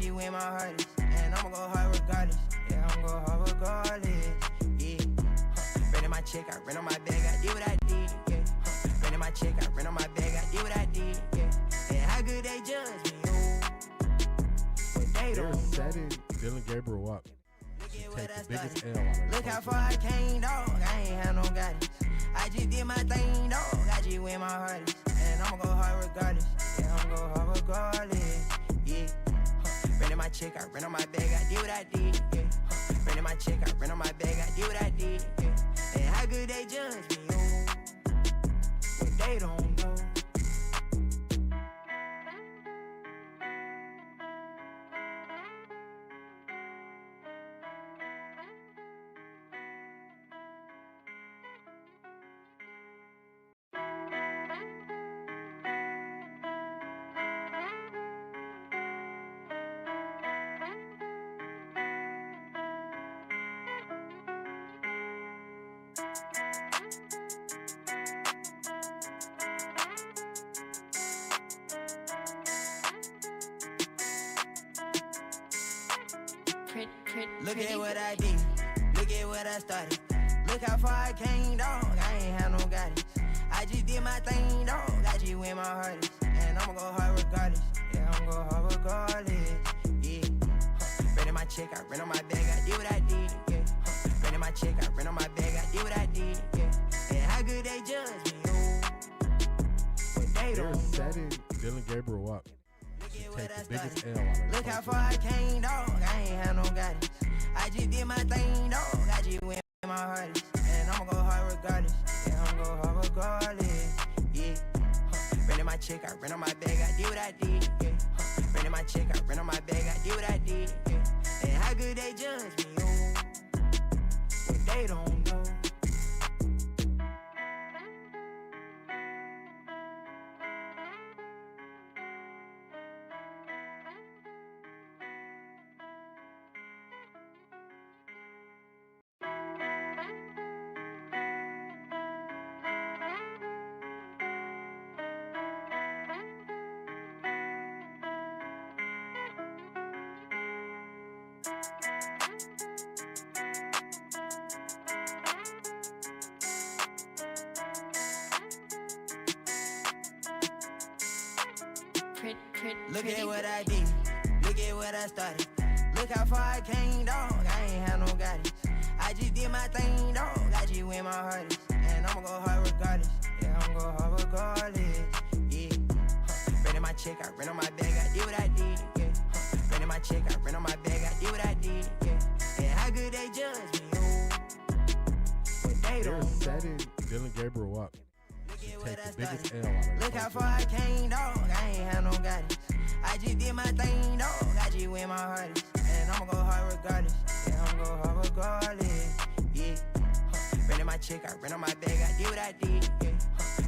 you in my heart. And I'ma go hard regardless. Yeah, I'ma go hard regardless. Yeah. Renting my check, I rent on my bag, I did what I did. Yeah. Renting my check, I rent on my bag, I did what I did. Yeah. And how good they judge me, oh. But they They're don't setting Dylan Gabriel up to take the biggest L on it. Look how far I came, dog. I ain't had no guidance. I just did my thing, dog. I just win my heart. And I'ma go hard regardless. Yeah, I'ma go hard regardless. Yeah. Renting my check, I rent on my bag, I did what I did. Yeah. Renting my check, I rent on my bag, I did what I did. Yeah. And how good they judge me, oh. But they don't know. Look at what I did, look at what I started. Look how far I came, dog. I ain't had no guidance. I just did my thing, dog. I just win my heart. And I'ma go hard regardless. Yeah, I'ma go hard regardless. Yeah. Renting my check, I rent on my bag, I did what I did. Yeah. Renting my check, I rent on my bag, I did what I did. Yeah. And how good they judge me, oh. But they They're don't setting Dylan Gabriel up to take the biggest L on it. Look how far I came, dog. I ain't had no guidance. I just did my thing, dog. I just win my heart. And I'ma go hard regardless. Yeah, I'ma go hard regardless. Yeah. Renting my check, I rent on my bag, I did what I did. Yeah. Renting my check, I rent on my bag, I did what I did. Yeah. And how good they judge me, oh. But they don't know. Look at what I did, look at what I started. Look how far I came, dog. I ain't had no guidance. I just did my thing, dog. I just win my heart. And I'ma go hard regardless. Yeah, I'ma go hard regardless. Yeah. Renting my check, I rent on my bag, I did what I did. Yeah. Renting my check, I rent on my bag, I did what I did. Yeah. And how good they judge me, oh. But they They're don't setting Dylan Gabriel up to take the biggest L on it. Look how far I came, dog. I ain't had no guidance. I just did my thing, dog. I just win my heart. And I'ma go hard regardless. Yeah, I'ma go hard regardless. Yeah. Renting my check, I rent on my bag, I did what I did. Yeah.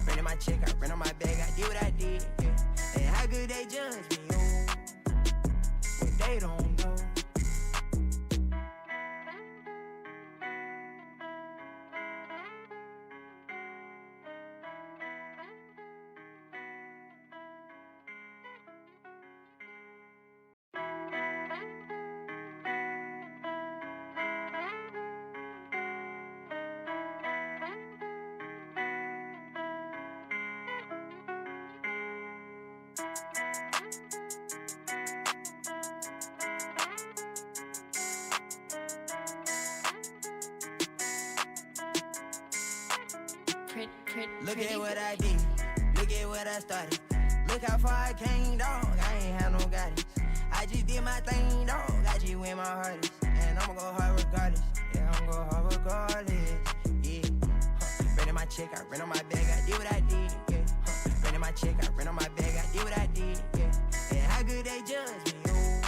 Renting my check, I rent on my bag, I did what I did. Yeah. And how good they judge me, oh. But they don't know. Look at what I did, look at what I started. Look how far I came, dog. I ain't had no guidance. I just did my thing, dog. I just win my heart. And I'ma go hard regardless. Yeah, I'ma go hard regardless. Yeah. Renting my check, I rent on my bag, I did what I did. Yeah. Renting my check, I rent on my bag, I did what I did. Yeah. And how good they judge me, oh.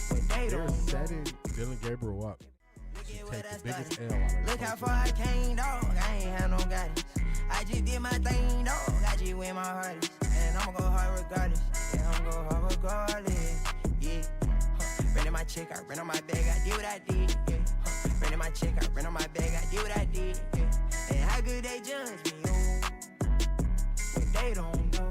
But they They're don't setting Dylan Gabriel up to take the biggest L on it. Look how far I came, dog. I ain't had no guidance. I just did my thing, dog. I just win my heart. And I'ma go hard regardless. Yeah, I'ma go hard regardless. Yeah. Renting my check, I rent on my bag, I did what I did. Yeah. Renting my check, I rent on my bag, I did what I did. Yeah. And how good they judge me, oh. But they don't know.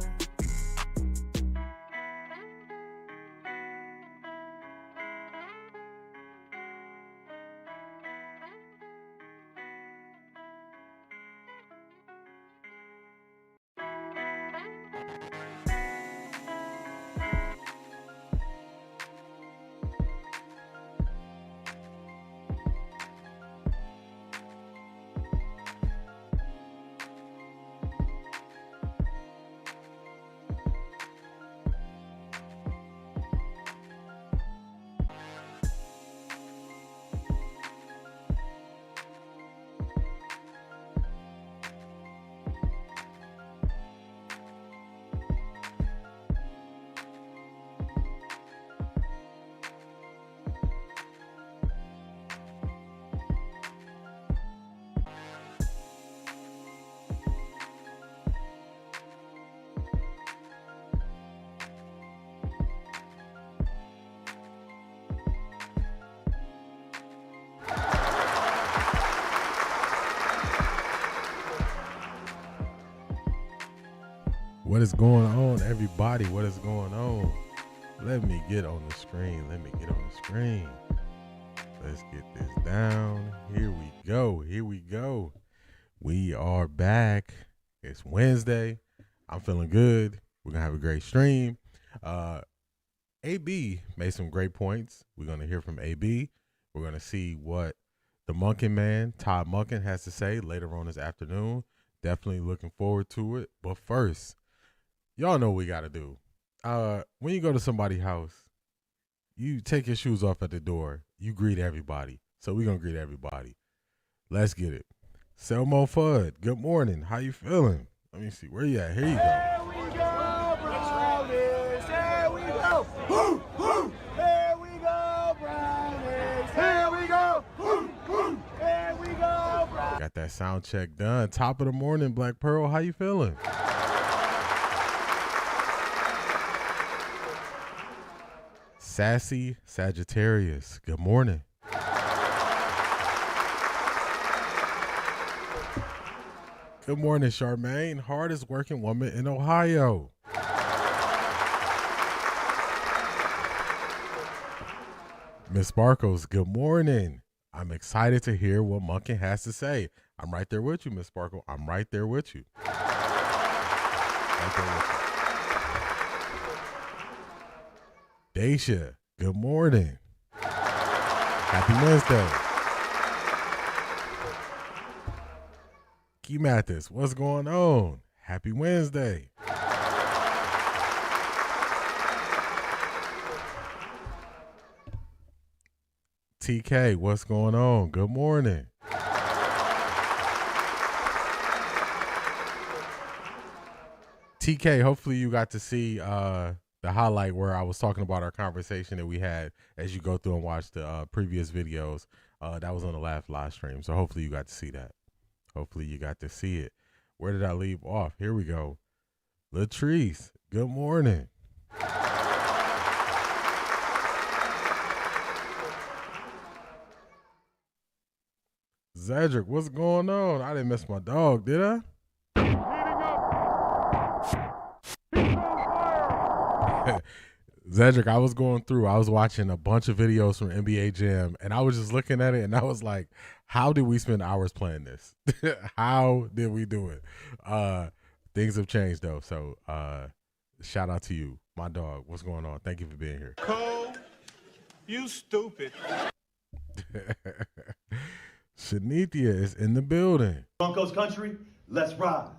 What is going on, everybody? What is going on? Let me get on the screen. Let's get this down. Here we go. We are back. It's Wednesday. I'm feeling good. We're going to have a great stream. AB made some great points. We're going to hear from AB. We're going to see what the Monken man, Todd Monken, has to say later on this afternoon. Definitely looking forward to it. But first, y'all know what we got to do. When you go to somebody's house, you take your shoes off at the door. You greet everybody. So we're going to greet everybody. Let's get it. Selmo Fudd, good morning. How you feeling? Let me see. Where you at? Here you go. Here we go, Brownies. Here we go. Woo, woo. Here we go, Brownies. Here we go. Woo, woo. Here we go, Brownies. Got that sound check done. Top of the morning, Black Pearl. How you feeling? Sassy Sagittarius, good morning. Good morning, Charmaine, hardest working woman in Ohio. Miss Sparkles, good morning. I'm excited to hear what Monken has to say. I'm right there with you, Miss Sparkle. I'm right there with you. Daisha, good morning. Happy Wednesday. Key Mathis, what's going on? Happy Wednesday. TK, what's going on? Good morning. TK, hopefully you got to see the highlight where I was talking about our conversation that we had as you go through and watch the previous videos. That was on the last live stream. So hopefully you got to see that. Hopefully you got to see it. Where did I leave off? Here we go. Latrice, good morning. Zedric, what's going on? I didn't miss my dog, did I? Zedric, I was watching a bunch of videos from NBA Jam, and I was just looking at it, and I was like, how did we spend hours playing this? How did we do it? Things have changed, though, so shout out to you, my dog. What's going on? Thank you for being here. Cole, you stupid. Shanithia is in the building. Broncos country, let's ride.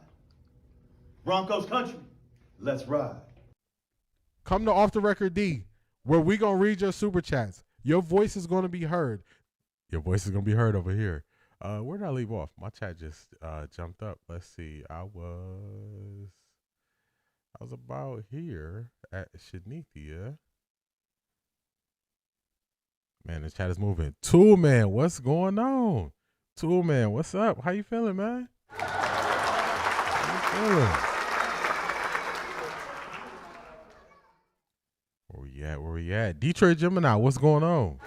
Broncos country, let's ride. Come to Offtharecorddee, where we going to read your super chats. Your voice is going to be heard. Your voice is going to be heard over here. Where did I leave off? My chat just jumped up. Let's see. I was about here at Shanithia. Man, this chat is moving. Tool Man, what's going on? Tool Man, what's up? How you feeling, man? How you feeling? Where we at? Detroit Gemini, what's going on?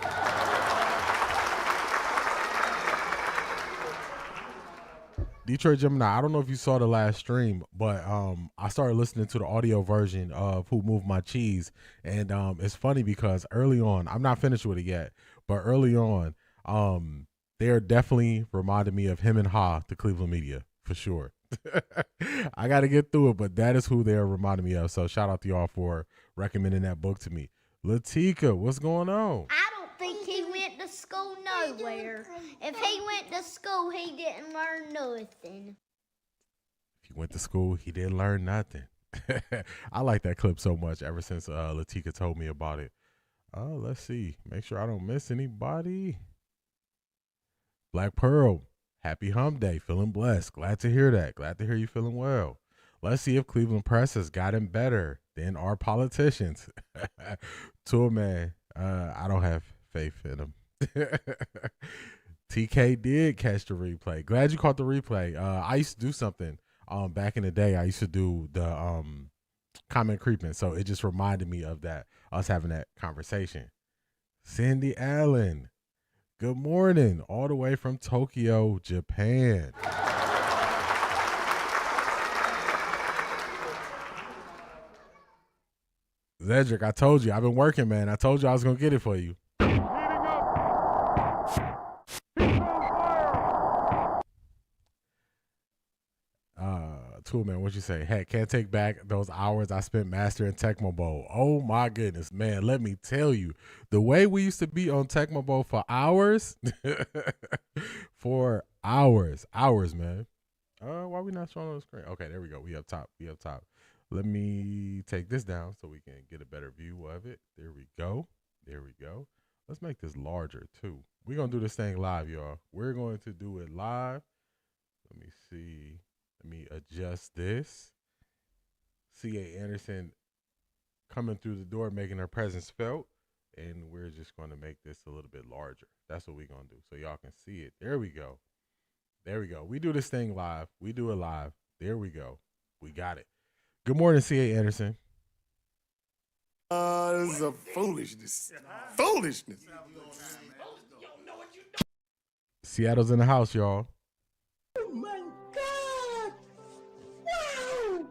Detroit Gemini, I don't know if you saw the last stream, but I started listening to the audio version of Who Moved My Cheese, and it's funny because early on, I'm not finished with it yet, but early on, they're definitely reminded me of him and Ha, the Cleveland media, for sure. I got to get through it, but that is who they're reminding me of, so shout out to y'all for recommending that book to me. Latika, what's going on? I don't think he went to school nowhere. If he went to school, he didn't learn nothing. If he went to school, he didn't learn nothing. I like that clip so much ever since Latika told me about it. Let's see. Make sure I don't miss anybody. Black Pearl, happy hump day. Feeling blessed. Glad to hear that. Glad to hear you feeling well. Let's see if Cleveland Press has gotten better than our politicians. Tool Man, I don't have faith in them. TK did catch the replay. Glad you caught the replay. I used to do something back in the day. I used to do the comment creeping, so it just reminded me of that, us having that conversation. Cindy Allen, good morning, all the way from Tokyo, Japan. Zedric, I told you. I've been working, man. I told you I was going to get it for you. Tool man, what you say? Heck, can't take back those hours I spent mastering Tecmo Bowl. Oh my goodness, man. Let me tell you, the way we used to be on Tecmo Bowl for hours, hours, man. Why are we not showing on the screen? Okay, there we go. We up top. Let me take this down so we can get a better view of it. There we go. Let's make this larger too. We're going to do this thing live, y'all. We're going to do it live. Let me see. Let me adjust this. C.A. Anderson coming through the door, making her presence felt. And we're just going to make this a little bit larger. That's what we're going to do so y'all can see it. There we go. We do this thing live. We do it live. There we go. We got it. Good morning, C.A. Anderson. This is a foolishness. Foolishness. Seattle's in the house, y'all. Oh my God! Wow!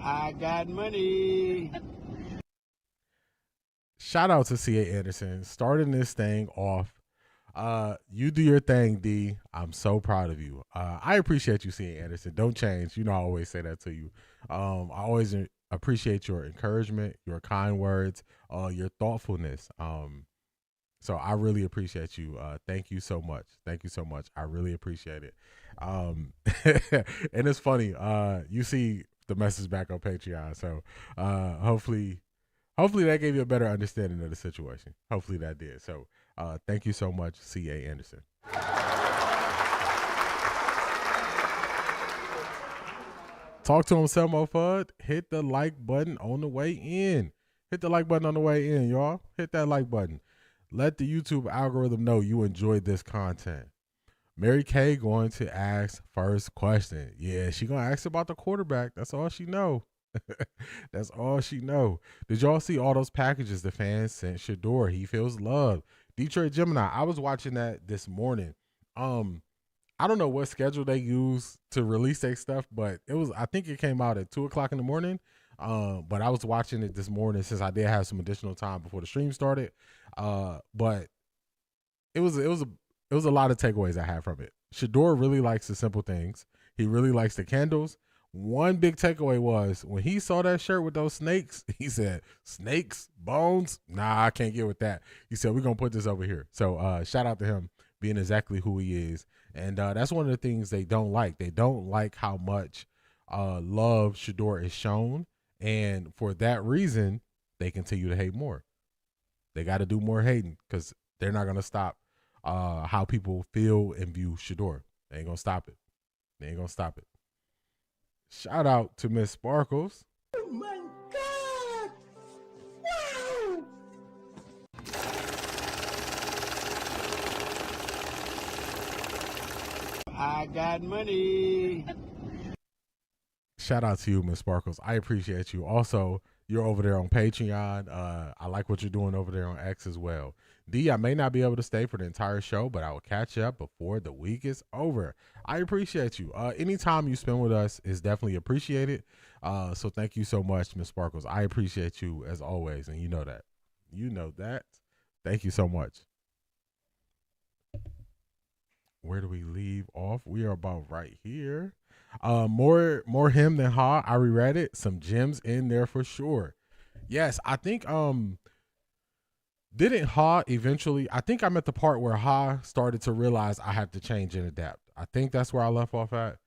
I got money. Shout out to C.A. Anderson starting this thing off. You do your thing, D. I'm so proud of you. I appreciate you, C.A. Anderson. Don't change. You know I always say that to you. I always appreciate your encouragement, your kind words, your thoughtfulness. So I really appreciate you. Thank you so much. I really appreciate it. And it's funny. You see the message back on Patreon. So hopefully that gave you a better understanding of the situation. Hopefully that did. So thank you so much, C.A. Anderson. Talk to him, Selmo Fudd. Hit the like button on the way in. Y'all. Hit that like button. Let the YouTube algorithm know you enjoyed this content. Mary Kay going to ask first question. Yeah, she going to ask about the quarterback. That's all she know. That's all she know. Did y'all see all those packages the fans sent Shador? He feels loved. Detroit Gemini. I was watching that this morning. I don't know what schedule they use to release their stuff, but I think it came out at 2:00 in the morning. But I was watching it this morning since I did have some additional time before the stream started. But it was a lot of takeaways I had from it. Shador really likes the simple things. He really likes the candles. One big takeaway was when he saw that shirt with those snakes, he said, snakes, bones? Nah, I can't get with that. He said, we're going to put this over here. So shout out to him being exactly who he is. And that's one of the things they don't like. They don't like how much love Shador is shown. And for that reason, they continue to hate more. They got to do more hating because they're not going to stop how people feel and view Shador. They ain't going to stop it. Shout out to Miss Sparkles. Oh my God! Wow! I got money. Shout out to you, Miss Sparkles. I appreciate you. Also, you're over there on Patreon. I like what you're doing over there on X as well. D, I may not be able to stay for the entire show, but I will catch up before the week is over. I appreciate you. Any time you spend with us is definitely appreciated. So thank you so much, Miss Sparkles. I appreciate you as always, and you know that. Thank you so much. Where do we leave off? We are about right here. More him than Ha. I reread it. Some gems in there for sure. Yes, I think didn't Ha eventually, I think I'm at the part where Ha started to realize I have to change and adapt. I think that's where I left off at.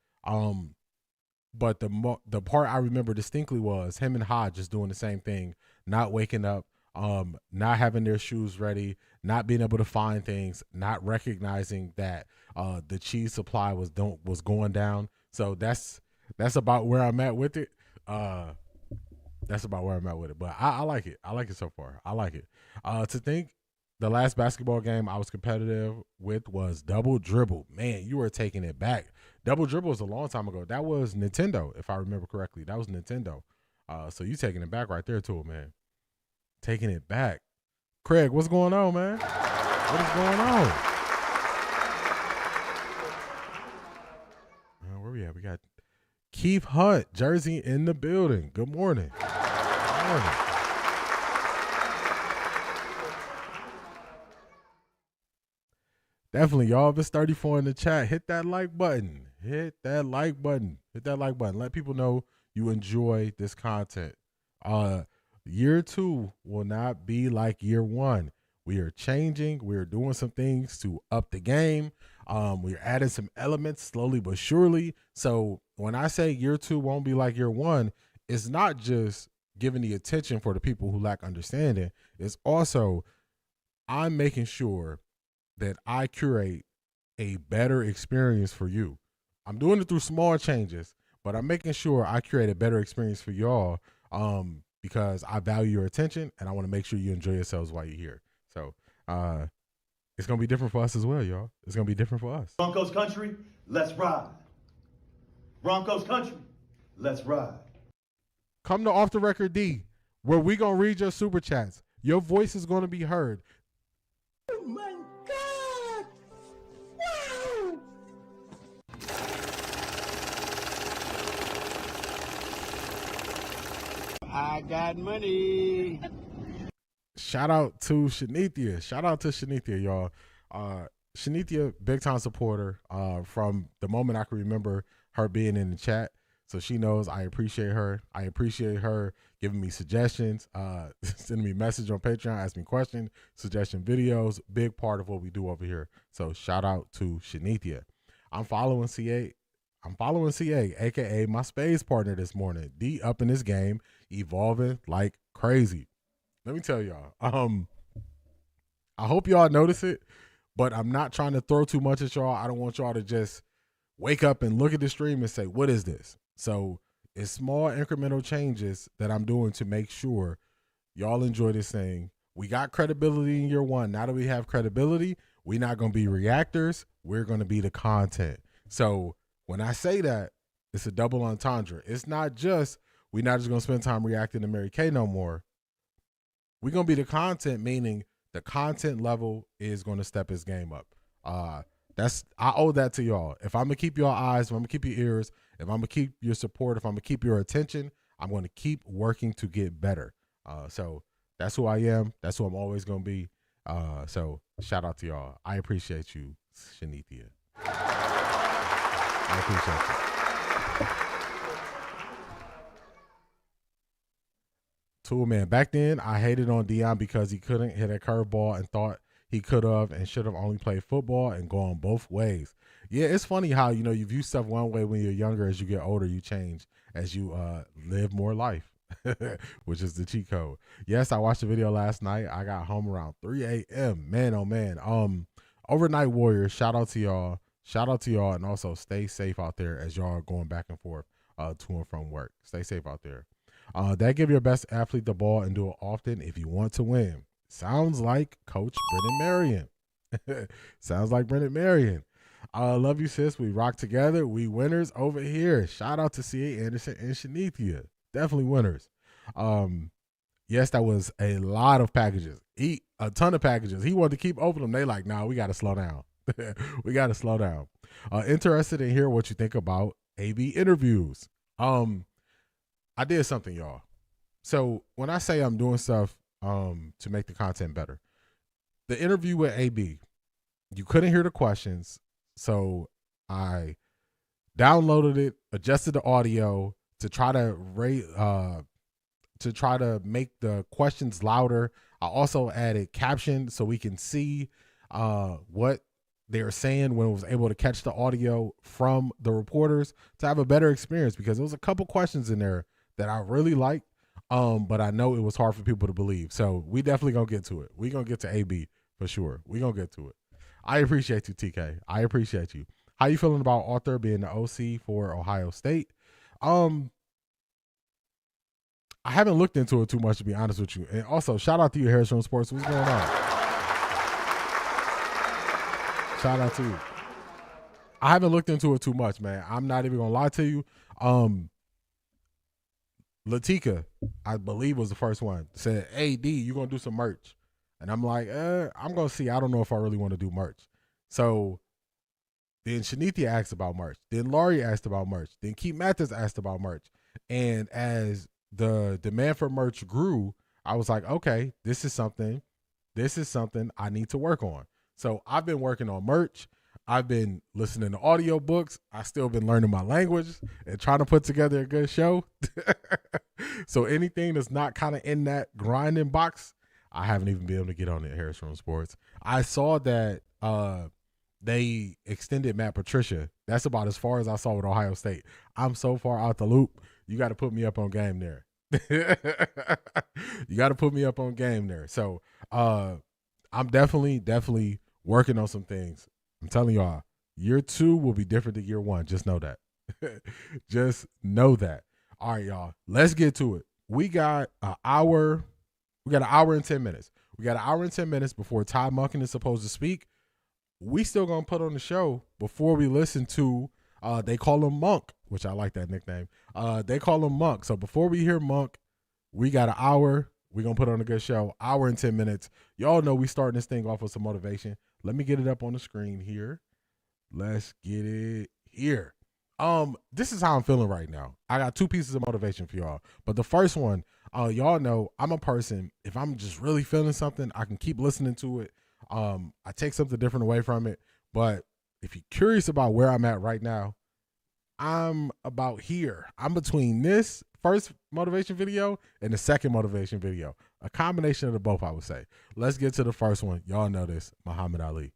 But the part I remember distinctly was him and Ha just doing the same thing, not waking up, not having their shoes ready, not being able to find things, not recognizing that the cheese supply was going down. So that's about where I'm at with it. But I like it. I like it so far. I like it. To think the last basketball game I was competitive with was Double Dribble. Man, you were taking it back. Double Dribble was a long time ago. That was Nintendo, if I remember correctly. That was Nintendo. So you taking it back right there too, man. Taking it back. Craig, what's going on, man? What is going on? Where we we at? We got Keith Hunt, Jersey in the building. Good morning. Good morning. Definitely, y'all. If it's 34 in the chat, hit that like button. Hit that like button. Hit that like button. Let people know you enjoy this content. Year 2 will not be like year 1. We are changing. We are doing some things to up the game. We're adding some elements slowly but surely. So when I say year 2 won't be like year 1, it's not just giving the attention for the people who lack understanding. It's also I'm making sure that I curate a better experience for you. I'm doing it through small changes, but I'm making sure I create a better experience for y'all because I value your attention and I want to make sure you enjoy yourselves while you're here. So it's going to be different for us as well, y'all. It's going to be different for us. Broncos country, let's ride. Broncos country, let's ride. Come to Off the Record D, where we going to read your super chats. Your voice is going to be heard. Oh my God! Wow! I got money. Shout out to Shanithia. Shout out to Shanithia, y'all. Shanithia, big time supporter from the moment I can remember her being in the chat. So she knows I appreciate her. I appreciate her giving me suggestions, sending me message on Patreon, asking me questions, suggestion videos. Big part of what we do over here. So shout out to Shanithia. I'm following CA, aka my spades partner this morning. D up in this game, evolving like crazy. Let me tell y'all. I hope y'all notice it, but I'm not trying to throw too much at y'all. I don't want y'all to just wake up and look at the stream and say, what is this? So it's small incremental changes that I'm doing to make sure y'all enjoy this thing. We got credibility in year 1. Now that we have credibility, we're not going to be reactors. We're going to be the content. So when I say that, it's a double entendre. It's not just, we're not just going to spend time reacting to Mary Kay no more. We're going to be the content, meaning the content level is going to step its game up. I owe that to y'all. If I'm going to keep your eyes, if I'm going to keep your ears, if I'm going to keep your support, if I'm going to keep your attention, I'm going to keep working to get better. So that's who I am. That's who I'm always going to be. So shout out to y'all. I appreciate you, Shanithia. I appreciate you. Tool man, back then I hated on Deion because he couldn't hit a curveball and thought he could have and should have only played football and gone both ways. Yeah, it's funny how, you view stuff one way when you're younger. As you get older, you change as you live more life, which is the cheat code. Yes, I watched the video last night. I got home around 3 a.m. Man, oh man. Overnight Warriors, shout out to y'all. Shout out to y'all, and also stay safe out there as y'all are going back and forth to and from work. Stay safe out there. That give your best athlete the ball and do it often if you want to win. Sounds like Coach Brendan Marion. Sounds like Brendan Marion. Love you, sis. We rock together. We winners over here. Shout out to C.A. Anderson and Shanithia. Definitely winners. Yes, that was a lot of packages. A ton of packages. He wanted to keep opening them. They like, nah, we got to slow down. We got to slow down. Interested in hearing what you think about AB interviews. I did something, y'all. So when I say I'm doing stuff to make the content better, the interview with AB, you couldn't hear the questions, so I downloaded it, adjusted the audio to try to make the questions louder. I also added captions so we can see what they're saying when I was able to catch the audio from the reporters to have a better experience, because there was a couple questions in there that I really liked, but I know it was hard for people to believe. So we definitely going to get to it. We're going to get to AB for sure. We're going to get to it. I appreciate you, TK. I appreciate you. How you feeling about Arthur being the OC for Ohio State? I haven't looked into it too much, to be honest with you. And also, shout out to you, Harris from Sports. What's going on? Shout out to you. I haven't looked into it too much, man. I'm not even going to lie to you. Latika, I believe, was the first one, said, hey, D, you going to do some merch? And I'm like, I'm going to see. I don't know if I really want to do merch. So Then Shanithia asked about merch. Then Laurie asked about merch. Then Keith Mathis asked about merch. And as the demand for merch grew, I was like, okay, this is something I need to work on. So I've been working on merch. I've been listening to audiobooks. I still been learning my language and trying to put together a good show. So anything that's not kind of in that grinding box, I haven't even been able to get on it. Harris Room Sports. I saw that they extended Matt Patricia. That's about as far as I saw with Ohio State. I'm so far out the loop. You got to put me up on game there. You got to put me up on game there. So I'm definitely working on some things. I'm telling y'all, year 2 will be different than year 1. Just know that. Just know that. All right, y'all. Let's get to it. We got an hour. We got an hour and 10 minutes. We got an hour and 10 minutes before Todd Monken is supposed to speak. We still going to put on the show before we listen to, they call him Monk, which I like that nickname. They call him Monk. So before we hear Monk, we got an hour. We're going to put on a good show. Hour and 10 minutes. Y'all know we starting this thing off with some motivation. Let me get it up on the screen here. Let's get it here. This is how I'm feeling right now. I got 2 pieces of motivation for y'all. But the first one, y'all know I'm a person, if I'm just really feeling something, I can keep listening to it. I take something different away from it. But if you're curious about where I'm at right now, I'm about here. I'm between this first motivation video and the second motivation video. A combination of the both, I would say. Let's get to the first one. Y'all know this, Muhammad Ali.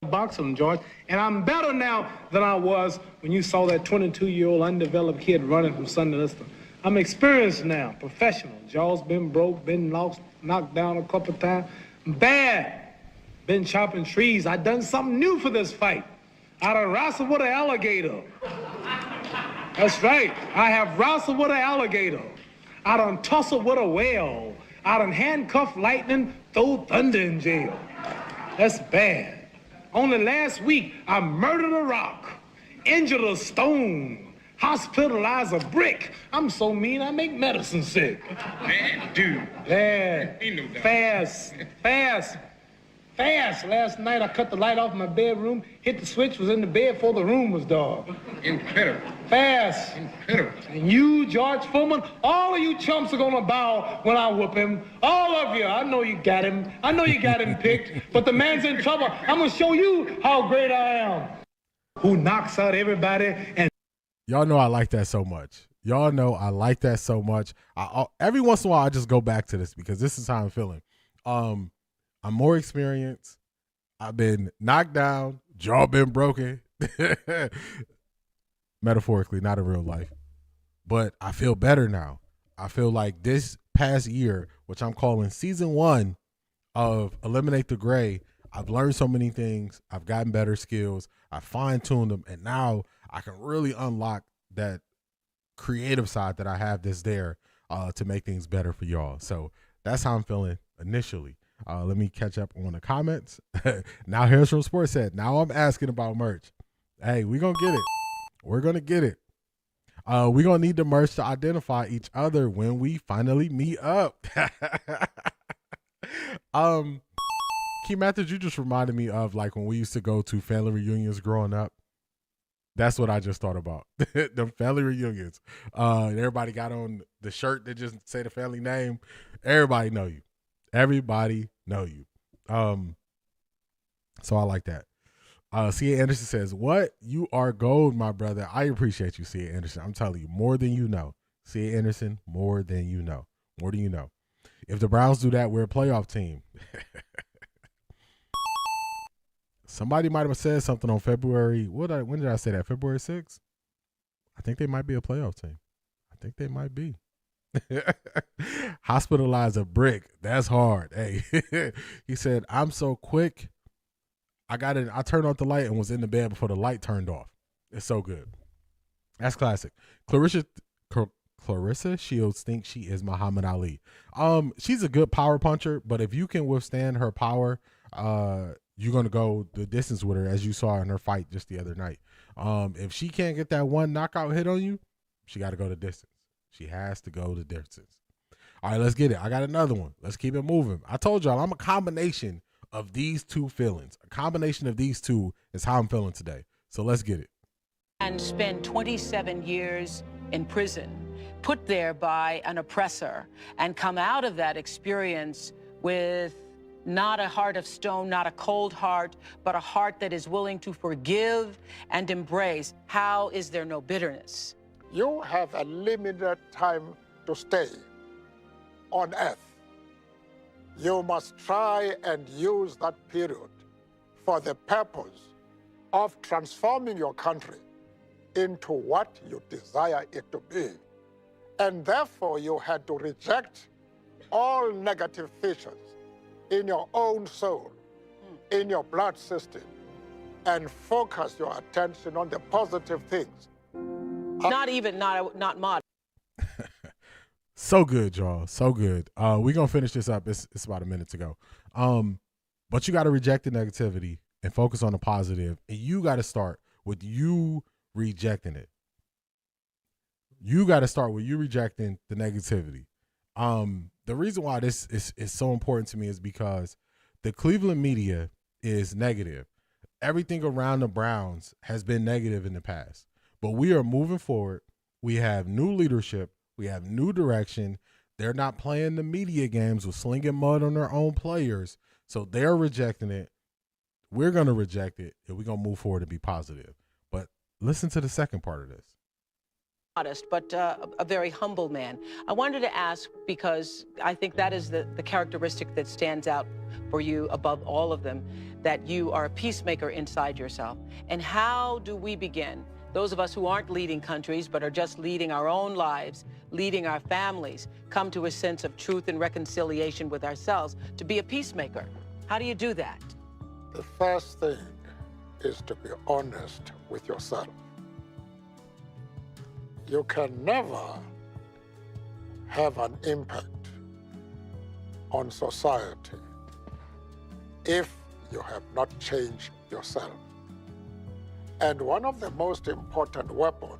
Boxing, George, and I'm better now than I was when you saw that 22-year-old undeveloped kid running from Sunday Lister. I'm experienced now, professional. Jaw's been broke, been knocked down a couple times. Bad. Been chopping trees. I done something new for this fight. I done wrestled with an alligator. That's right. I have wrestled with an alligator. I done tussled with a whale. I done handcuffed lightning, throw thunder in jail. That's bad. Only last week, I murdered a rock, injured a stone, hospitalized a brick. I'm so mean, I make medicine sick. Man, dude. Bad. Fast. Last night, I cut the light off my bedroom, hit the switch, was in the bed before the room was dark. Incredible. Fast. Incredible. And you, George Foreman, all of you chumps are gonna bow when I whoop him. All of you. I know you got him. I know you got him picked, but the man's in trouble. I'm gonna show you how great I am. Who knocks out everybody and... Y'all know I like that so much. Y'all know I like that so much. Every once in a while, I just go back to this because this is how I'm feeling. I'm more experienced. I've been knocked down, jaw been broken. Metaphorically, not in real life. But I feel better now. I feel like this past year, which I'm calling season 1 of Eliminate the Gray, I've learned so many things. I've gotten better skills. I fine-tuned them. And now I can really unlock that creative side that I have that's there to make things better for y'all. So that's how I'm feeling initially. Let me catch up on the comments. Now Harris from Sports said, now I'm asking about merch. Hey, we're going to get it. We're going to get it. We're going to need the merch to identify each other when we finally meet up. Key Mathis, you just reminded me of like when we used to go to family reunions growing up. That's what I just thought about. The family reunions. Everybody got on the shirt that just say the family name. Everybody know you. Everybody know you. So I like that. C.A. Anderson says, what? You are gold, my brother. I appreciate you, C.A. Anderson. I'm telling you, more than you know. C.A. Anderson, more than you know. More than you know. If the Browns do that, we're a playoff team. Somebody might have said something on February. When did I say that? February 6th? I think they might be a playoff team. I think they might be. Hospitalize a brick. That's hard. Hey, he said, I'm so quick. I turned off the light and was in the bed before the light turned off. It's so good. That's classic. Clarissa Shields thinks she is Muhammad Ali. She's a good power puncher, but if you can withstand her power, you're going to go the distance with her, as you saw in her fight just the other night. If she can't get that one knockout hit on you, she got to go the distance. She has to go the distance. All right, let's get it. I got another one. Let's keep it moving. I told y'all I'm a combination of these two feelings. A combination of these two is how I'm feeling today. So let's get it. And spend 27 years in prison, put there by an oppressor, and come out of that experience with not a heart of stone, not a cold heart, but a heart that is willing to forgive and embrace. How is there no bitterness? You have a limited time to stay on earth. You must try and use that period for the purpose of transforming your country into what you desire it to be. And therefore, you had to reject all negative features in your own soul, in your blood system, and focus your attention on the positive things. Not mod. So good, y'all. So good. We're going to finish this up. It's about a minute to go. But you got to reject the negativity and focus on the positive. And you got to start with you rejecting it. You got to start with you rejecting the negativity. The reason why this is so important to me is because the Cleveland media is negative. Everything around the Browns has been negative in the past. But we are moving forward. We have new leadership. We have new direction. They're not playing the media games with slinging mud on their own players. So they're rejecting it. We're going to reject it, and we're going to move forward and be positive. But listen to the second part of this. Modest, but a very humble man. I wanted to ask, because I think that is the characteristic that stands out for you above all of them, that you are a peacemaker inside yourself. And how do we begin, those of us who aren't leading countries but are just leading our own lives, leading our families, come to a sense of truth and reconciliation with ourselves to be a peacemaker? How do you do that? The first thing is to be honest with yourself. You can never have an impact on society if you have not changed yourself. And one of the most important weapons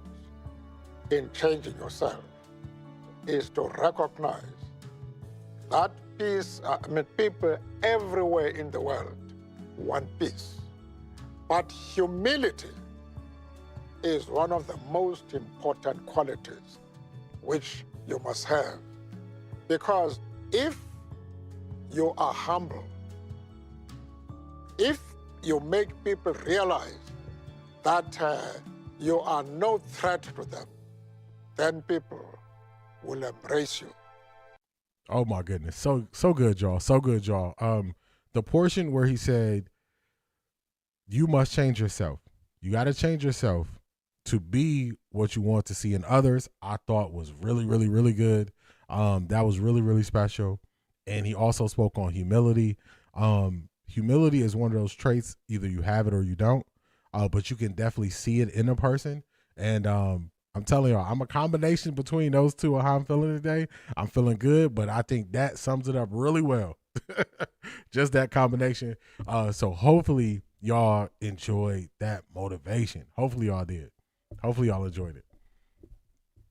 in changing yourself is to recognize that people everywhere in the world want peace. But humility is one of the most important qualities which you must have. Because if you are humble, if you make people realize that you are no threat to them, then people will embrace you. Oh my goodness. So good, y'all. So good, y'all. The portion where he said, you must change yourself. You got to change yourself to be what you want to see in others, I thought was really, really, really good. That was really, really special. And he also spoke on humility. Humility is one of those traits, either you have it or you don't, but you can definitely see it in a person. And I'm telling y'all, I'm a combination between those two of how I'm feeling today. I'm feeling good, but I think that sums it up really well. Just that combination. So hopefully y'all enjoyed that motivation. Hopefully y'all did. Hopefully y'all enjoyed it.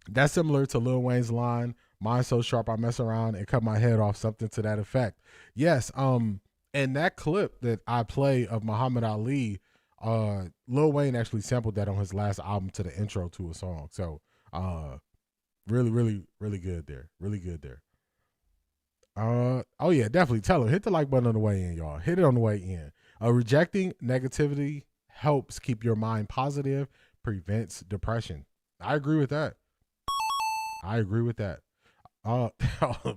That's similar to Lil Wayne's line, "Mine's so sharp I mess around and cut my head off," something to that effect. Yes, and that clip that I play of Muhammad Ali, Lil Wayne actually sampled that on his last album to the intro to a song. So really, really, really good there. Really good there. Oh yeah, definitely tell him. Hit the like button on the way in, y'all. Hit it on the way in. Rejecting negativity helps keep your mind positive, prevents depression. I agree with that. Oh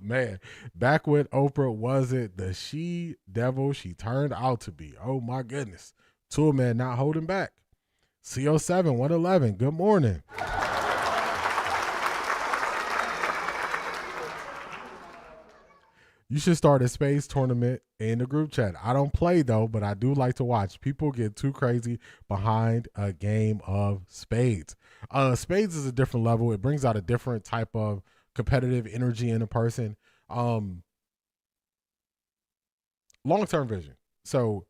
man, back when Oprah wasn't the she devil she turned out to be. Oh my goodness. Tool man not holding back. CO7 111. Good morning. You should start a spades tournament in the group chat. I don't play though, but I do like to watch. People get too crazy behind a game of spades. Spades is a different level. It brings out a different type of competitive energy in a person. Long-term vision. So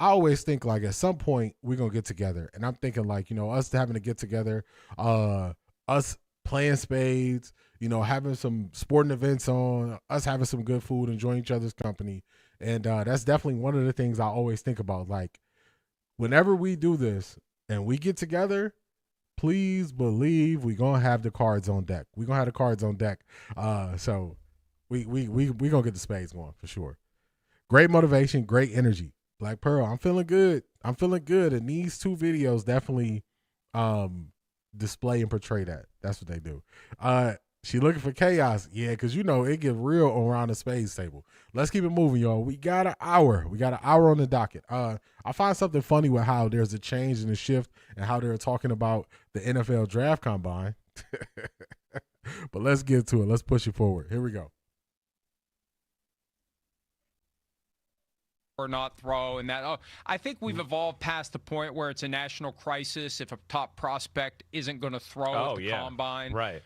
I always think like at some point we're going to get together, and I'm thinking like, us having to get together, us playing spades, having some sporting events on, us having some good food, enjoying each other's company. And that's definitely one of the things I always think about. Like whenever we do this, and we get together, please believe we gonna have the cards on deck. We gonna have the cards on deck. So we gonna get the spades going for sure. Great motivation, great energy. Black Pearl, I'm feeling good. And these 2 videos definitely display and portray that. That's what they do. She looking for chaos. Yeah, because it get real around the spades table. Let's keep it moving, y'all. We got an hour. On the docket. I find something funny with how there's a change in the shift and how they're talking about the NFL draft combine. But let's get to it. Let's push it forward. Here we go. Or not throw and that. I think we've evolved past the point where it's a national crisis if a top prospect isn't going to throw at the combine. Right.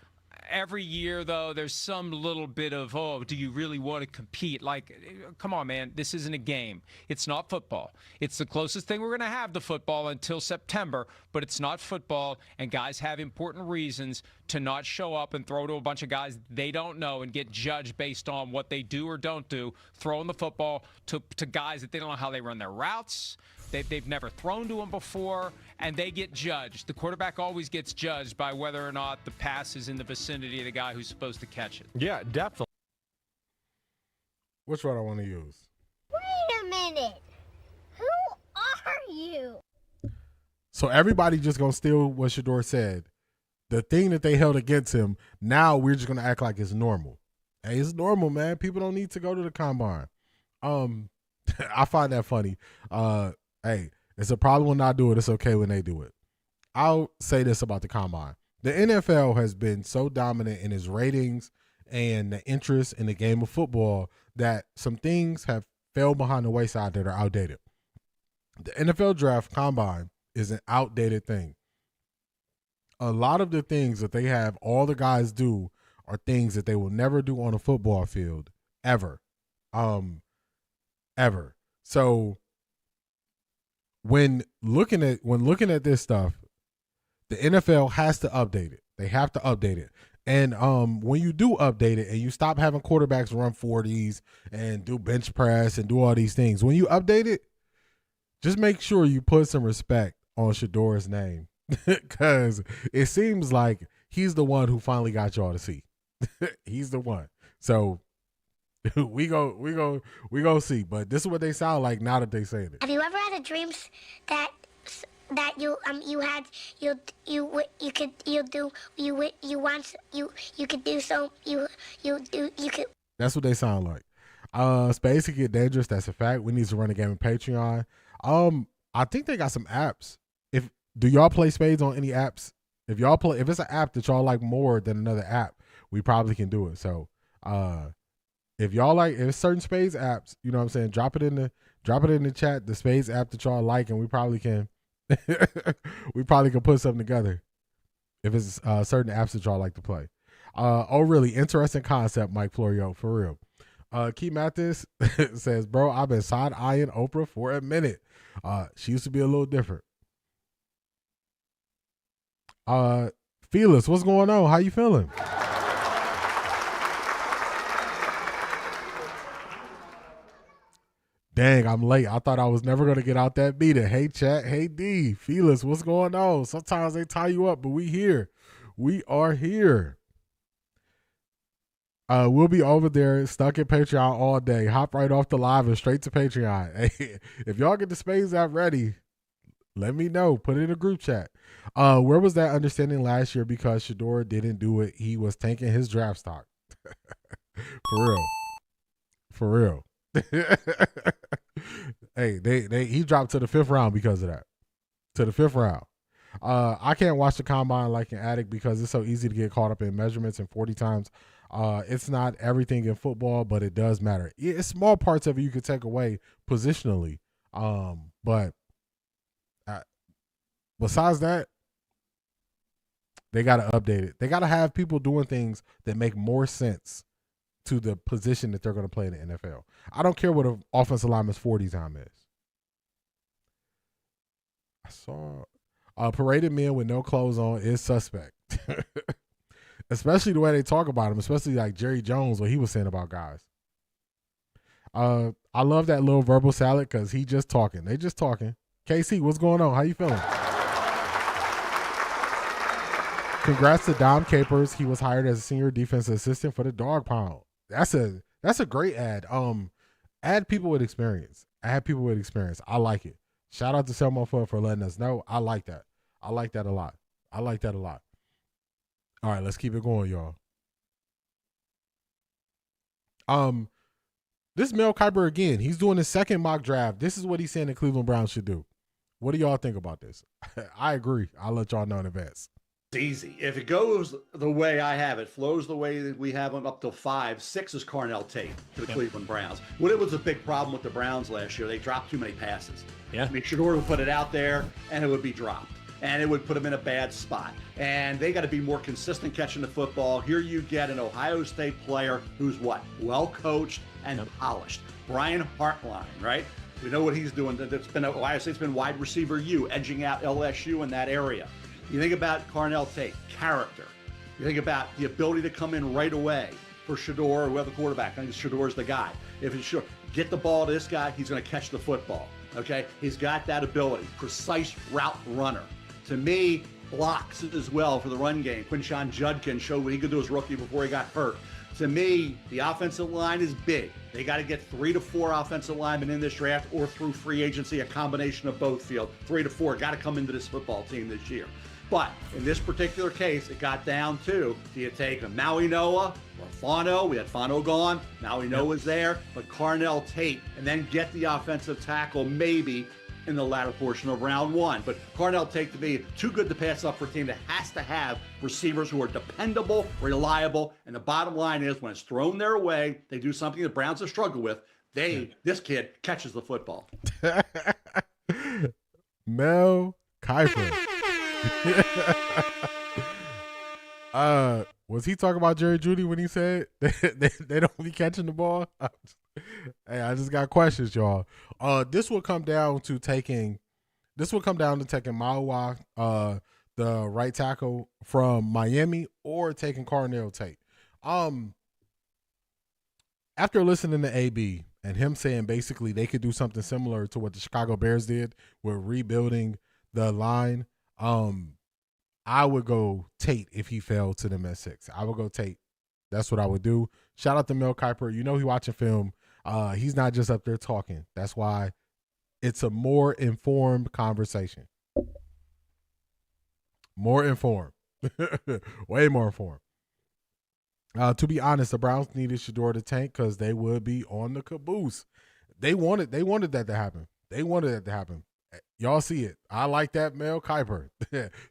Every year, though, there's some little bit of, do you really want to compete? Like, come on, man, this isn't a game. It's not football. It's the closest thing we're going to have to football until September, but it's not football, and guys have important reasons to not show up and throw to a bunch of guys they don't know and get judged based on what they do or don't do, throwing the football to guys that they don't know how they run their routes. They've never thrown to them before, and they get judged. The quarterback always gets judged by whether or not the pass is in the vicinity of the guy who's supposed to catch it. Yeah, definitely. Which one I want to use? Wait a minute. Who are you? So everybody just going to steal what Shador said. The thing that they held against him, now we're just going to act like it's normal. Hey, it's normal, man. People don't need to go to the combine. I find that funny. Hey, it's a problem when I do it. It's okay when they do it. I'll say this about the combine. The NFL has been so dominant in its ratings and the interest in the game of football that some things have fell behind the wayside that are outdated. The NFL draft combine is an outdated thing. A lot of the things that they have all the guys do are things that they will never do on a football field ever. Ever. So when looking at this stuff, the NFL has to update it. They have to update it. And when you do update it and you stop having quarterbacks run 40s and do bench press and do all these things, when you update it, just make sure you put some respect on Shador's name, because it seems like he's the one who finally got y'all to see. He's the one. So we go see. But this is what they sound like now that they say it. Have you ever had a dream that you could? That's what they sound like. Space can get dangerous. That's a fact. We need to run a game in Patreon. I think they got some apps. Do y'all play spades on any apps? If it's an app that y'all like more than another app, we probably can do it. So, if it's certain spades apps, you know what I'm saying, drop it in the chat, the spades app that y'all like, and we probably can put something together if it's certain apps that y'all like to play. Really interesting concept, Mike Florio, for real. Key Mathis says, bro, I've been side eyeing Oprah for a minute. She used to be a little different. Felix, what's going on? How you feeling? Dang, I'm late. I thought I was never going to get out that beta. Hey, chat. Hey, D. Felix, what's going on? Sometimes they tie you up, but we here. We are here. We'll be over there stuck in Patreon all day. Hop right off the live and straight to Patreon. Hey, if y'all get the spades app ready, let me know. Put it in a group chat. Where was that understanding last year because Shador didn't do it? He was tanking his draft stock. For real. Hey, he dropped to the 5th round because of that. To the 5th round. I can't watch the combine like an addict because it's so easy to get caught up in measurements and 40 times. It's not everything in football, but it does matter. It's small parts of it you could take away positionally. But besides that, they got to update it. They got to have people doing things that make more sense to the position that they're going to play in the NFL. I don't care what an offensive lineman's 40 time is. I saw paraded men with no clothes on is suspect. Especially the way they talk about him, especially like Jerry Jones, what he was saying about guys. I love that little verbal salad because he just talking. They just talking. KC, what's going on? How you feeling? Congrats to Dom Capers. He was hired as a senior defensive assistant for the Dog Pound. That's a great ad. Add people with experience. Add people with experience. I like it. Shout out to Selma for letting us know. I like that. I like that a lot. I like that a lot. All right, let's keep it going, y'all. This Mel Kiper again. He's doing his second mock draft. This is what he's saying the Cleveland Browns should do. What do y'all think about this? I agree. I'll let y'all know in advance. It's easy. If it goes the way I have it, flows the way that we have them up to 5, 6 is Carnell Tate to the Cleveland Browns. What it was a big problem with the Browns last year, they dropped too many passes. Yeah. I mean, Shador would put it out there and it would be dropped. And it would put them in a bad spot. And they got to be more consistent catching the football. Here you get an Ohio State player who's what? Well coached and polished. Brian Hartline, right? We know what he's doing. Ohio State's been wide receiver U, edging out LSU in that area. You think about Carnell Tate, character. You think about the ability to come in right away for Shador or whoever the quarterback. I think Shador's the guy. If it's sure, get the ball to this guy, he's going to catch the football. Okay? He's got that ability. Precise route runner. To me, blocks as well for the run game. Quinshon Judkins showed what he could do as rookie before he got hurt. To me, the offensive line is big. They got to get 3 to 4 offensive linemen in this draft or through free agency, a combination of both field. 3 to 4 got to come into this football team this year. But in this particular case, it got down to, do you take a Maui Noah or Fano? We had Fano gone. Maui Noah's there. But Carnell Tate, and then get the offensive tackle maybe in the latter portion of round 1. But Carnell Tate, to me, too good to pass up for a team that has to have receivers who are dependable, reliable, and the bottom line is when it's thrown their way, they do something the Browns have struggled with. This kid catches the football. Mel Kiper. Was he talking about Jerry Jeudy when he said they don't be catching the ball? Hey, I just got questions, y'all. This will come down to taking Maua, the right tackle from Miami, or taking Carnell Tate. After listening to AB and him saying basically they could do something similar to what the Chicago Bears did with rebuilding the line, I would go Tate if he fell to them at 6. I would go Tate. That's what I would do. Shout out to Mel Kiper. You know he watching film. He's not just up there talking. That's why it's a more informed conversation. More informed. Way more informed. To be honest, the Browns needed Shador to tank because they would be on the caboose. They wanted that to happen. They wanted that to happen. Y'all see it. I like that, Mel Kiper.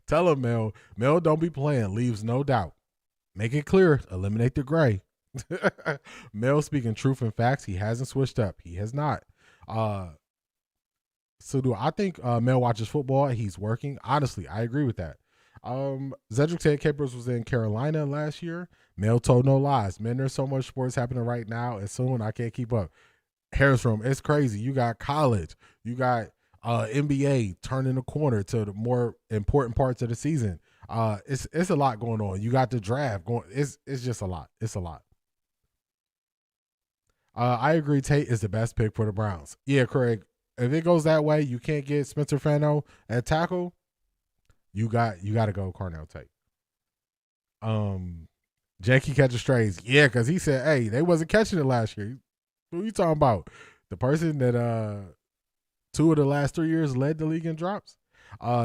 Tell him, Mel. Mel don't be playing. Leaves no doubt. Make it clear. Eliminate the gray. Mel speaking truth and facts. He hasn't switched up. He has not. So do I think Mel watches football. He's working. Honestly, I agree with that. Cedric said Capers was in Carolina last year. Mel told no lies. Man, there's so much sports happening right now. And soon I can't keep up. Harris Room, it's crazy. You got college. You got NBA turning the corner to the more important parts of the season. It's a lot going on. You got the draft going. It's just a lot. It's a lot. I agree. Tate is the best pick for the Browns. Yeah, Craig. If it goes that way, you can't get Spencer Fano at tackle. You got to go Carnell Tate. Jackie catches strays. Yeah, because he said, hey, they wasn't catching it last year. Who you talking about? The person that 2 of the last 3 years led the league in drops.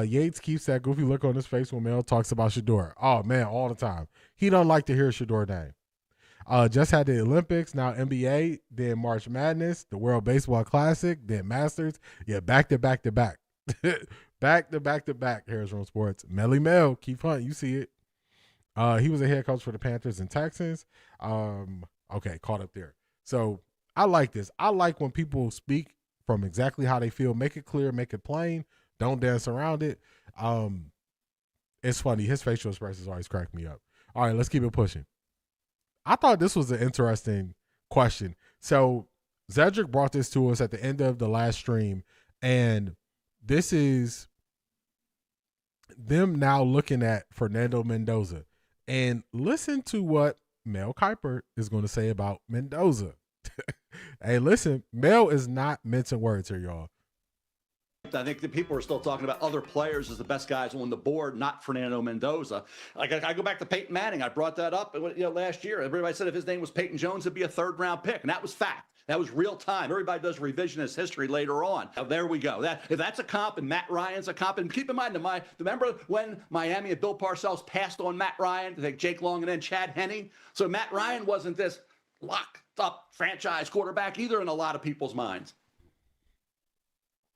Yates keeps that goofy look on his face when Mel talks about Shador. Oh, man, all the time. He don't like to hear Shador name. Just had the Olympics, now NBA, then March Madness, the World Baseball Classic, then Masters. Yeah, back to back to back. back to back to back, Harris Room Sports. Melly Mel, keep hunting, you see it. He was a head coach for the Panthers and Texans. Okay, caught up there. So I like this. I like when people speak from exactly how they feel. Make it clear, make it plain. Don't dance around it. It's funny. His facial expressions always crack me up. All right, let's keep it pushing. I thought this was an interesting question. So Cedric brought this to us at the end of the last stream, and this is them now looking at Fernando Mendoza. And listen to what Mel Kiper is going to say about Mendoza. Hey, listen, Mel is not mincing words here, y'all. overhyped. I think that people are still talking about other players as the best guys on the board, not Fernando Mendoza. Like I go back to Peyton Manning. I brought that up last year. Everybody said if his name was Peyton Jones, it'd be a third-round pick, and that was fact. That was real time. Everybody does revisionist history later on. Now, there we go. If that's a comp and Matt Ryan's a comp, and keep in mind, remember when Miami and Bill Parcells passed on Matt Ryan to take Jake Long and then Chad Henne? So Matt Ryan wasn't this locked up franchise quarterback either in a lot of people's minds.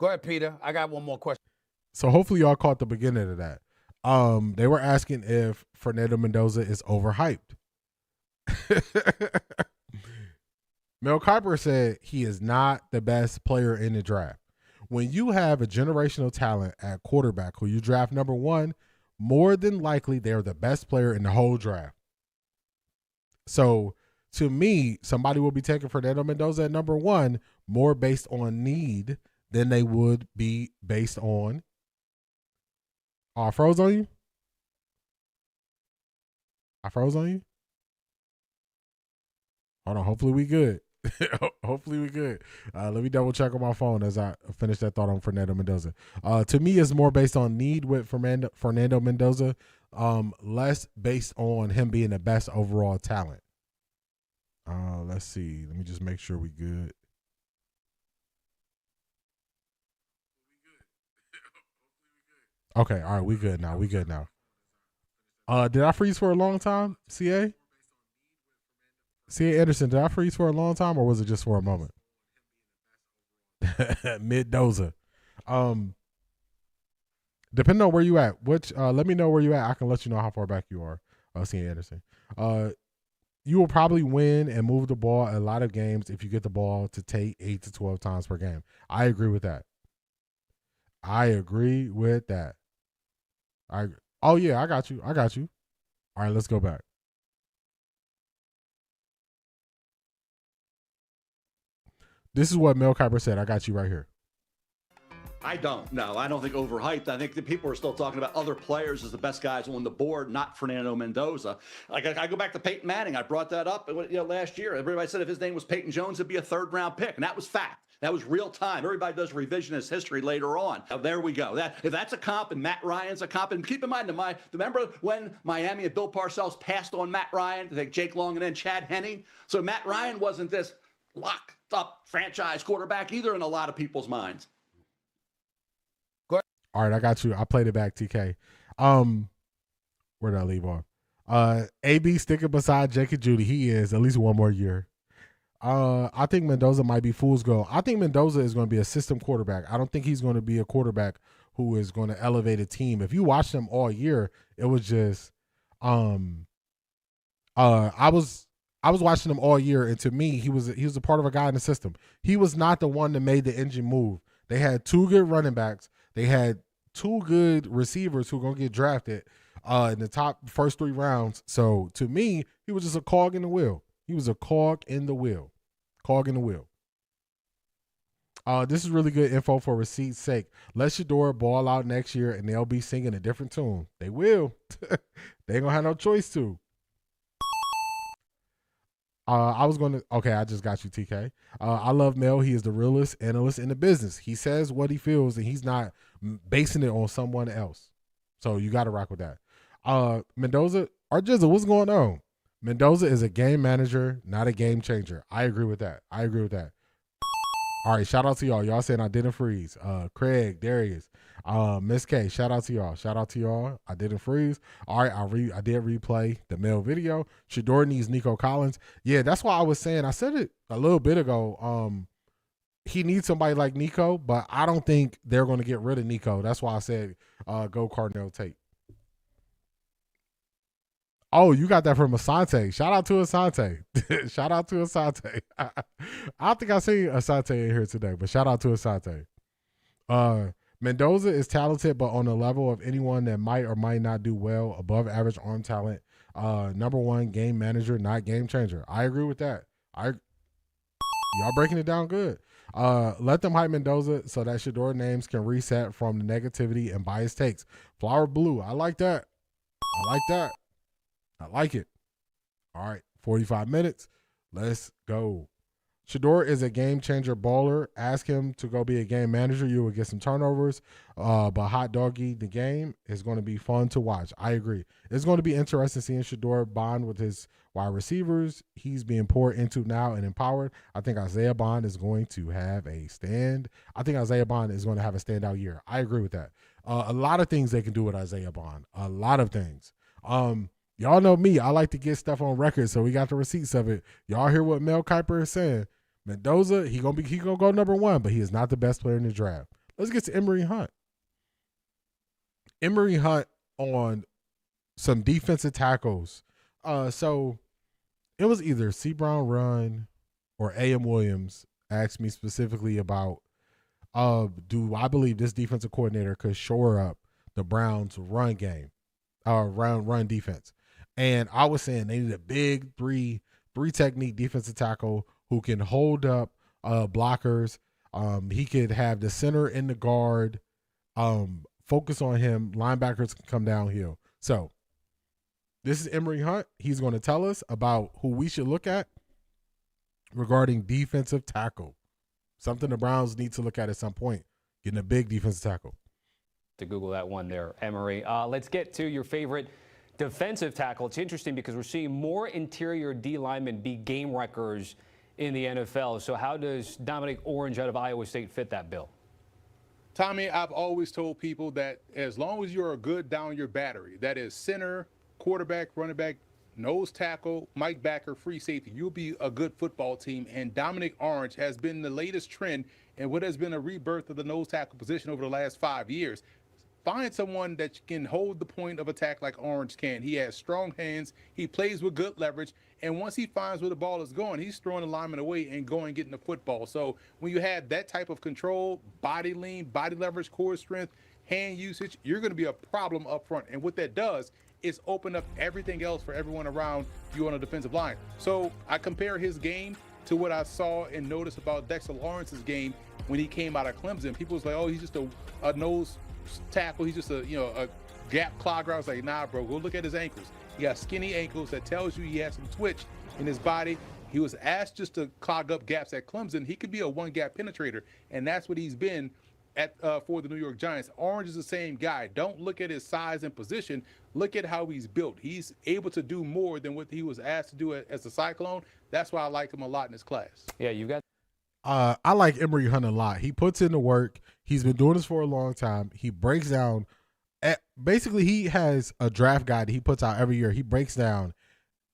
Go ahead, Peter. I got one more question. So hopefully y'all caught the beginning of that. They were asking if Fernando Mendoza is overhyped. Mel Kiper said he is not the best player in the draft. When you have a generational talent at quarterback who you draft number one, more than likely they're the best player in the whole draft. So to me, somebody will be taking Fernando Mendoza at number one more based on need than they would be based on. Oh, I froze on you? I froze on you? Hold on. Hopefully we good. Hopefully we good. Let me double check on my phone as I finish that thought on Fernando Mendoza. To me, it's more based on need with Fernando Mendoza, less based on him being the best overall talent. Let's see. Let me just make sure we good. Okay, all right, we good now. We good now. Did I freeze for a long time, CA? CA Anderson, did I freeze for a long time or was it just for a moment? Mid-doza. Depending on where you at, let me know where you at. I can let you know how far back you are, CA Anderson. You will probably win and move the ball a lot of games if you get the ball to take 8 to 12 times per game. I agree with that. Oh yeah, I got you. All right, let's go back. This is what Mel Kiper said. I got you right here. I don't. No, I don't think overhyped. I think that people are still talking about other players as the best guys on the board, not Fernando Mendoza. Like I go back to Peyton Manning. I brought that up last year. Everybody said if his name was Peyton Jones, it'd be a third-round pick, and that was fact. That was real time. Everybody does revisionist history later on. Now, there we go. If that's a comp and Matt Ryan's a comp, and keep in mind, remember when Miami and Bill Parcells passed on Matt Ryan to take Jake Long and then Chad Henne? So Matt Ryan wasn't this locked up franchise quarterback either in a lot of people's minds. All right, I got you. I played it back, TK. Where did I leave off? AB sticking beside Jake and Judy. He is at least one more year. I think Mendoza might be fool's gold. I think Mendoza is going to be a system quarterback. I don't think he's going to be a quarterback who is going to elevate a team. If you watch him all year, it was just I was watching him all year, and to me, he was a part of a guy in the system. He was not the one that made the engine move. They had two good running backs. They had two good receivers who are going to get drafted in the top first 3 rounds. So to me, he was just a cog in the wheel. He was a cog in the wheel. This is really good info for receipt's sake. Let Shedeur ball out next year, and they'll be singing a different tune. They will. They ain't going to have no choice to. I just got you, TK. I love Mel. He is the realest analyst in the business. He says what he feels, and he's not basing it on someone else. So you got to rock with that. Mendoza, or Jizzle, what's going on? Mendoza is a game manager, not a game changer. I agree with that. All right, shout out to y'all. Y'all saying I didn't freeze. Craig, Darius, Miss K, shout out to y'all. I didn't freeze. All right, I did replay the Mel video. Shedeur needs Nico Collins. Yeah, that's why I said it a little bit ago. He needs somebody like Nico, but I don't think they're going to get rid of Nico. That's why I said go Cardinal Tate. Oh, you got that from Asante. Shout out to Asante. I don't think I seen Asante in here today, but shout out to Asante. Mendoza is talented, but on the level of anyone that might or might not do well, above average arm talent. Number one, game manager, not game changer. I agree with that. Y'all breaking it down good. Let them hype Mendoza so that Shedeur names can reset from the negativity and biased takes. Flower Blue. I like that. I like it. All right, 45 minutes. Let's go. Shador is a game changer baller. Ask him to go be a game manager. You will get some turnovers. But hot doggy, the game is going to be fun to watch. I agree. It's going to be interesting seeing Shador bond with his wide receivers. He's being poured into now and empowered. I think Isaiah Bond is going to have a standout year. I agree with that. A lot of things they can do with Isaiah Bond. A lot of things. Y'all know me. I like to get stuff on record, so we got the receipts of it. Y'all hear what Mel Kiper is saying. Mendoza, he gonna go number 1, but he is not the best player in the draft. Let's get to Emory Hunt. Emory Hunt on some defensive tackles. So it was either C. Brown Run or A.M. Williams asked me specifically about do I believe this defensive coordinator could shore up the Browns' run game, run defense. And I was saying they need a big three technique defensive tackle who can hold up blockers. He could have the center and the guard focus on him. Linebackers can come downhill. So this is Emory Hunt. He's going to tell us about who we should look at regarding defensive tackle. Something the Browns need to look at some point, getting a big defensive tackle. To Google that one there, Emory. Let's get to your favorite defensive tackle. It's interesting because we're seeing more interior D linemen be game wreckers in the NFL. So how does Dominic Orange out of Iowa State fit that bill? Tommy, I've always told people that as long as you're a good down your battery, that is center, quarterback, running back, nose tackle, Mike backer, free safety, you'll be a good football team. And Dominic Orange has been the latest trend in what has been a rebirth of the nose tackle position over the last 5 years. Find someone that can hold the point of attack like Orange can. He has strong hands. He plays with good leverage. And once he finds where the ball is going, he's throwing the lineman away and going getting the football. So when you have that type of control, body lean, body leverage, core strength, hand usage, you're going to be a problem up front. And what that does is open up everything else for everyone around you on the defensive line. So I compare his game to what I saw and noticed about Dexter Lawrence's game when he came out of Clemson. People was like, oh, he's just a nose tackle. He's just a gap clogger. I was like, nah, bro, go look at his ankles. He got skinny ankles. That tells you he has some twitch in his body. He was asked just to clog up gaps at Clemson. He could be a one-gap penetrator, and that's what he's been at for the New York Giants. Orange is the same guy. Don't look at his size and position. Look at how he's built. He's able to do more than what he was asked to do as a Cyclone. That's why I like him a lot in this class. Yeah, you got. I like Emory Hunt a lot. He puts in the work. He's been doing this for a long time. He breaks down. Basically, he has a draft guide he puts out every year. He breaks down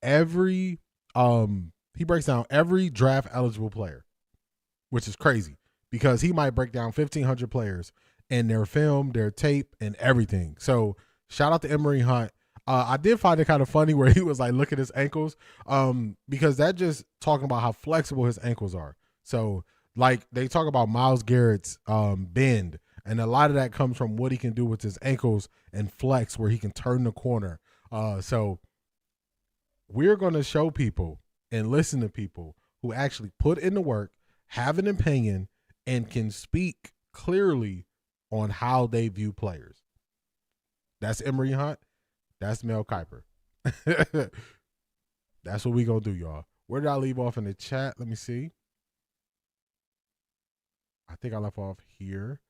every draft eligible player, which is crazy because he might break down 1,500 players and their film, their tape, and everything. So shout out to Emory Hunt. I did find it kind of funny where he was like, look at his ankles, because that just talking about how flexible his ankles are. So like they talk about Myles Garrett's bend, and a lot of that comes from what he can do with his ankles and flex where he can turn the corner. So we're going to show people and listen to people who actually put in the work, have an opinion, and can speak clearly on how they view players. That's Emory Hunt. That's Mel Kiper. That's what we going to do, y'all. Where did I leave off in the chat? Let me see. I think I left off here.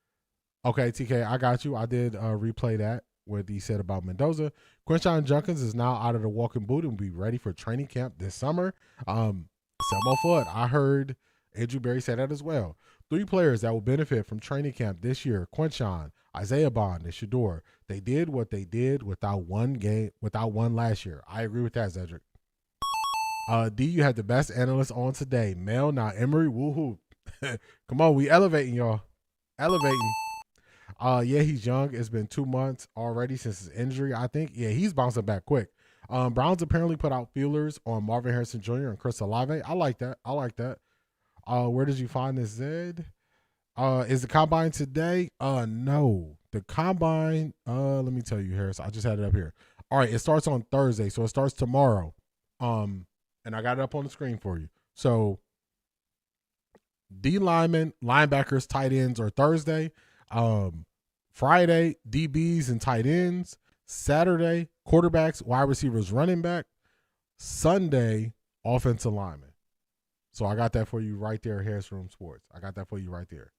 Okay, TK, I got you. I did replay that, what he said about Mendoza. Quinshon Judkins is now out of the walking boot and will be ready for training camp this summer. Selmo Flood, I heard Andrew Berry say that as well. 3 players that will benefit from training camp this year: Quinshon, Isaiah Bond, and Shador. They did what they did without one last year. I agree with that, Cedric. D, you had the best analyst on today. Mel, now Emory, woohoo. Come on, we elevating, y'all. Elevating. Yeah, he's young. It's been 2 months already since his injury, I think. Yeah, he's bouncing back quick. Browns apparently put out feelers on Marvin Harrison Jr. and Chris Olave. I like that. Where did you find this, Zed? Is the combine today? No. The combine, let me tell you, Harris. I just had it up here. All right, it starts on Thursday, so it starts tomorrow. And I got it up on the screen for you. So D linemen, linebackers, tight ends are Thursday. Friday, DBs and tight ends. Saturday, quarterbacks, wide receivers, running back. Sunday, offensive linemen. So I got that for you right there, Harris Room Sports. I got that for you right there.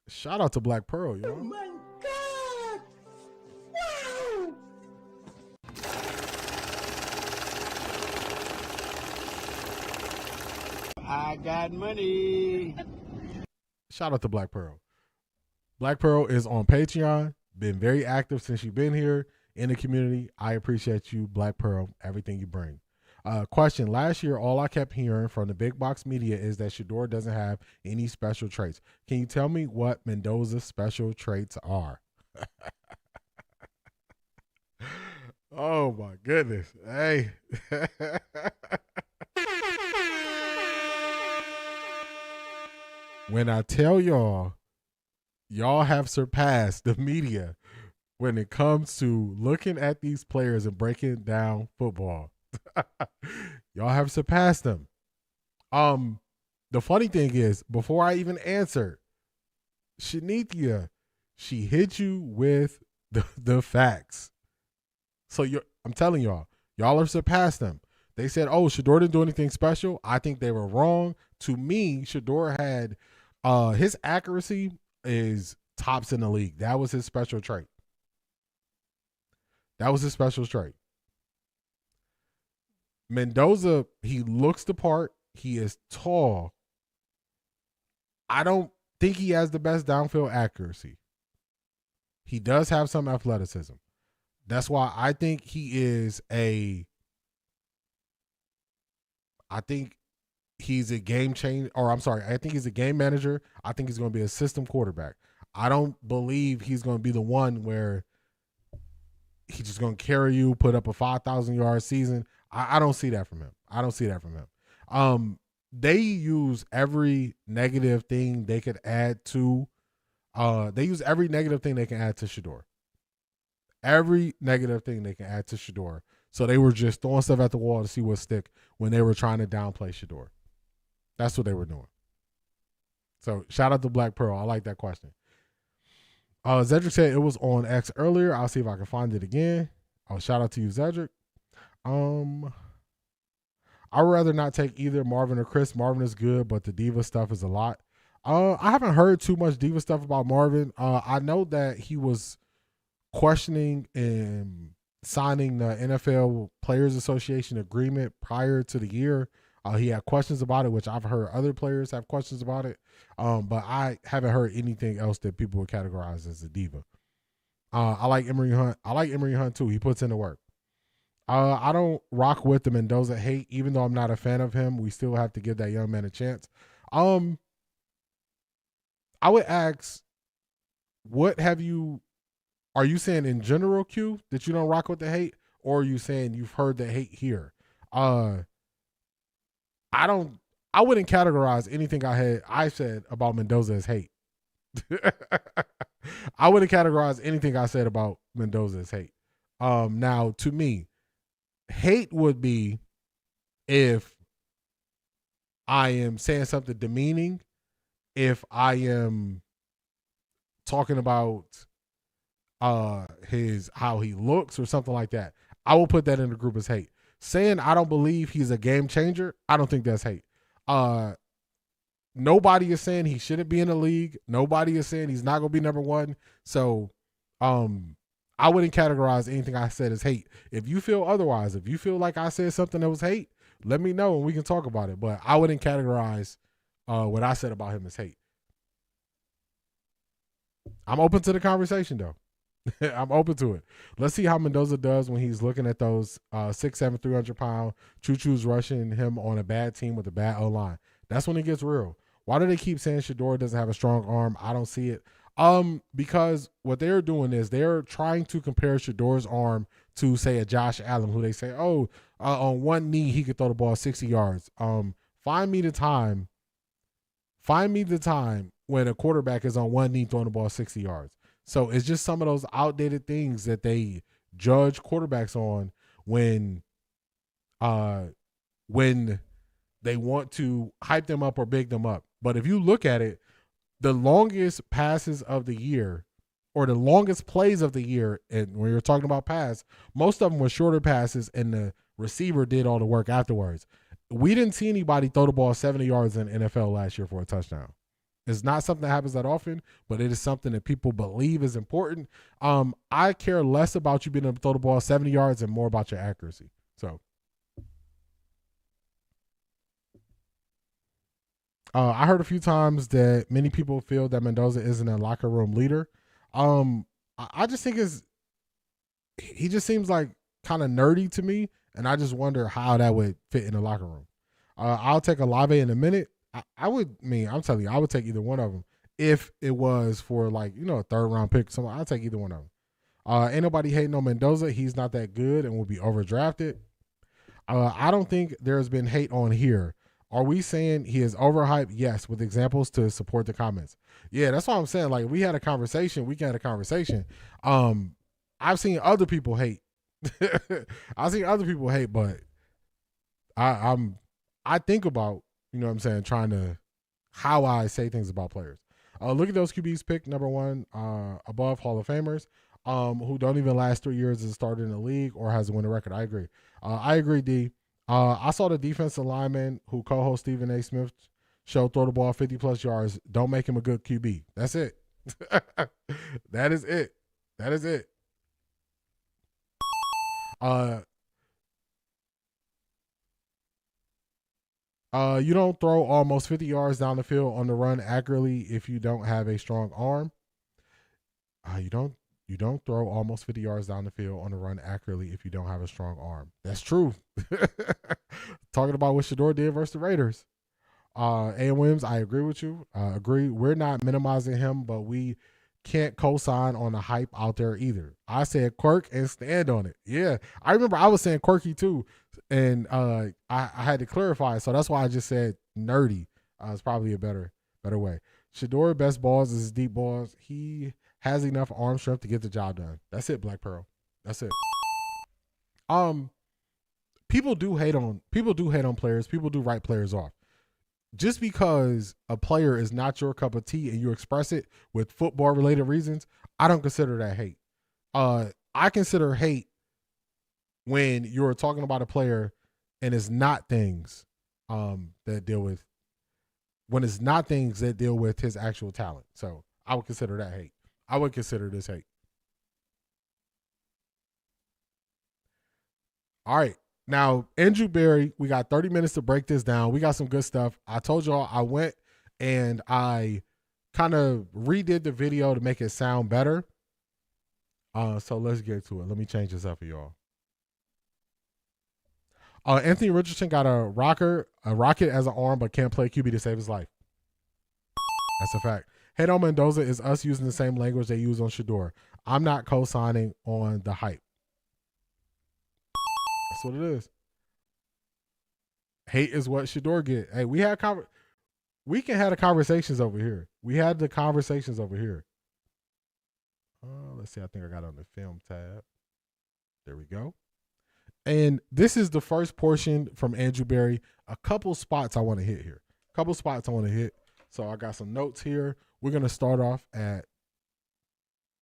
Shout out to Black Pearl, you know? Oh my God! Wow! I got money. Shout out to Black Pearl. Black Pearl is on Patreon. Been very active since you've been here in the community. I appreciate you, Black Pearl, everything you bring. Question. Last year, all I kept hearing from the big box media is that Shedeur doesn't have any special traits. Can you tell me what Mendoza's special traits are? Oh, my goodness. Hey. When I tell y'all have surpassed the media when it comes to looking at these players and breaking down football. Y'all have surpassed them. The funny thing is, before I even answered, Shanithia, she hit you with the facts. So I'm telling y'all have surpassed them. They said, oh, Shedeur didn't do anything special. I think they were wrong. To me, Shedeur had his accuracy is tops in the league. That was his special trait. Mendoza, he looks the part. He is tall. I don't think he has the best downfield accuracy. He does have some athleticism. That's why I think he is I think he's a game changer, I think he's a game manager. I think he's going to be a system quarterback. I don't believe he's going to be the one where he's just going to carry you, put up a 5,000-yard season. I don't see that from him. They use every negative thing they could add to. They use every negative thing they can add to Shedeur. Every negative thing they can add to Shedeur. So they were just throwing stuff at the wall to see what stick when they were trying to downplay Shedeur. That's what they were doing. So shout out to Black Pearl. I like that question. Zedric said it was on X earlier. I'll see if I can find it again. Shout out to you, Zedric. I'd rather not take either Marvin or Chris. Marvin is good, but the diva stuff is a lot. I haven't heard too much diva stuff about Marvin. I know that he was questioning and signing the NFL Players Association agreement prior to the year. He had questions about it, which I've heard other players have questions about it. But I haven't heard anything else that people would categorize as a diva. I like Emory Hunt. I like Emory Hunt too. He puts in the work. I don't rock with the Mendoza hate, even though I'm not a fan of him. We still have to give that young man a chance. I would ask, are you saying in general, Q, that you don't rock with the hate, or are you saying you've heard the hate here? I wouldn't categorize anything I said about Mendoza as hate. I wouldn't categorize anything I said about Mendoza as hate. Now, to me, hate would be if I am saying something demeaning, if I am talking about how he looks or something like that. I will put that in the group as hate. Saying I don't believe he's a game changer, I don't think that's hate. Nobody is saying he shouldn't be in the league. Nobody is saying he's not going to be number one. So I wouldn't categorize anything I said as hate. If you feel otherwise, if you feel like I said something that was hate, let me know and we can talk about it. But I wouldn't categorize what I said about him as hate. I'm open to the conversation, though. I'm open to it. Let's see how Mendoza does when he's looking at those 6'7", 300-pound choo-choos rushing him on a bad team with a bad O-line. That's when it gets real. Why do they keep saying Shedeur doesn't have a strong arm? I don't see it. Because what they're doing is they're trying to compare Shedeur's arm to, say, a Josh Allen, who they say, on one knee he could throw the ball 60 yards. Find me the time when a quarterback is on one knee throwing the ball 60 yards. So it's just some of those outdated things that they judge quarterbacks on when they want to hype them up or big them up. But if you look at it, the longest passes of the year or the longest plays of the year, and when you're talking about pass, most of them were shorter passes and the receiver did all the work afterwards. we didn't see anybody throw the ball 70 yards in the NFL last year for a touchdown. It's not something that happens that often, but it is something that people believe is important. I care less about you being able to throw the ball 70 yards and more about your accuracy. So, I heard a few times that many people feel that Mendoza isn't a locker room leader. I just think he just seems like kind of nerdy to me, and I just wonder how that would fit in the locker room. I'll take Olave in a minute. I'm telling you, I would take either one of them if it was for like, a third round pick. So I'll take either one of them. Ain't nobody hating on Mendoza. He's not that good and will be overdrafted. I don't think there's been hate on here. Are we saying he is overhyped? Yes, with examples to support the comments. Yeah, that's what I'm saying. Like, we had a conversation. We can have a conversation. I've seen other people hate. But I think about, how I say things about players. Look at those QBs picked number 1 above Hall of Famers who don't even last 3 years as a starter in the league or has a winning record. I agree, D. I saw the defensive lineman who co-host Stephen A. Smith show throw the ball 50-plus yards. Don't make him a good QB. That's it. That is it. You don't throw almost 50 yards down the field on the run accurately if you don't have a strong arm. You don't throw almost 50 yards down the field on the run accurately if you don't have a strong arm. That's true. Talking about what Shedeur did versus the Raiders. A.M. Williams, I agree with you. Agree. We're not minimizing him, but we can't co-sign on the hype out there either. I said quirk and stand on it. Yeah, I remember I was saying quirky too, and I had to clarify. So that's why I just said nerdy. It's probably a better way. Shedeur best balls is his deep balls. He has enough arm strength to get the job done. That's it, Black Pearl. That's it. People do hate on players. People do write players off. Just because a player is not your cup of tea and you express it with football related reasons, I don't consider that hate. I consider hate when you're talking about a player and it's not things that deal with his actual talent. So I would consider that hate. I would consider this hate. All right. Now, Andrew Berry, we got 30 minutes to break this down. We got some good stuff. I told y'all I went and I kind of redid the video to make it sound better. So let's get to it. Let me change this up for y'all. Anthony Richardson got a rocket as an arm, but can't play QB to save his life. That's a fact. Hate on Mendoza is us using the same language they use on Shedeur. I'm not co-signing on the hype. That's what it is. Hate is what Shedeur get. Hey, we can have the conversations over here. We had the conversations over here. Let's see. I think I got it on the film tab. There we go. And this is the first portion from Andrew Berry. A couple spots I want to hit here. So I got some notes here. We're going to start off at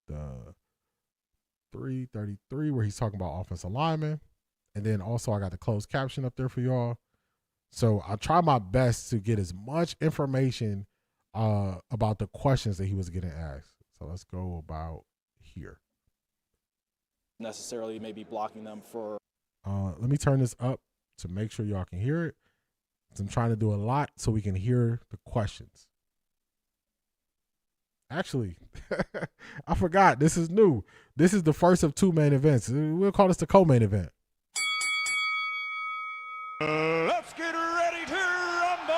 the 3:33 where he's talking about offensive linemen. And then also I got the closed caption up there for y'all. So I'll try my best to get as much information about the questions that he was getting asked. So let's go about here. Necessarily maybe blocking them for. Let me turn this up to make sure y'all can hear it. I'm trying to do a lot so we can hear the questions. Actually, I forgot. This is new. This is the first of 2 main events. We'll call this the co-main event. Let's get ready to rumble!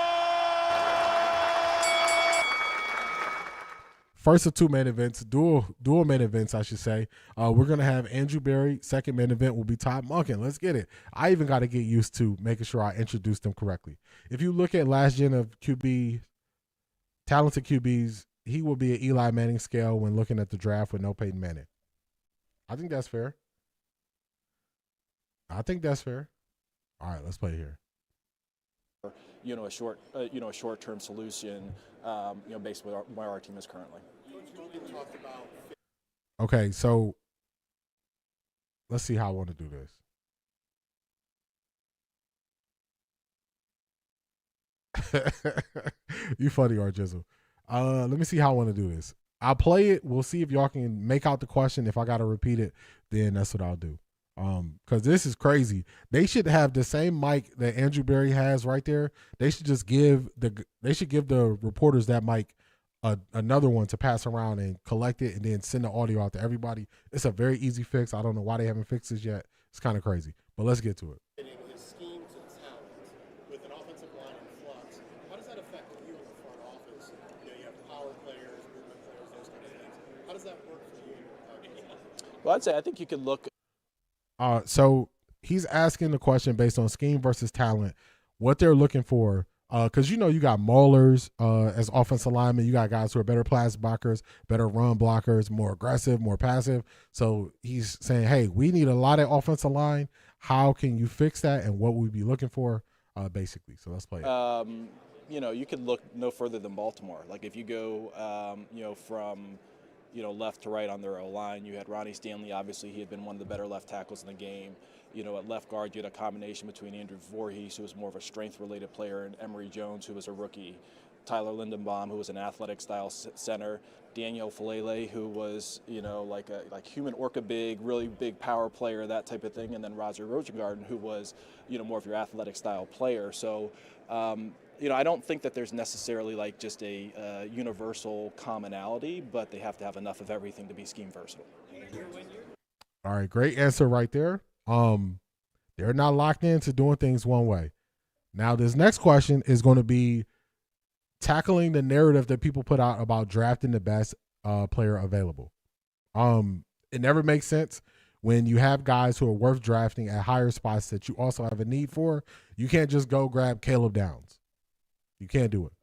First of 2 main events, dual main events, I should say. We're going to have Andrew Berry. Second main event will be Todd Monken. Let's get it. I even got to get used to making sure I introduce them correctly. If you look at last gen of QB, talented QBs, he will be an Eli Manning scale when looking at the draft with no Peyton Manning. I think that's fair. All right, let's play here. A short-term solution, based with where our team is currently. Okay, so let's see how I want to do this. You funny, Arjizzle. Let me see how I want to do this. I'll play it. We'll see if y'all can make out the question. If I got to repeat it, then that's what I'll do. Because this is crazy. They should have the same mic that Andrew Berry has right there. They should just give the reporters that mic another one to pass around and collect it and then send the audio out to everybody. It's a very easy fix. I don't know why they haven't fixed this yet. It's kind of crazy, but let's get to it. His scheme to talent with an offensive line in flux. How does that affect you in the front office? You have power players, movement players, those kind of things. How does that work for you? Well, I'd say I think you could look. So he's asking the question based on scheme versus talent, what they're looking for. Because you got maulers as offensive linemen. You got guys who are better pass blockers, better run blockers, more aggressive, more passive. So he's saying, hey, we need a lot of offensive line. How can you fix that, and what we'd be looking for, basically. So let's play it. You could look no further than Baltimore. Like if you go, from left to right on their O-line, you had Ronnie Stanley. Obviously, he had been one of the better left tackles in the game. At left guard, you had a combination between Andrew Voorhees, who was more of a strength-related player, and Emory Jones, who was a rookie. Tyler Lindenbaum, who was an athletic-style center. Daniel Falele, who was, like human orca big, really big power player, that type of thing. And then Roger Rosengarten, who was, more of your athletic-style player. So, I don't think that there's necessarily like just a universal commonality, but they have to have enough of everything to be scheme versatile. All right, great answer right there. They're not locked into doing things one way. Now, this next question is going to be tackling the narrative that people put out about drafting the best player available. It never makes sense when you have guys who are worth drafting at higher spots that you also have a need for. You can't just go grab Caleb Downs. You can't do it.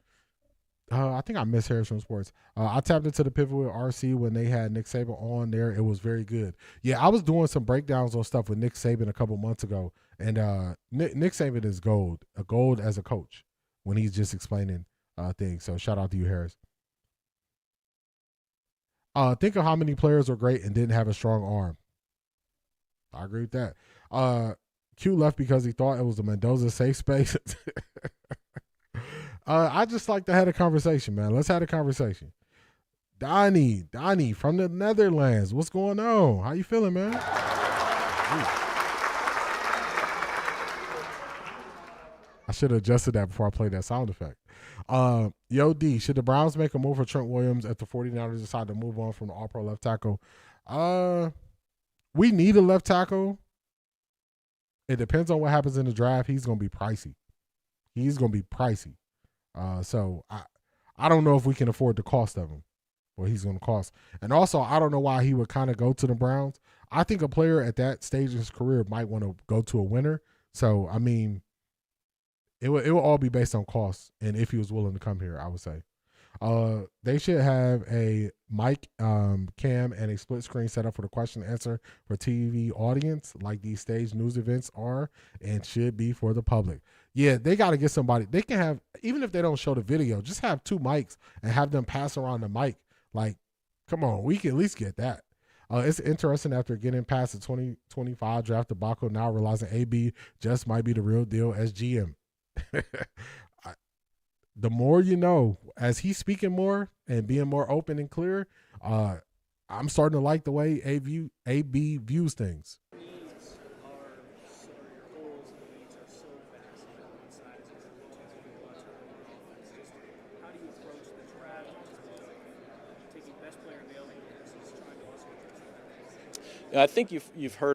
I think I missed Harris from Sports. I tapped into the Pivot with RC when they had Nick Saban on there. It was very good. Yeah, I was doing some breakdowns on stuff with Nick Saban a couple months ago, and Nick Saban is gold as a coach when he's just explaining things. So shout out to you, Harris. Think of how many players were great and didn't have a strong arm. I agree with that. Q left because he thought it was a Mendoza safe space. I just like to have a conversation, man. Let's have a conversation. Donnie from the Netherlands. What's going on? How you feeling, man? I should have adjusted that before I played that sound effect. Yo, D, should the Browns make a move for Trent Williams if the 49ers decide to move on from the all-pro left tackle? We need a left tackle. It depends on what happens in the draft. He's going to be pricey. So I don't know if we can afford the cost of him, what he's going to cost. And also, I don't know why he would kind of go to the Browns. I think a player at that stage in his career might want to go to a winner. So, I mean, it will all be based on cost and if he was willing to come here, I would say. They should have a mic, cam, and a split screen set up for the question and answer for TV audience, like these stage news events are and should be for the public. Yeah, they got to get somebody. They can have, even if they don't show the video, just have two mics and have them pass around the mic. Like, come on, we can at least get that. It's interesting after getting past the 2025 draft debacle, now realizing AB just might be the real deal as GM. The more you know, as he's speaking more and being more open and clear, I'm starting to like the way AB views things. I think you've heard.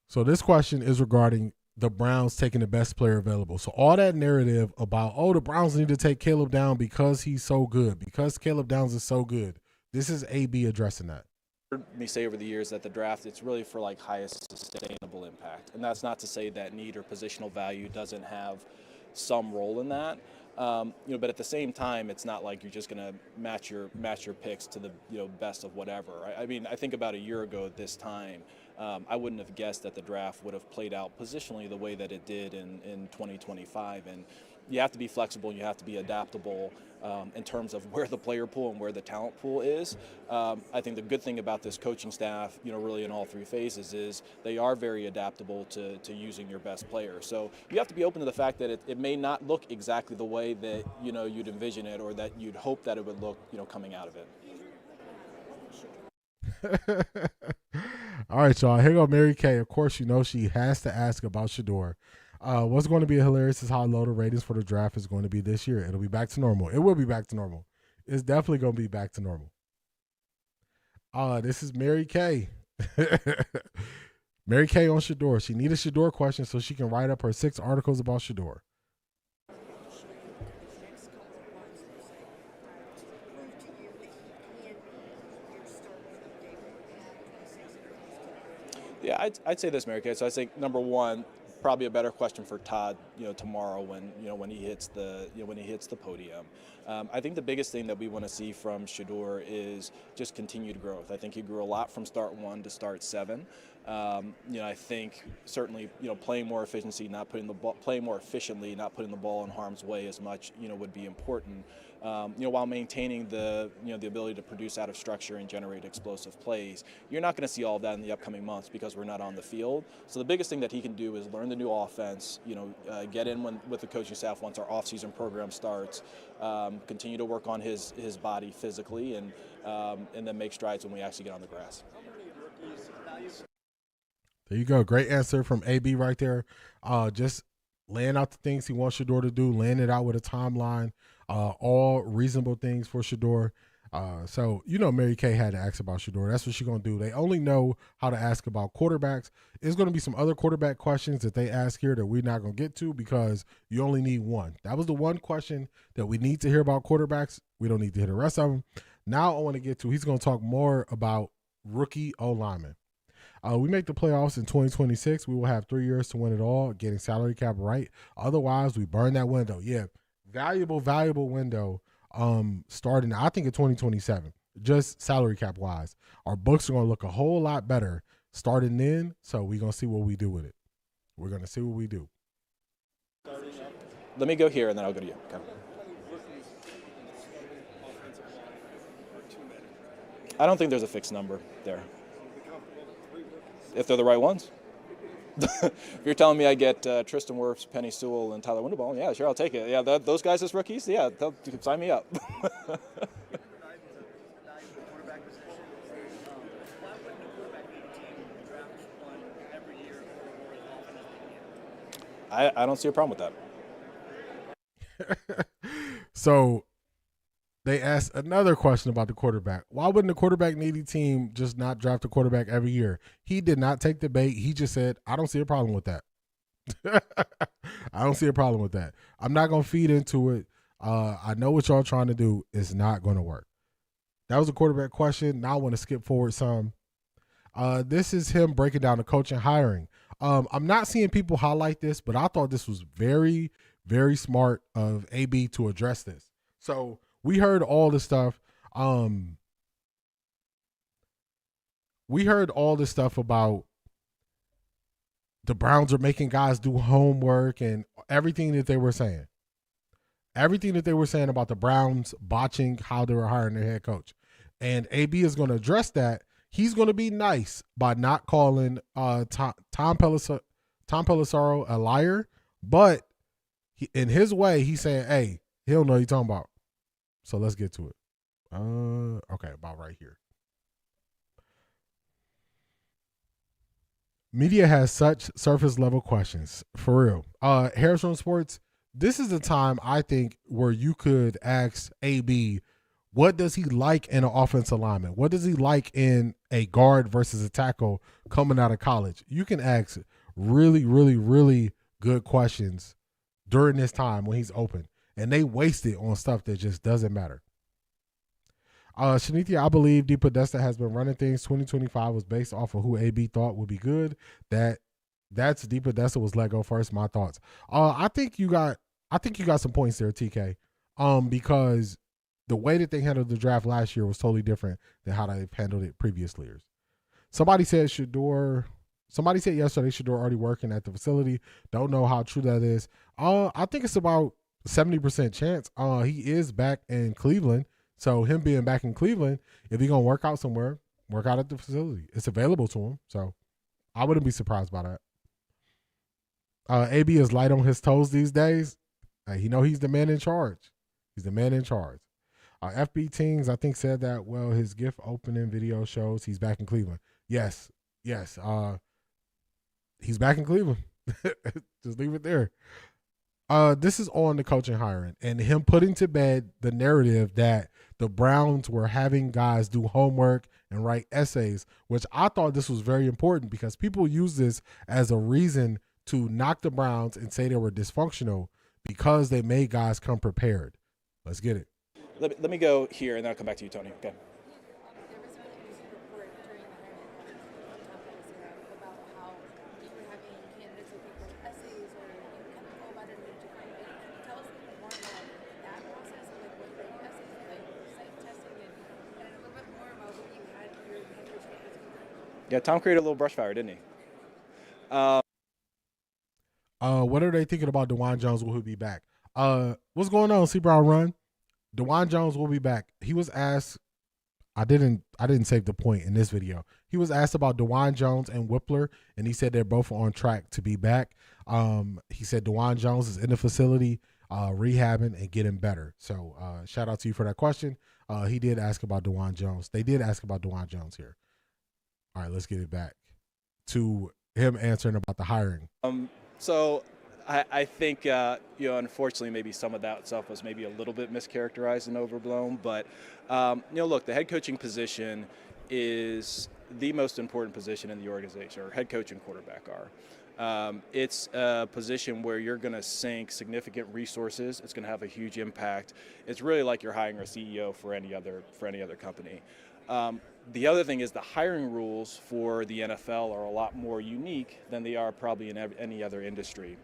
So this question is regarding the Browns taking the best player available. So all that narrative about, the Browns need to take Caleb down because he's so good, because Caleb Downs is so good. This is AB addressing that. Heard me say over the years that the draft, it's really for like highest sustainable impact. And that's not to say that need or positional value doesn't have some role in that. But at the same time, it's not like you're just going to match your picks to the best of whatever. I mean, I think about a year ago at this time, I wouldn't have guessed that the draft would have played out positionally the way that it did in 2025. And you have to be flexible, and you have to be adaptable in terms of where the player pool and where the talent pool is. I think the good thing about this coaching staff, really in all three phases, is they are very adaptable to using your best players. So you have to be open to the fact that it may not look exactly the way that you'd envision it, or that you'd hope that it would look coming out of it. All right, y'all. Here go Mary Kay. Of course, she has to ask about Shedeur. What's going to be hilarious is how low the ratings for the draft is going to be this year. It'll be back to normal. It will be back to normal. It's definitely going to be back to normal. This is Mary Kay. Mary Kay on Shedeur. She needed Shedeur questions so she can write up her 6 articles about Shedeur. Yeah, I'd say this, Mary Kay. So I think number one, probably a better question for Todd, tomorrow when he hits the podium. I think the biggest thing that we want to see from Shedeur is just continued growth. I think he grew a lot from start 1 to start 7. I think certainly playing more efficiently, not putting the ball in harm's way as much would be important. While maintaining the ability to produce out of structure and generate explosive plays. You're not going to see all of that in the upcoming months because we're not on the field. So the biggest thing that he can do is learn the new offense, get in with the coaching staff once our offseason program starts, continue to work on his body physically, and then make strides when we actually get on the grass. There you go. Great answer from AB right there. Just laying out the things he wants Shedeur to do, laying it out with a timeline, all reasonable things for Shedeur. So, Mary Kay had to ask about Shedeur. That's what she's going to do. They only know how to ask about quarterbacks. There's going to be some other quarterback questions that they ask here that we're not going to get to because you only need one. That was the one question that we need to hear about quarterbacks. We don't need to hear the rest of them. Now I want to get to, he's going to talk more about rookie O-linemen. We make the playoffs in 2026. We will have 3 years to win it all, getting salary cap right. Otherwise, we burn that window. Yeah, valuable window starting, I think, in 2027, just salary cap wise. Our books are going to look a whole lot better starting then, so we're going to see what we do with it. We're going to see what we do. Let me go here, and then I'll go to you. Okay. I don't think there's a fixed number there. If they're the right ones. If you're telling me I get Tristan Wirfs, Penny Sewell, and Tyler Winterball, yeah, sure, I'll take it. Yeah, those guys as rookies, yeah, they'll sign me up. I don't see a problem with that. So they asked another question about the quarterback. Why wouldn't the quarterback needy team just not draft a quarterback every year? He did not take the bait. He just said, I don't see a problem with that. I don't see a problem with that. I'm not going to feed into it. I know what y'all trying to do is not going to work. That was a quarterback question. Now I want to skip forward some. This is him breaking down the coaching hiring. I'm not seeing people highlight this, but I thought this was very, very smart of AB to address this. So we heard all the stuff. We heard all this stuff about the Browns are making guys do homework and everything that they were saying. Everything that they were saying about the Browns botching how they were hiring their head coach. And AB is going to address that. He's going to be nice by not calling Tom Pelissero a liar. But in his way, he's saying, hey, he don't know what he's talking about. So let's get to it. Okay, about right here. Media has such surface level questions, for real. Harris Room Sports, this is the time I think where you could ask AB, what does he like in an offensive lineman? What does he like in a guard versus a tackle coming out of college? You can ask really, really, really good questions during this time when he's open. And they waste it on stuff that just doesn't matter. Shanithia, I believe DePodesta has been running things. 2025 was based off of who AB thought would be good. That's DePodesta was let go first. My thoughts. I think you got some points there, TK. Because the way that they handled the draft last year was totally different than how they've handled it previous years. Somebody said yesterday Shador already working at the facility. Don't know how true that is. I think it's about 70% chance. He is back in Cleveland. So him being back in Cleveland, if he's gonna work out somewhere, work out at the facility. It's available to him. So I wouldn't be surprised by that. AB is light on his toes these days. He's the man in charge. He's the man in charge. FB Teens, I think, said that, well, his gift opening video shows he's back in Cleveland. Yes. He's back in Cleveland. Just leave it there. This is on the coaching hiring and him putting to bed the narrative that the Browns were having guys do homework and write essays, which I thought this was very important because people use this as a reason to knock the Browns and say they were dysfunctional because they made guys come prepared. Let's get it. Let me go here, and then I'll come back to you, Tony. Okay. Yeah, Tom created a little brush fire, didn't he? What are they thinking about DeJuan Jones? Will he be back? What's going on, C. Brown Run? DeJuan Jones will be back. He was asked, I didn't save the point in this video. He was asked about DeJuan Jones and Whippler, and he said they're both on track to be back. He said DeJuan Jones is in the facility, rehabbing and getting better. So shout out to you for that question. He did ask about DeJuan Jones. They did ask about DeJuan Jones here. All right, let's get it back to him answering about the hiring. So I think, unfortunately, maybe some of that stuff was maybe a little bit mischaracterized and overblown. But, look, the head coaching position is the most important position in the organization, or head coach and quarterback are. It's a position where you're going to sink significant resources. It's going to have a huge impact. It's really like you're hiring a CEO for any other company. The other thing is the hiring rules for the NFL are a lot more unique than they are probably in any other industry.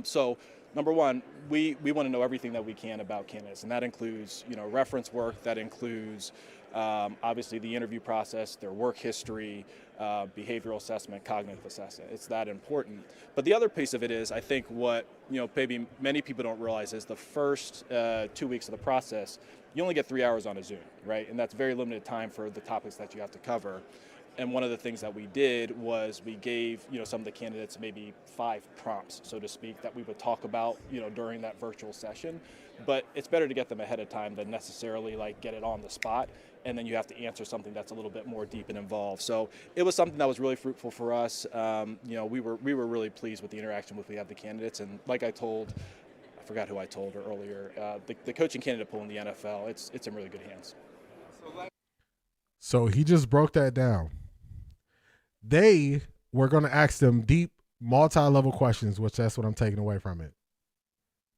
So, number one, we want to know everything that we can about candidates, and that includes, reference work, that includes obviously the interview process, their work history, behavioral assessment, cognitive assessment. It's that important. But the other piece of it is, I think what, maybe many people don't realize is the first 2 weeks of the process, you only get 3 hours on a Zoom, right? And that's very limited time for the topics that you have to cover. And one of the things that we did was we gave, some of the candidates maybe 5 prompts, so to speak, that we would talk about, during that virtual session. But it's better to get them ahead of time than necessarily get it on the spot, and then you have to answer something that's a little bit more deep and involved. So it was something that was really fruitful for us. We were really pleased with the interaction we had with the candidates, and like I forgot who I told her earlier, the coaching candidate pool in the NFL, it's in really good hands. So he just broke that down. They were going to ask them deep, multi-level questions, which that's what I'm taking away from it.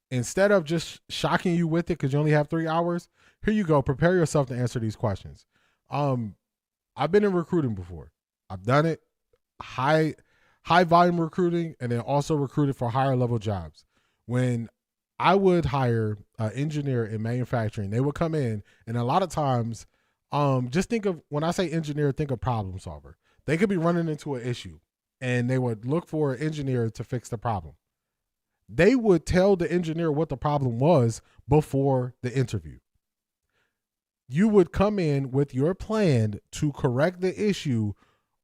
Instead of just shocking you with it because you only have 3 hours, here you go. Prepare yourself to answer these questions. I've been in recruiting before. I've done it, high volume recruiting, and then also recruited for higher level jobs. When I would hire an engineer in manufacturing, they would come in, and a lot of times, just think of, when I say engineer, think of problem solver. They could be running into an issue, and they would look for an engineer to fix the problem. They would tell the engineer what the problem was before the interview. You would come in with your plan to correct the issue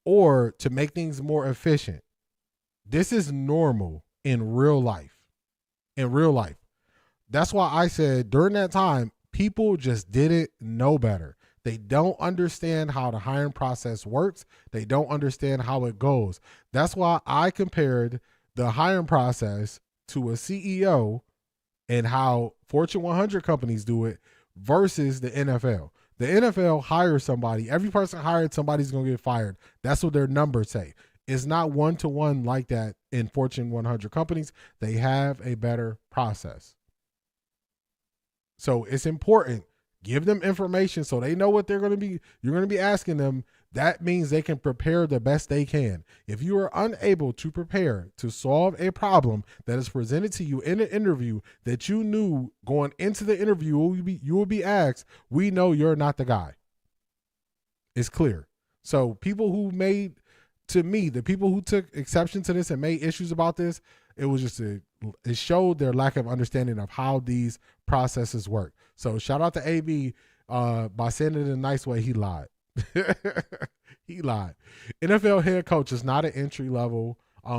or to make things more efficient. This is normal in real life. That's why I said during that time, people just didn't know better. They don't understand how the hiring process works. They don't understand how it goes. That's why I compared the hiring process to a CEO and how Fortune 100 companies do it versus the NFL. The NFL hires somebody. Every person hired, somebody's going to get fired. That's what their numbers say. It's not one-to-one like that in Fortune 100 companies. They have a better process. So it's important. Give them information so they know what you're going to be asking them. That means they can prepare the best they can. If you are unable to prepare to solve a problem that is presented to you in an interview that you knew going into the interview you will be asked, we know you're not the guy. It's clear. So people who made, to me, the people who took exception to this and made issues about this, it was just it showed their lack of understanding of how these processes work. So shout out to AB by saying it in a nice way. He lied. He lied. NFL head coach is not an entry level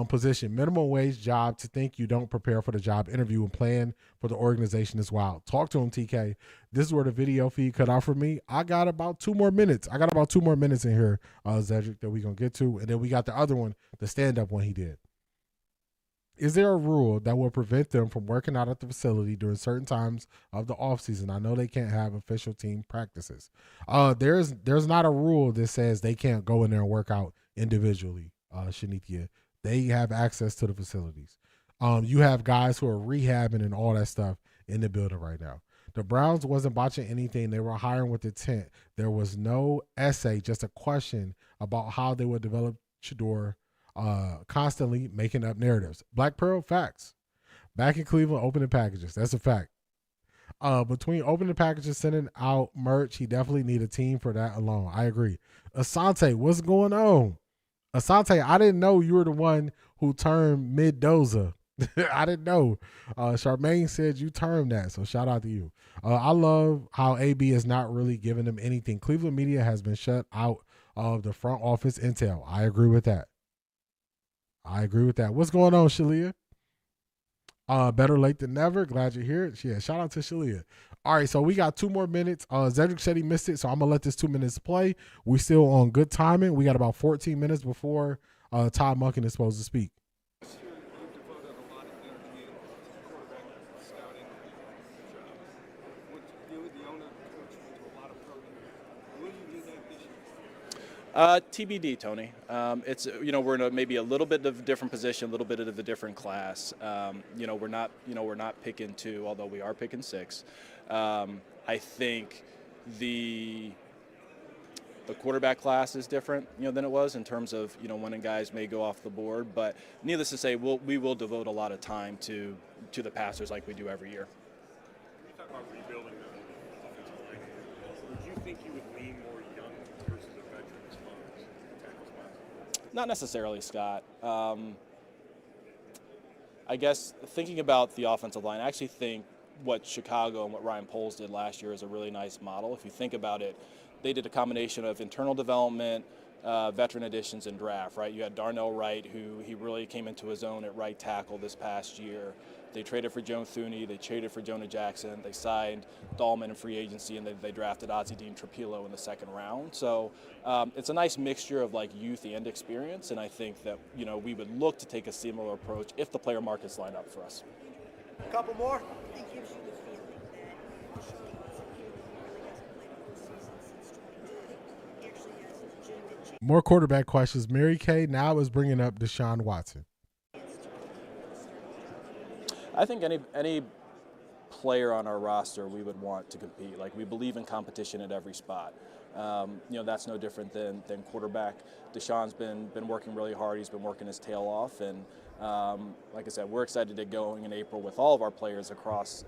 position. Minimum wage job. To think you don't prepare for the job interview and plan for the organization is wild. Talk to him, TK. This is where the video feed cut out for me. I got about 2 more minutes. in here, Zedric, that we're going to get to. And then we got the other one, the stand-up one he did. Is there a rule that will prevent them from working out at the facility during certain times of the offseason? I know they can't have official team practices. There's not a rule that says they can't go in there and work out individually, Shanithia. They have access to the facilities. You have guys who are rehabbing and all that stuff in the building right now. The Browns wasn't botching anything. They were hiring with intent. There was no essay, just a question about how they would develop Shador, constantly making up narratives. Black Pearl, facts. Back in Cleveland, opening packages. That's a fact. Between opening packages, sending out merch, he definitely need a team for that alone. I agree. Asante, what's going on? Asante, I didn't know you were the one who termed mid-doza. I didn't know. Charmaine said you termed that, so shout out to you. I love how AB is not really giving them anything. Cleveland media has been shut out of the front office intel. I agree with that. What's going on, Shalia? Better late than never. Glad you're here. Yeah, shout out to Shalia. All right, so we got 2 more minutes. Zedric said he missed it, so I'm going to let this 2 minutes play. We still on good timing. We got about 14 minutes before Todd Monken is supposed to speak. TBD, Tony. It's we're in maybe a little bit of a different position, a little bit of a different class. We're not picking 2, although we are picking 6. I think the quarterback class is different, than it was in terms of when guys may go off the board. But needless to say, we will devote a lot of time to the passers like we do every year. When you talk about rebuilding the offensive line, would you think you would lean more young versus a veteran spots, tackle spots? Not necessarily, Scott. I guess thinking about the offensive line, I actually think what Chicago and what Ryan Poles did last year is a really nice model. If you think about it, they did a combination of internal development, veteran additions, and draft, right? You had Darnell Wright, who he really came into his own at right tackle this past year. They traded for Joe Thuney. They traded for Jonah Jackson. They signed Dahlman in free agency, and they drafted Ozzie Dean Trapilo in the 2nd round. So it's a nice mixture of youth and experience, and I think that we would look to take a similar approach if the player markets line up for us. A couple more. More quarterback questions. Mary Kay now is bringing up Deshaun Watson. I think any player on our roster we would want to compete. We believe in competition at every spot. That's no different than quarterback. Deshaun's been working really hard. He's been working his tail off, and like I said, we're excited to get going in April with all of our players across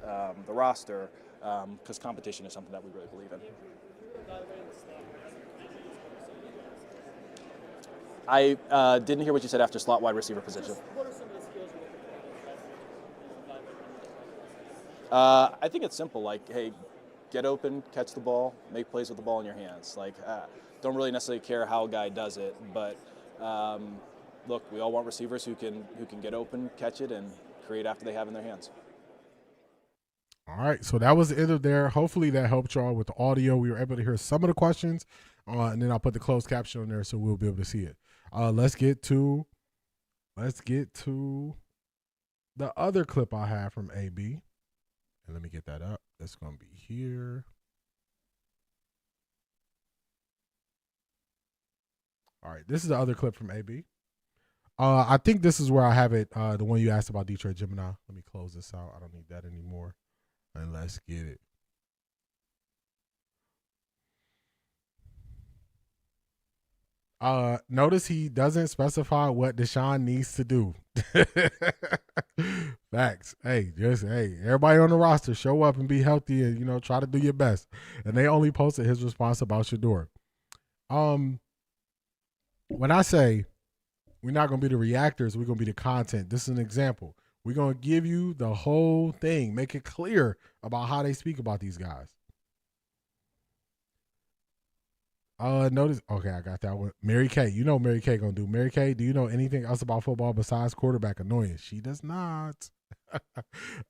the roster because competition is something that we really believe in. I didn't hear what you said after slot wide receiver position. What are some of the skills you're looking for? I think it's simple. Hey, get open, catch the ball, make plays with the ball in your hands. Don't really necessarily care how a guy does it, but look, we all want receivers who can get open, catch it, and create after they have in their hands. All right, so that was the end of there. Hopefully that helped y'all with the audio. We were able to hear some of the questions, and then I'll put the closed caption on there so we'll be able to see it. Let's get to the other clip I have from AB. And let me get that up. That's going to be here. All right, this is the other clip from AB. I think this is where I have it, the one you asked about Detroit Gemini. Let me close this out. I don't need that anymore. And let's get it. Notice he doesn't specify what Deshaun needs to do. Facts. Hey, everybody on the roster, show up and be healthy and, try to do your best. And they only posted his response about Shador. when I say we're not going to be the reactors, we're going to be the content. This is an example. We're going to give you the whole thing, make it clear about how they speak about these guys. Notice, okay, I got that one. Mary Kay, you know Mary Kay gonna do. Mary Kay, do you know anything else about football besides quarterback annoyance? She does not.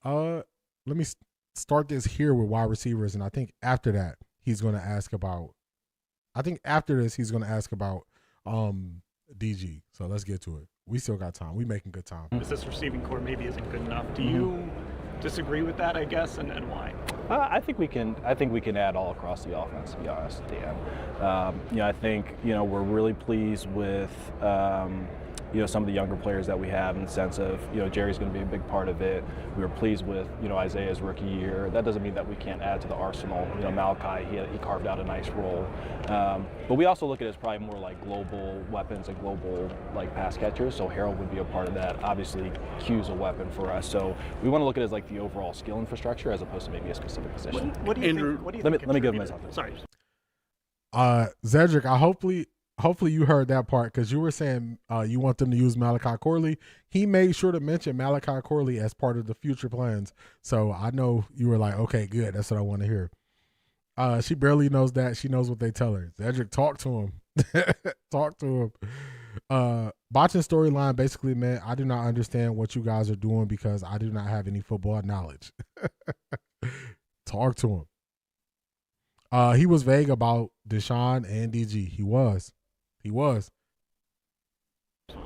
Let me start this here with wide receivers, and I think after that he's gonna ask about. I think after this he's gonna ask about DG. So let's get to it. We still got time. We making good time. This receiving core maybe isn't good enough. Do you disagree with that? I guess, and why? I think we can add all across the offense, to be honest, Dan. I think we're really pleased with some of the younger players that we have in the sense of Jerry's going to be a big part of it. We were pleased with Isaiah's rookie year. That doesn't mean that we can't add to the arsenal. Malachi, he carved out a nice role. But we also look at it as probably more like global weapons and global like pass catchers. So Harold would be a part of that. Obviously, Q's a weapon for us. So we want to look at it as like the overall skill infrastructure as opposed to maybe a specific position. What do you think? Let me give him something. Sorry. Zedric, hopefully you heard that part because you were saying you want them to use Malachi Corley. He made sure to mention Malachi Corley as part of the future plans. So I know you were like, okay, good. That's what I want to hear. She barely knows that. She knows what they tell her. Zedric, talk to him. Talk to him. Botching storyline basically meant I do not understand what you guys are doing because I do not have any football knowledge. Talk to him. He was vague about Deshaun and DG. He was. What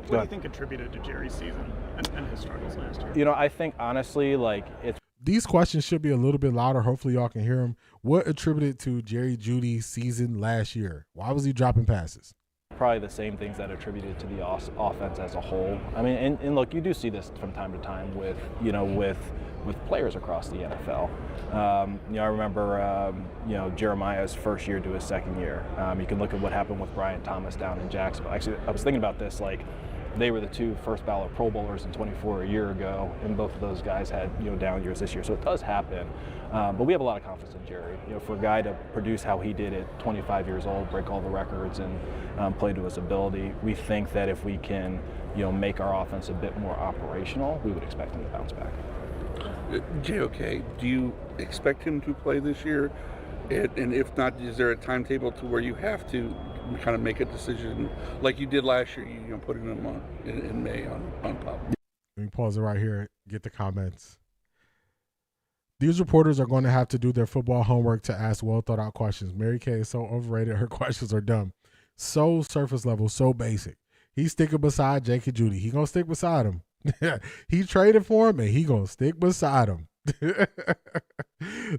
do you think attributed to Jerry's season and his struggles last year? I think honestly, like it's. These questions should be a little bit louder. Hopefully y'all can hear them. What attributed to Jerry Jeudy's season last year? Why was he dropping passes? Probably the same things that attributed to the offense as a whole. I mean, and look, you do see this from time to time with players across the NFL. I remember, Jeremiah's first year to his second year. You can look at what happened with Brian Thomas down in Jacksonville. Actually, I was thinking about this, like, they were the two first ballot Pro Bowlers in 24 a year ago, and both of those guys had, down years this year. So it does happen. But we have a lot of confidence in Jerry. For a guy to produce how he did at 25 years old, break all the records, and play to his ability, we think that if we can, make our offense a bit more operational, we would expect him to bounce back. JOK, do you expect him to play this year? And if not, is there a timetable to where you have to kind of make a decision like you did last year, putting him on in May on PUP? Let me pause it right here, get the comments. These reporters are going to have to do their football homework to ask well-thought-out questions. Mary Kay is so overrated. Her questions are dumb. So surface level, so basic. He's sticking beside Jake and Judy. He going to stick beside him. He traded for him, and he going to stick beside him.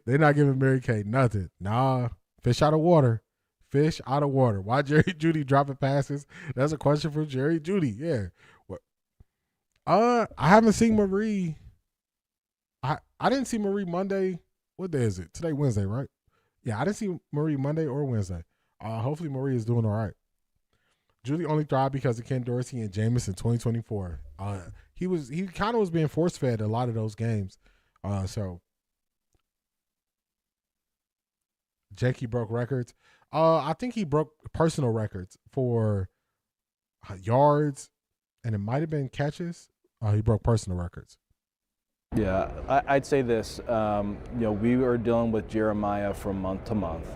They're not giving Mary Kay nothing. Nah, fish out of water. Fish out of water. Why Jerry Jeudy dropping passes? That's a question for Jerry Jeudy. Yeah. I haven't seen Marie. I didn't see Marie Monday. What day is it? Today, Wednesday, right? Yeah, I didn't see Marie Monday or Wednesday. Hopefully Marie is doing all right. Jeudy only thrived because of Ken Dorsey and Jameis in 2024. He kind of was being force fed a lot of those games. So Jakey broke records. I think he broke personal records for yards, and it might have been catches. He broke personal records. Yeah, I'd say this. We are dealing with Jeremiah from month to month.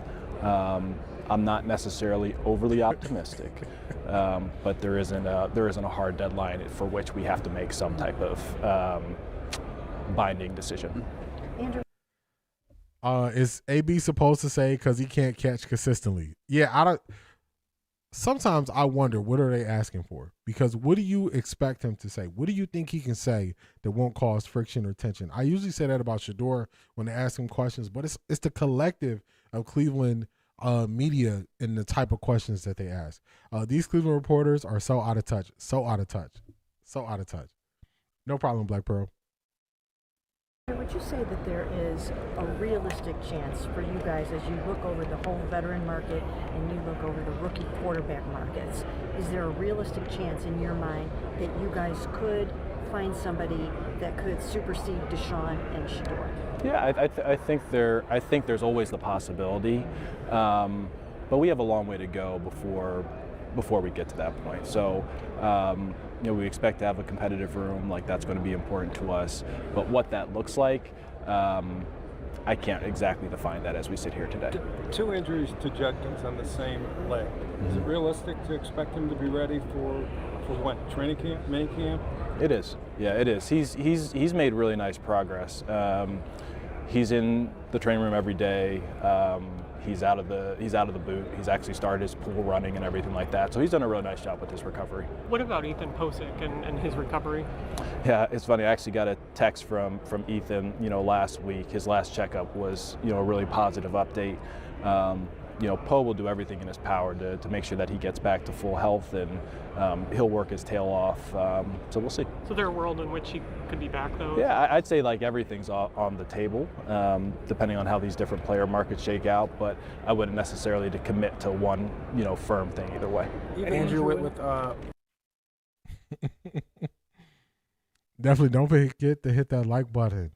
I'm not necessarily overly optimistic, but there isn't a hard deadline for which we have to make some type of binding decision. Andrew. Is AB supposed to say because he can't catch consistently? Yeah, sometimes I wonder what are they asking for? Because what do you expect him to say? What do you think he can say that won't cause friction or tension? I usually say that about Shador when they ask him questions, but it's the collective of Cleveland media and the type of questions that they ask. These Cleveland reporters are so out of touch. No problem, Black Pearl. Would you say that there is a realistic chance for you guys as you look over the whole veteran market and you look over the rookie quarterback markets? Is there a realistic chance in your mind that you guys could find somebody that could supersede Deshaun and Shador? Yeah, I think there's always the possibility, but we have a long way to go before before we get to that point. So, you know, we expect to have a competitive room, like that's going to be important to us. But what that looks like, I can't exactly define that as we sit here today. 2 injuries to Judkins on the same leg. Is it realistic to expect him to be ready for what, training camp, mini camp? It is. Yeah, it is. He's made really nice progress. He's in the training room every day. He's out of the boot. He's actually started his pool running and everything like that. So he's done a really nice job with his recovery. What about Ethan Posick and his recovery? Yeah, it's funny. I actually got a text from Ethan, you know, last week. His last checkup was, you know, a really positive update. You know, Poe will do everything in his power to make sure that he gets back to full health, and he'll work his tail off. So we'll see. So there's a world in which he could be back, though? Yeah, I'd say like everything's on the table, depending on how these different player markets shake out. But I wouldn't necessarily to commit to one, you know, firm thing either way. Andrew, with Definitely don't forget to hit that like button.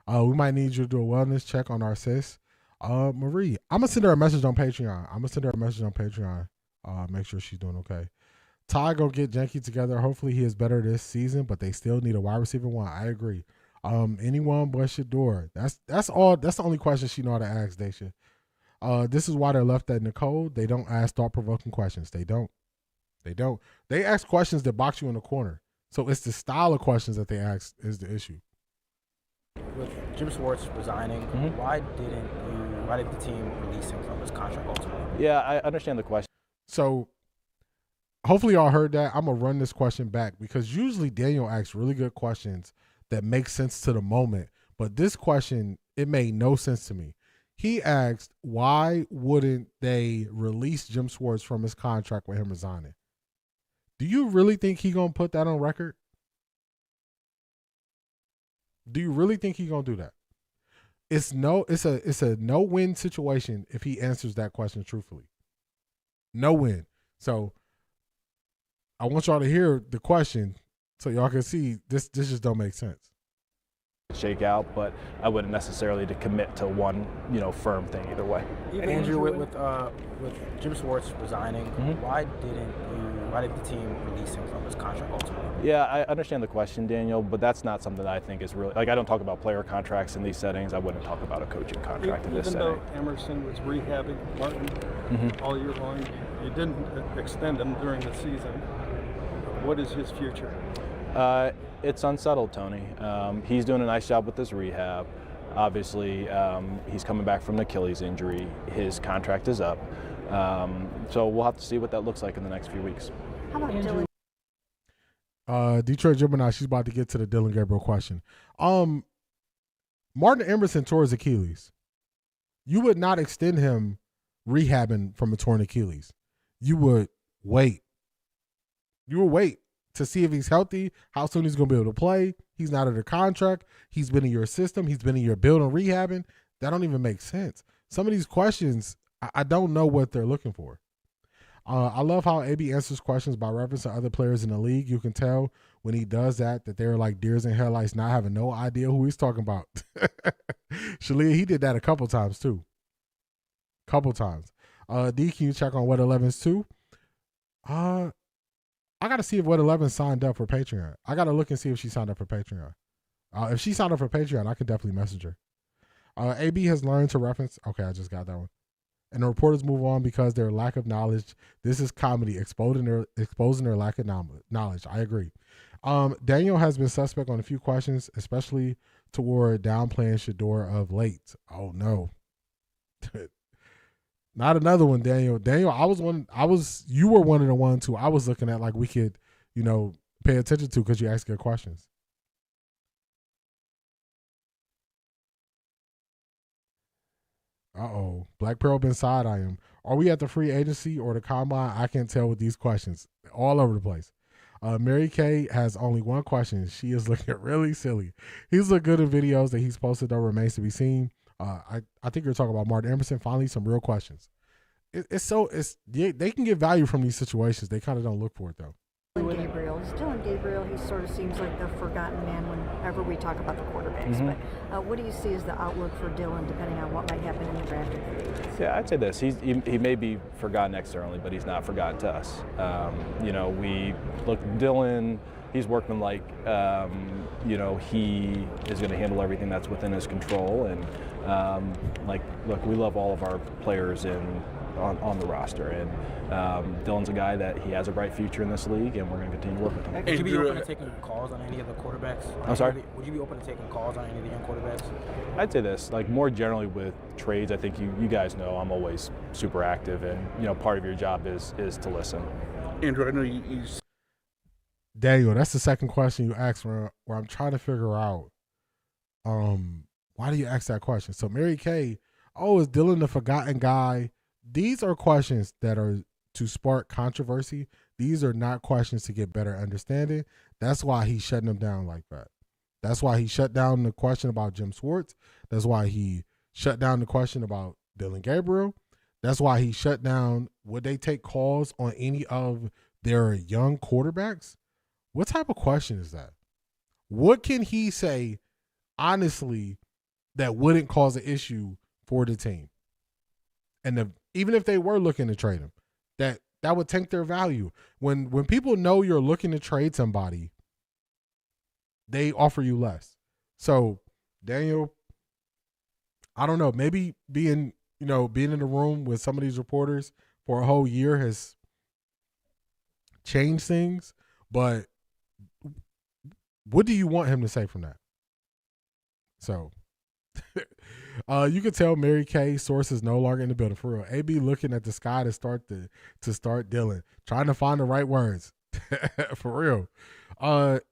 We might need you to do a wellness check on our sis. Marie, I'm gonna send her a message on Patreon. Make sure she's doing okay. Ty go get Janky together. Hopefully he is better this season, but they still need a wide receiver one. I agree. Anyone but Shador. That's all. That's the only question she know how to ask, Daisha. This is why they're left at Nicole. They don't ask thought-provoking questions. They don't. They ask questions that box you in the corner. So it's the style of questions that they ask is the issue. With Jim Schwartz resigning, why did the team release him from his contract ultimately? Yeah, I understand the question. So hopefully y'all heard that. I'm going to run this question back because usually Daniel asks really good questions that make sense to the moment. But this question, it made no sense to me. He asked, why wouldn't they release Jim Schwartz from his contract with him resigning? Do you really think he going to put that on record? Do you really think he going to do that? It's a no-win situation if he answers that question truthfully. No win. So I want y'all to hear the question so y'all can see this just don't make sense. Shake out, but I wouldn't necessarily to commit to one, you know, firm thing either way. Andrew, with Jim Schwartz resigning, why did the team release him from his contract ultimately? Yeah, I understand the question, Daniel, but that's not something that I think is really, like, I don't talk about player contracts in these settings. I wouldn't talk about a coaching contract in this setting. Even though Emerson was rehabbing Martin all year long, you didn't extend him during the season. What is his future? It's unsettled, Tony. He's doing a nice job with this rehab. Obviously, he's coming back from an Achilles injury. His contract is up. So we'll have to see what that looks like in the next few weeks. How about Dylan? Detroit Gemini, she's about to get to the Dylan Gabriel question. Martin Emerson tore his Achilles. You would not extend him rehabbing from a torn Achilles. You would wait. You would wait to see if he's healthy, how soon he's going to be able to play. He's not under contract. He's been in your system. He's been in your building rehabbing. That don't even make sense. Some of these questions, I don't know what they're looking for. I love how AB answers questions by referencing other players in the league. You can tell when he does that they're like deers in headlights, not having no idea who he's talking about. Shalia, he did that a couple times too. D, can you check on Wet 11's too? I got to see if Wet 11 signed up for Patreon. I got to look and see if she signed up for Patreon. If she signed up for Patreon, I could definitely message her. AB has learned to reference. Okay, I just got that one. And the reporters move on because their lack of knowledge. This is comedy, exposing their lack of knowledge. I agree. Daniel has been suspect on a few questions, especially toward downplaying Shador of late. Oh no. Not another one, Daniel. You were one of the ones who I was looking at like we could, pay attention to because you ask good questions. Uh-oh. Black Pearl been side-eyeing. Are we at the free agency or the combine? I can't tell with these questions. All over the place. Mary Kay has only one question. She is looking really silly. He's looked good in videos that he's posted, though remains to be seen. I think you're talking about Martin Emerson. Finally, some real questions. They can get value from these situations. They kind of don't look for it, though. Gabriel's Dillon Gabriel, he sort of seems like the forgotten man whenever we talk about the quarterbacks. Mhm. But what do you see as the outlook for Dillon, depending on what might happen in the draft? Yeah, I'd say this. He may be forgotten externally, but he's not forgotten to us. You know, we look, Dillon, he's workmanlike. You know, he is going to handle everything that's within his control. And, look, we love all of our players on the roster. And Dillon's a guy that he has a bright future in this league, and we're going to continue to work with him. Would you be open to taking calls on any of the quarterbacks? I'm sorry? Would you be open to taking calls on any of the young quarterbacks? I'd say this, like more generally with trades, I think you guys know I'm always super active, and you know part of your job is to listen. Andrew, I know you Daniel, that's the second question you asked where I'm trying to figure out why do you ask that question? So Mary Kay, is Dillon the forgotten guy? These are questions that are to spark controversy. These are not questions to get better understanding. That's why he's shutting them down like that. That's why he shut down the question about Jim Schwartz. That's why he shut down the question about Dillon Gabriel. That's why he shut down, would they take calls on any of their young quarterbacks? What type of question is that? What can he say, honestly, that wouldn't cause an issue for the team? And even if they were looking to trade him, that would tank their value. When people know you're looking to trade somebody, they offer you less. So, Daniel, I don't know. Maybe being in the room with some of these reporters for a whole year has changed things. But what do you want him to say from that? So, you can tell Mary Kay sources no longer in the building. For real, AB looking at the sky to start Dillon, trying to find the right words. For real.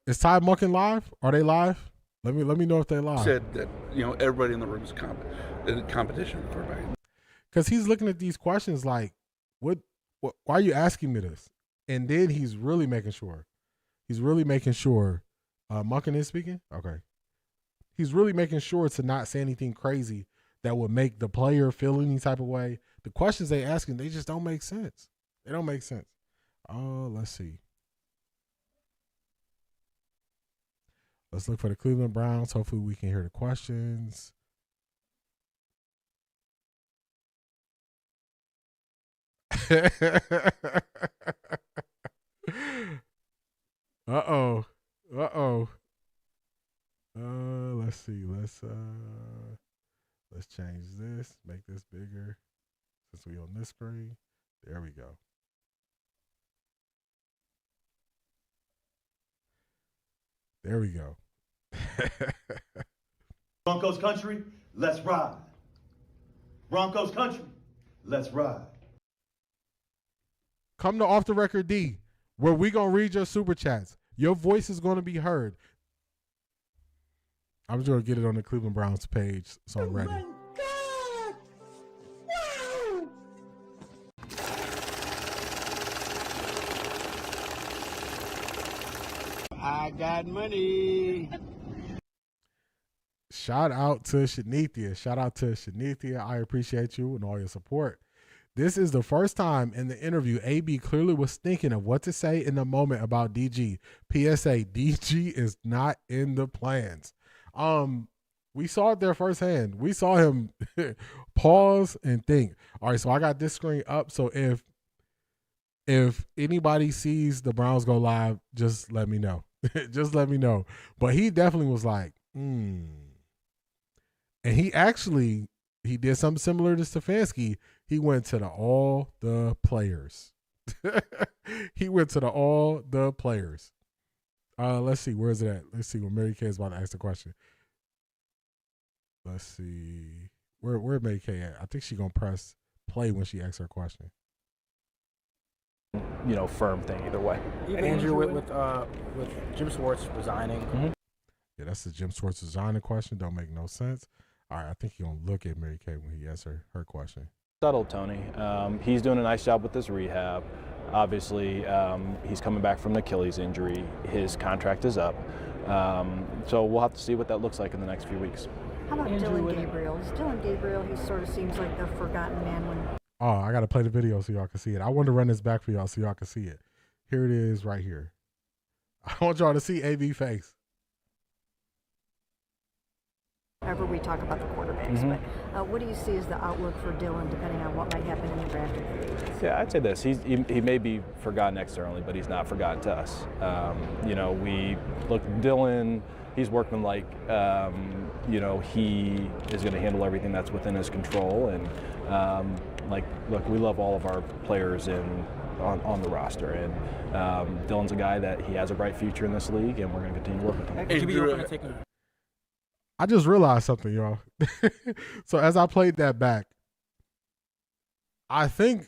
Is Todd Monken live? Are they live? Let me know if they're live. Said that everybody in the room is competition for quarterback. Because he's looking at these questions like, what? Why are you asking me this? And then he's really making sure. Monken is speaking? Okay. He's really making sure to not say anything crazy that would make the player feel any type of way. The questions they asking, they just don't make sense. They don't make sense. Let's see. Let's look for the Cleveland Browns. Hopefully we can hear the questions. Uh-oh. Let's see. Let's change this. Make this bigger. Since we on this screen. There we go. There we go. Broncos country, let's ride. Broncos country, let's ride. Come to Offtharecorddee, where we gonna read your super chats. Your voice is gonna be heard. I'm just gonna get it on the Cleveland Browns page, so I'm ready. God! Wow! I got money. Shout out to Shanithia. I appreciate you and all your support. This is the first time in the interview AB clearly was thinking of what to say in the moment about DG. PSA, DG is not in the plans. We saw it there firsthand. We saw him pause and think. All right, so I got this screen up. So if anybody sees the Browns go live, just let me know. Just let me know. But he definitely was like, And he did something similar to Stefanski. He went to all the players. He went to all the players. Let's see. Where is it at? Let's see when Mary Kay is about to ask the question. Let's see. Where Mary Kay at? I think she's going to press play when she asks her question. Firm thing either way. Andrew, with Jim Schwartz resigning. Mm-hmm. Yeah, that's the Jim Schwartz resigning question. Don't make no sense. All right, I think he's going to look at Mary Kay when he asks her question. Subtle, Tony. He's doing a nice job with this rehab. Obviously, he's coming back from the Achilles injury. His contract is up. So we'll have to see what that looks like in the next few weeks. How about Dillon Gabriel? Dillon Gabriel, he sort of seems like the forgotten man when... Oh, I got to play the video so y'all can see it. I wanted to run this back for y'all so y'all can see it. Here it is right here. I want y'all to see AB face. Whenever we talk about the quarterbacks, but what do you see as the outlook for Dylan, depending on what might happen in the draft? Yeah, I'd say this. He may be forgotten externally, but he's not forgotten to us. You know, we look, Dylan, he's working like, you know, he is going to handle everything that's within his control. And like, look, we love all of our players on the roster. And Dylan's a guy that he has a bright future in this league, and we're going to continue to work with him. Would you be open to taking? I just realized something, y'all. So as I played that back, I think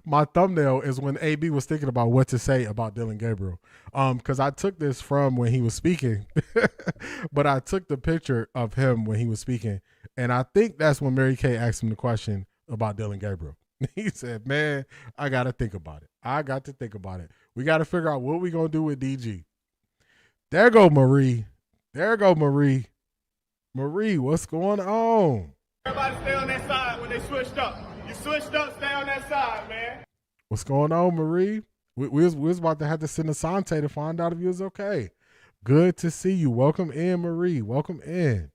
my thumbnail is when AB was thinking about what to say about Dylan Gabriel. Because I took this from when he was speaking, but I took the picture of him when he was speaking. And I think that's when Mary Kay asked him the question about Dylan Gabriel. He said, man, I got to think about it. I got to think about it. We got to figure out what we're going to do with DG. There go Marie. There go Marie. Marie, what's going on? Everybody stay on that side when they switched up. You switched up, stay on that side, man. What's going on, Marie? We was about to have to send Asante to find out if you was okay. Good to see you. Welcome in, Marie. Welcome in.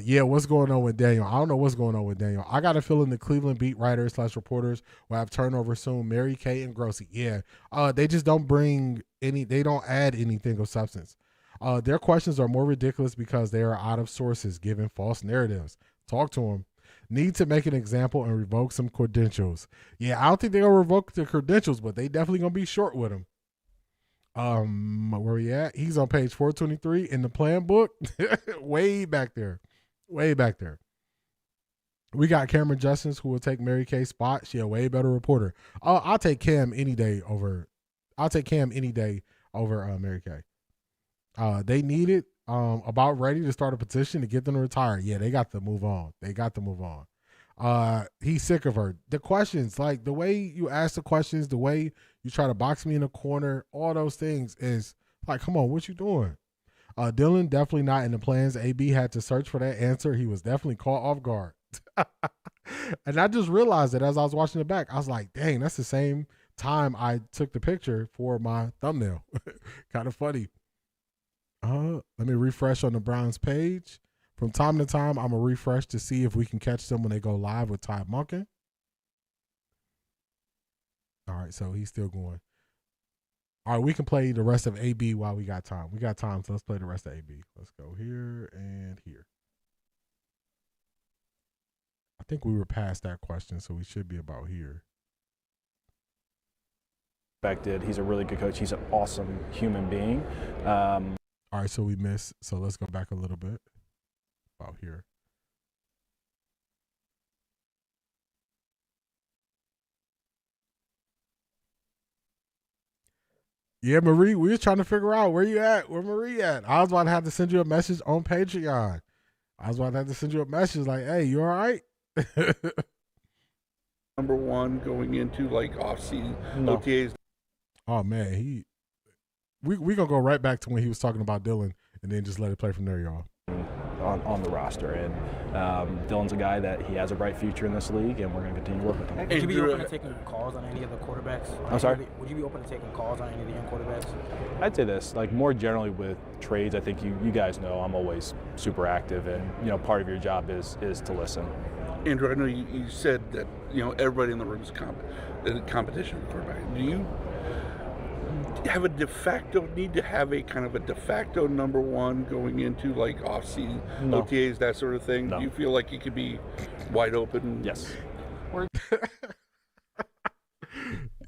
Yeah, what's going on with Daniel? I don't know what's going on with Daniel. I got a feeling the Cleveland beat writers / reporters will have turnover soon. Mary Kay and Grossi. Yeah. They just don't bring they don't add anything of substance. Their questions are more ridiculous because they are out of sources, giving false narratives. Talk to them. Need to make an example and revoke some credentials. Yeah, I don't think they're gonna revoke the credentials, but they definitely gonna be short with them. Where he at? He's on page 423 in the plan book. Way back there. Way back there. We got Cameron Justice, who will take Mary Kay's spot. She a way better reporter. I'll take Cam any day over Mary Kay. They need it. About ready to start a petition to get them to retire. Yeah, they got to move on. He's sick of her. The questions, like the way you ask the questions, the way you try to box me in a corner, all those things is like, come on, what you doing? Dylan definitely not in the plans. AB had to search for that answer. He was definitely caught off guard. And I just realized that as I was watching it back, I was like, dang, that's the same time I took the picture for my thumbnail. Kind of funny. Let me refresh on the Browns page. From time to time, I'm going to refresh to see if we can catch them when they go live with Todd Monken. All right, so he's still going. All right, we can play the rest of AB while we got time. We got time, so let's play the rest of AB. Let's go here and here. I think we were past that question, so we should be about here. He's a really good coach. He's an awesome human being. All right, so we missed. So let's go back a little bit. About here. Yeah, Marie, we was trying to figure out where you at, where Marie at. I was about to have to send you a message on Patreon. I was about to have to send you a message like, hey, you all right? Number one going into like off-season OTAs. Oh man, we gonna go right back to when he was talking about Dylan and then just let it play from there, y'all. On the roster, and Dylan's a guy that he has a bright future in this league, and we're going to continue to work with him. Would you be open to taking calls on any of the quarterbacks? I'm sorry? Would you be open to taking calls on any of the young quarterbacks? I'd say this, like more generally with trades, I think you guys know I'm always super active, and part of your job is to listen. Andrew, I know you said that everybody in the room is competition for quarterback. Do you have need to have a kind of a de facto number one going into like off-season OTAs, that sort of thing? No. Do you feel like you could be wide open? Yes.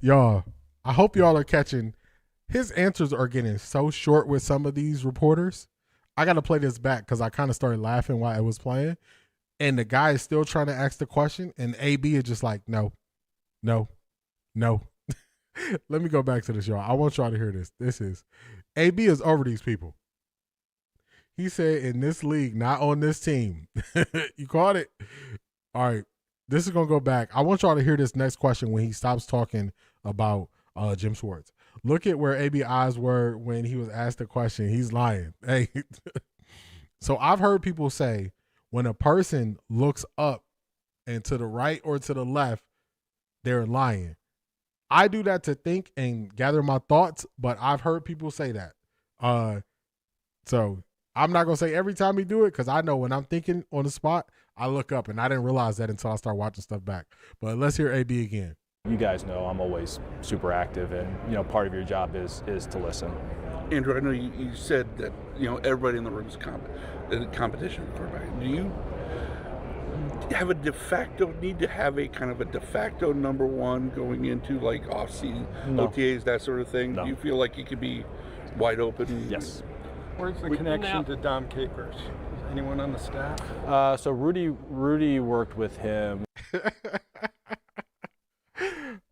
Y'all, I hope y'all are catching. His answers are getting so short with some of these reporters. I got to play this back because I kind of started laughing while I was playing. And the guy is still trying to ask the question, and AB is just like, no. Let me go back to this, y'all. I want y'all to hear this. This is AB is over these people. He said, in this league, not on this team. You caught it? All right. This is going to go back. I want y'all to hear this next question when he stops talking about Jim Schwartz. Look at where AB eyes were when he was asked the question. He's lying. Hey. So I've heard people say when a person looks up and to the right or to the left, they're lying. I do that to think and gather my thoughts, but I've heard people say that. So I'm not going to say every time he do it, because I know when I'm thinking on the spot, I look up, and I didn't realize that until I start watching stuff back. But let's hear AB again. You guys know I'm always super active, and part of your job is to listen. Andrew, I know you said that everybody in the room is competition quarterback. Do you have a need to have a kind of a de facto number one going into like off-season OTAs, that sort of thing? No. Do you feel like you could be wide open? Yes. Where's the connection to Dom Capers? Is anyone on the staff? So Rudy worked with him.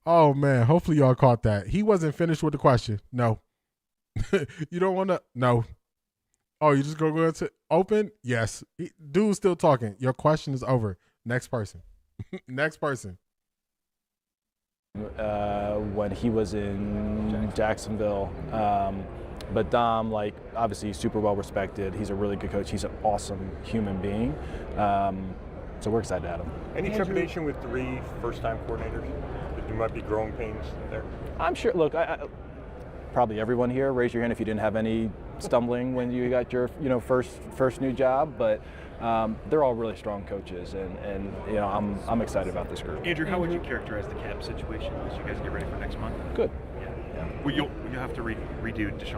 Oh man, hopefully y'all caught that. He wasn't finished with the question. No. You don't want to? No. Oh, you just go into open? Yes. Dude's still talking. Your question is over. Next person. Next person. When he was in Jacksonville. But Dom, obviously he's super well respected. He's a really good coach. He's an awesome human being. So we're excited to have him. Any trepidation with 3 first-time coordinators? There might be growing pains there. I'm sure. Look, probably everyone here, raise your hand if you didn't have any stumbling when you got your first new job. But they're all really strong coaches, and I'm excited about this group. Andrew, how would you characterize the cap situation as you guys get ready for next month? Good. Yeah. Well, you'll have to redo Deshaun.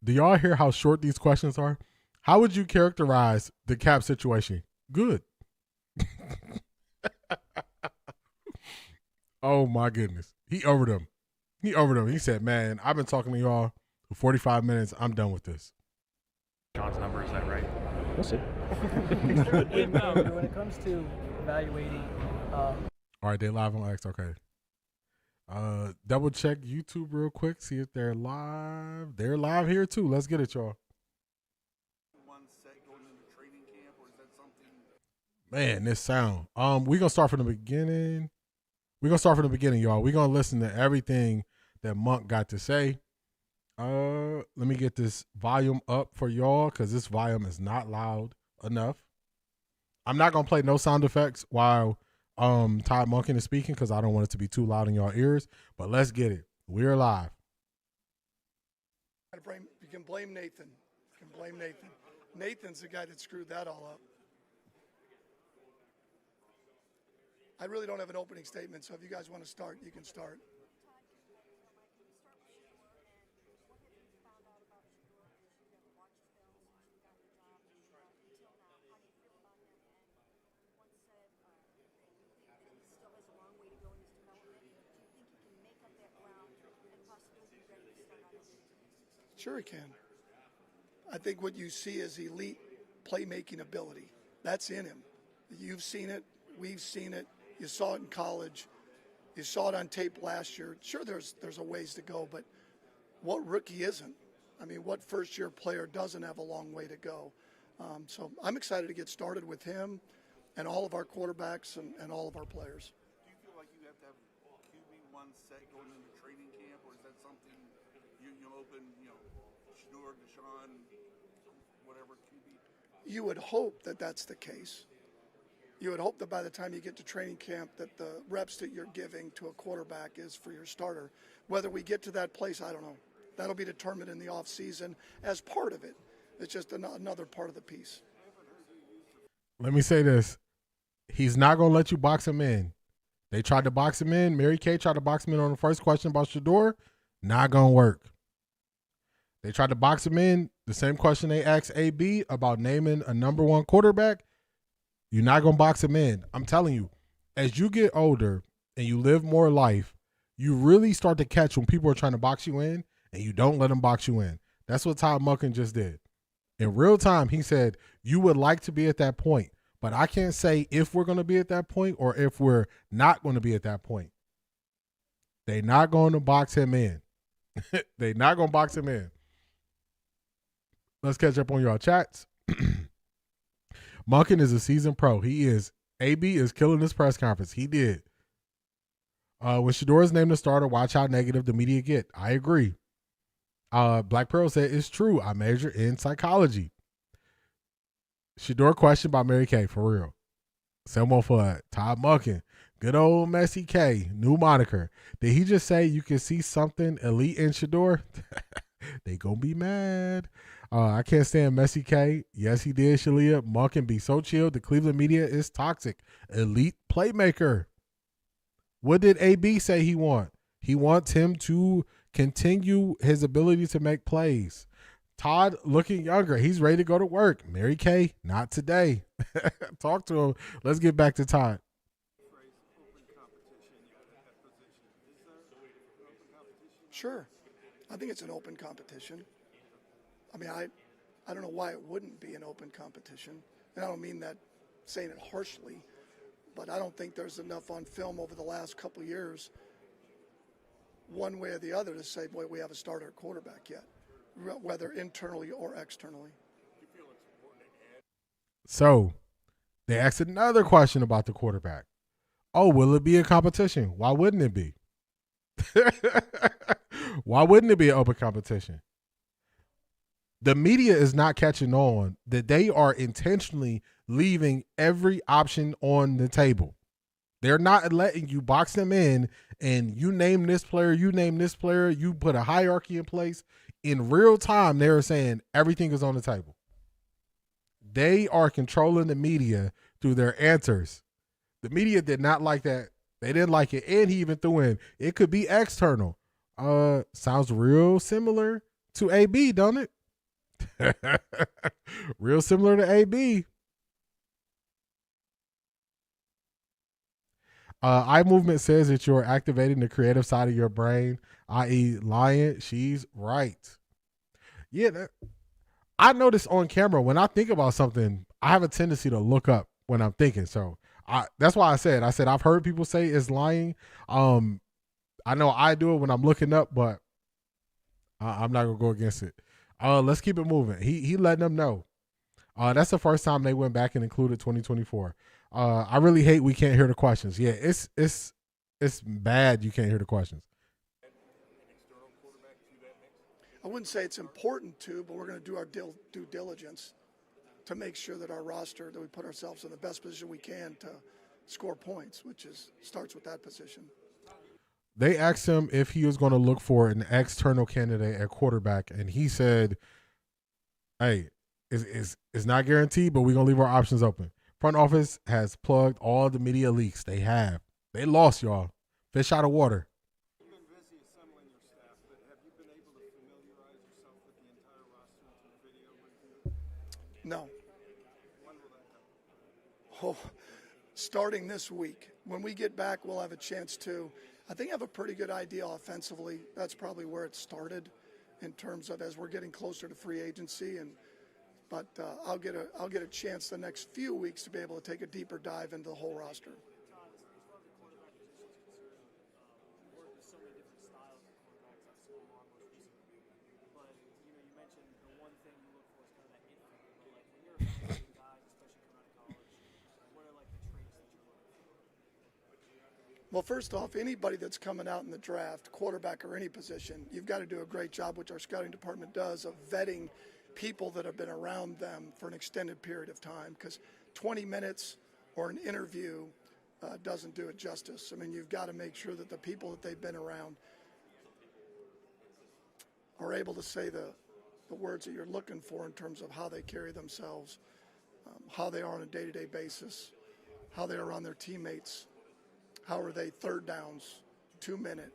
Do y'all hear how short these questions are? How would you characterize the cap situation? Good. Oh my goodness. He over them. He said, man, I've been talking to y'all for 45 minutes. I'm done with this. John's number, is that right? We'll see. When it comes to evaluating. All right, they live on X. Okay. Double check YouTube real quick. See if they're live. They're live here too. Let's get it, y'all. Man, this sound. We're gonna start from the beginning. Y'all. We're gonna listen to everything that Monk got to say. Let me get this volume up for y'all, because this volume is not loud enough. I'm not gonna play no sound effects while Todd Monken is speaking, because I don't want it to be too loud in y'all ears. But let's get it. We're live. You can blame Nathan. Nathan's the guy that screwed that all up. I really don't have an opening statement, so if you guys want to start, you can start. Sure he can. I think what you see is elite playmaking ability. That's in him. You've seen it. We've seen it. You saw it in college. You saw it on tape last year. Sure, there's a ways to go, but what rookie isn't? I mean, what first-year player doesn't have a long way to go? So I'm excited to get started with him and all of our quarterbacks and all of our players. Do you feel like you have to have QB1 set going into training camp, or is that something you'll open, Shador, Deshaun, whatever QB? You would hope that that's the case. You would hope that by the time you get to training camp that the reps that you're giving to a quarterback is for your starter. Whether we get to that place, I don't know. That'll be determined in the offseason as part of it. It's just another part of the piece. Let me say this. He's not going to let you box him in. They tried to box him in. Mary Kay tried to box him in on the first question about Shador. Not going to work. They tried to box him in. The same question they asked AB about naming a number one quarterback. You're not going to box him in. I'm telling you, as you get older and you live more life, you really start to catch when people are trying to box you in and you don't let them box you in. That's what Todd Monken just did. In real time, he said, you would like to be at that point, but I can't say if we're going to be at that point or if we're not going to be at that point. They're not going to box him in. They're not going to box him in. Let's catch up on y'all chats. Monken is a seasoned pro. He is. AB is killing this press conference. He did. When Shador is named the starter, watch how negative the media get. I agree. Black Pearl said, it's true. I major in psychology. Shador question by Mary Kay, for real. Someone for Todd Monken. Good old Messi K, new moniker. Did he just say you can see something elite in Shador? They gonna be mad. I can't stand Messi K. Yes, he did, Shalia. Monken be so chill. The Cleveland media is toxic. Elite playmaker. What did AB say he want? He wants him to continue his ability to make plays. Todd looking younger. He's ready to go to work. Mary Kay, not today. Talk to him. Let's get back to Todd. Sure. I think it's an open competition. I mean, I don't know why it wouldn't be an open competition. And I don't mean that saying it harshly, but I don't think there's enough on film over the last couple of years, one way or the other, to say, boy, we have a starter at quarterback yet, whether internally or externally. So they asked another question about the quarterback. Oh, will it be a competition? Why wouldn't it be? Why wouldn't it be an open competition? The media is not catching on that they are intentionally leaving every option on the table. They're not letting you box them in and you name this player, you name this player, you put a hierarchy in place. In real time, they're saying everything is on the table. They are controlling the media through their answers. The media did not like that. They didn't like it. And he even threw in, it could be external. Sounds real similar to AB, don't it? Real similar to AB. Eye movement says that you're activating the creative side of your brain, i.e. lying. She's right. Yeah, I notice on camera when I think about something, I have a tendency to look up when I'm thinking. So that's why I said I've heard people say it's lying. I know I do it when I'm looking up, but I'm not gonna go against it. Let's keep it moving. He letting them know. That's the first time they went back and included 2024. I really hate we can't hear the questions. Yeah, it's bad you can't hear the questions. I wouldn't say it's important to, but we're going to do our due diligence to make sure that our roster, that we put ourselves in the best position we can to score points, which starts with that position. They asked him if he was going to look for an external candidate at quarterback, and he said, hey, it's not guaranteed, but we're going to leave our options open. Front office has plugged all the media leaks. They have. They lost, y'all. Fish out of water. You've been busy assembling your staff, but have you been able to familiarize yourself with the entire roster through video review? No. When will that happen? Oh, starting this week. When we get back, we'll have a chance to. I think I have a pretty good idea offensively. That's probably where it started in terms of as we're getting closer to free agency. But I'll get a chance the next few weeks to be able to take a deeper dive into the whole roster. Well, first off, anybody that's coming out in the draft, quarterback or any position, you've got to do a great job, which our scouting department does, of vetting people that have been around them for an extended period of time, because 20 minutes or an interview doesn't do it justice. I mean, you've got to make sure that the people that they've been around are able to say the words that you're looking for in terms of how they carry themselves, how they are on a day-to-day basis, how they are on their teammates, how are they third downs, 2-minute,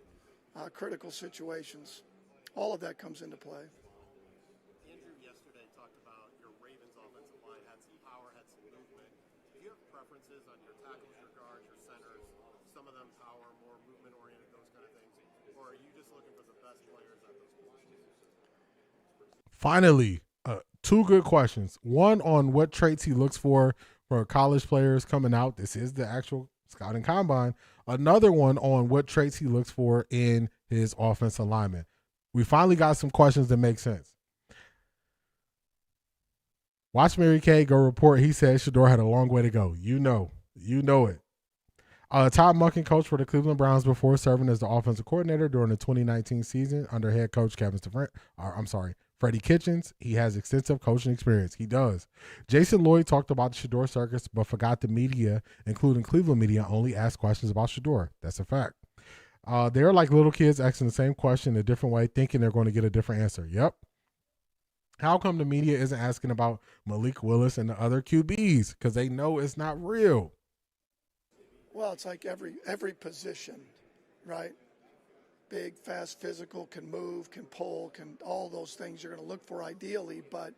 critical situations. All of that comes into play. Andrew yesterday talked about your Ravens offensive line had some power, had some movement. Do you have preferences on your tackles, your guards, your centers? Some of them power, more movement-oriented, those kind of things? Or are you just looking for the best players at those positions? Finally, two good questions. One on what traits he looks for college players coming out. This is the actual scouting combine. Another one on what traits he looks for in his offensive lineman. We finally got some questions that make sense. Watch Mary Kay go report. He said Shador had a long way to go. You know it. Todd Monken coached for the Cleveland Browns before serving as the offensive coordinator during the 2019 season under head coach Frank Freddie Kitchens, he has extensive coaching experience. He does. Jason Lloyd talked about the Shedeur circus, but forgot the media, including Cleveland media, only asked questions about Shedeur. That's a fact. They're like little kids asking the same question a different way, thinking they're going to get a different answer. Yep. How come the media isn't asking about Malik Willis and the other QBs? Because they know it's not real. Well, it's like every position, right? Big, fast, physical, can move, can pull, can all those things you're going to look for ideally. But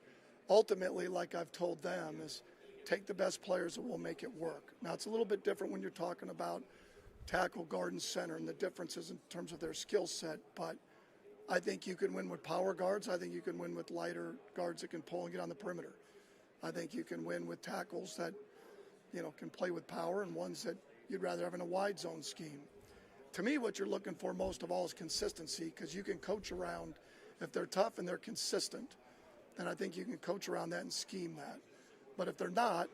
ultimately, like I've told them, is take the best players that will make it work. Now, it's a little bit different when you're talking about tackle, guard, and center and the differences in terms of their skill set. But I think you can win with power guards. I think you can win with lighter guards that can pull and get on the perimeter. I think you can win with tackles that, can play with power and ones that you'd rather have in a wide zone scheme. To me, what you're looking for most of all is consistency, because you can coach around, if they're tough and they're consistent, then I think you can coach around that and scheme that. But if they're not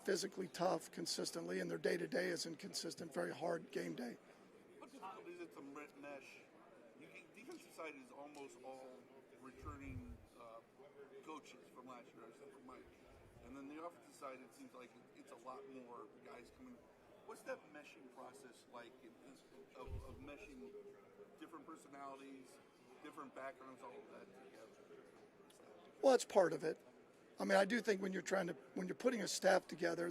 physically tough consistently, and their day-to-day is inconsistent, very hard game day. What difficult is it to mesh? Defensive side is almost all returning coaches from last year, except for Mike. And then the offensive side, it seems like it's a lot more guys coming. What's that meshing process like of meshing different personalities, different backgrounds, all of that together? Well, that's part of it. I mean, I do think when you're putting a staff together,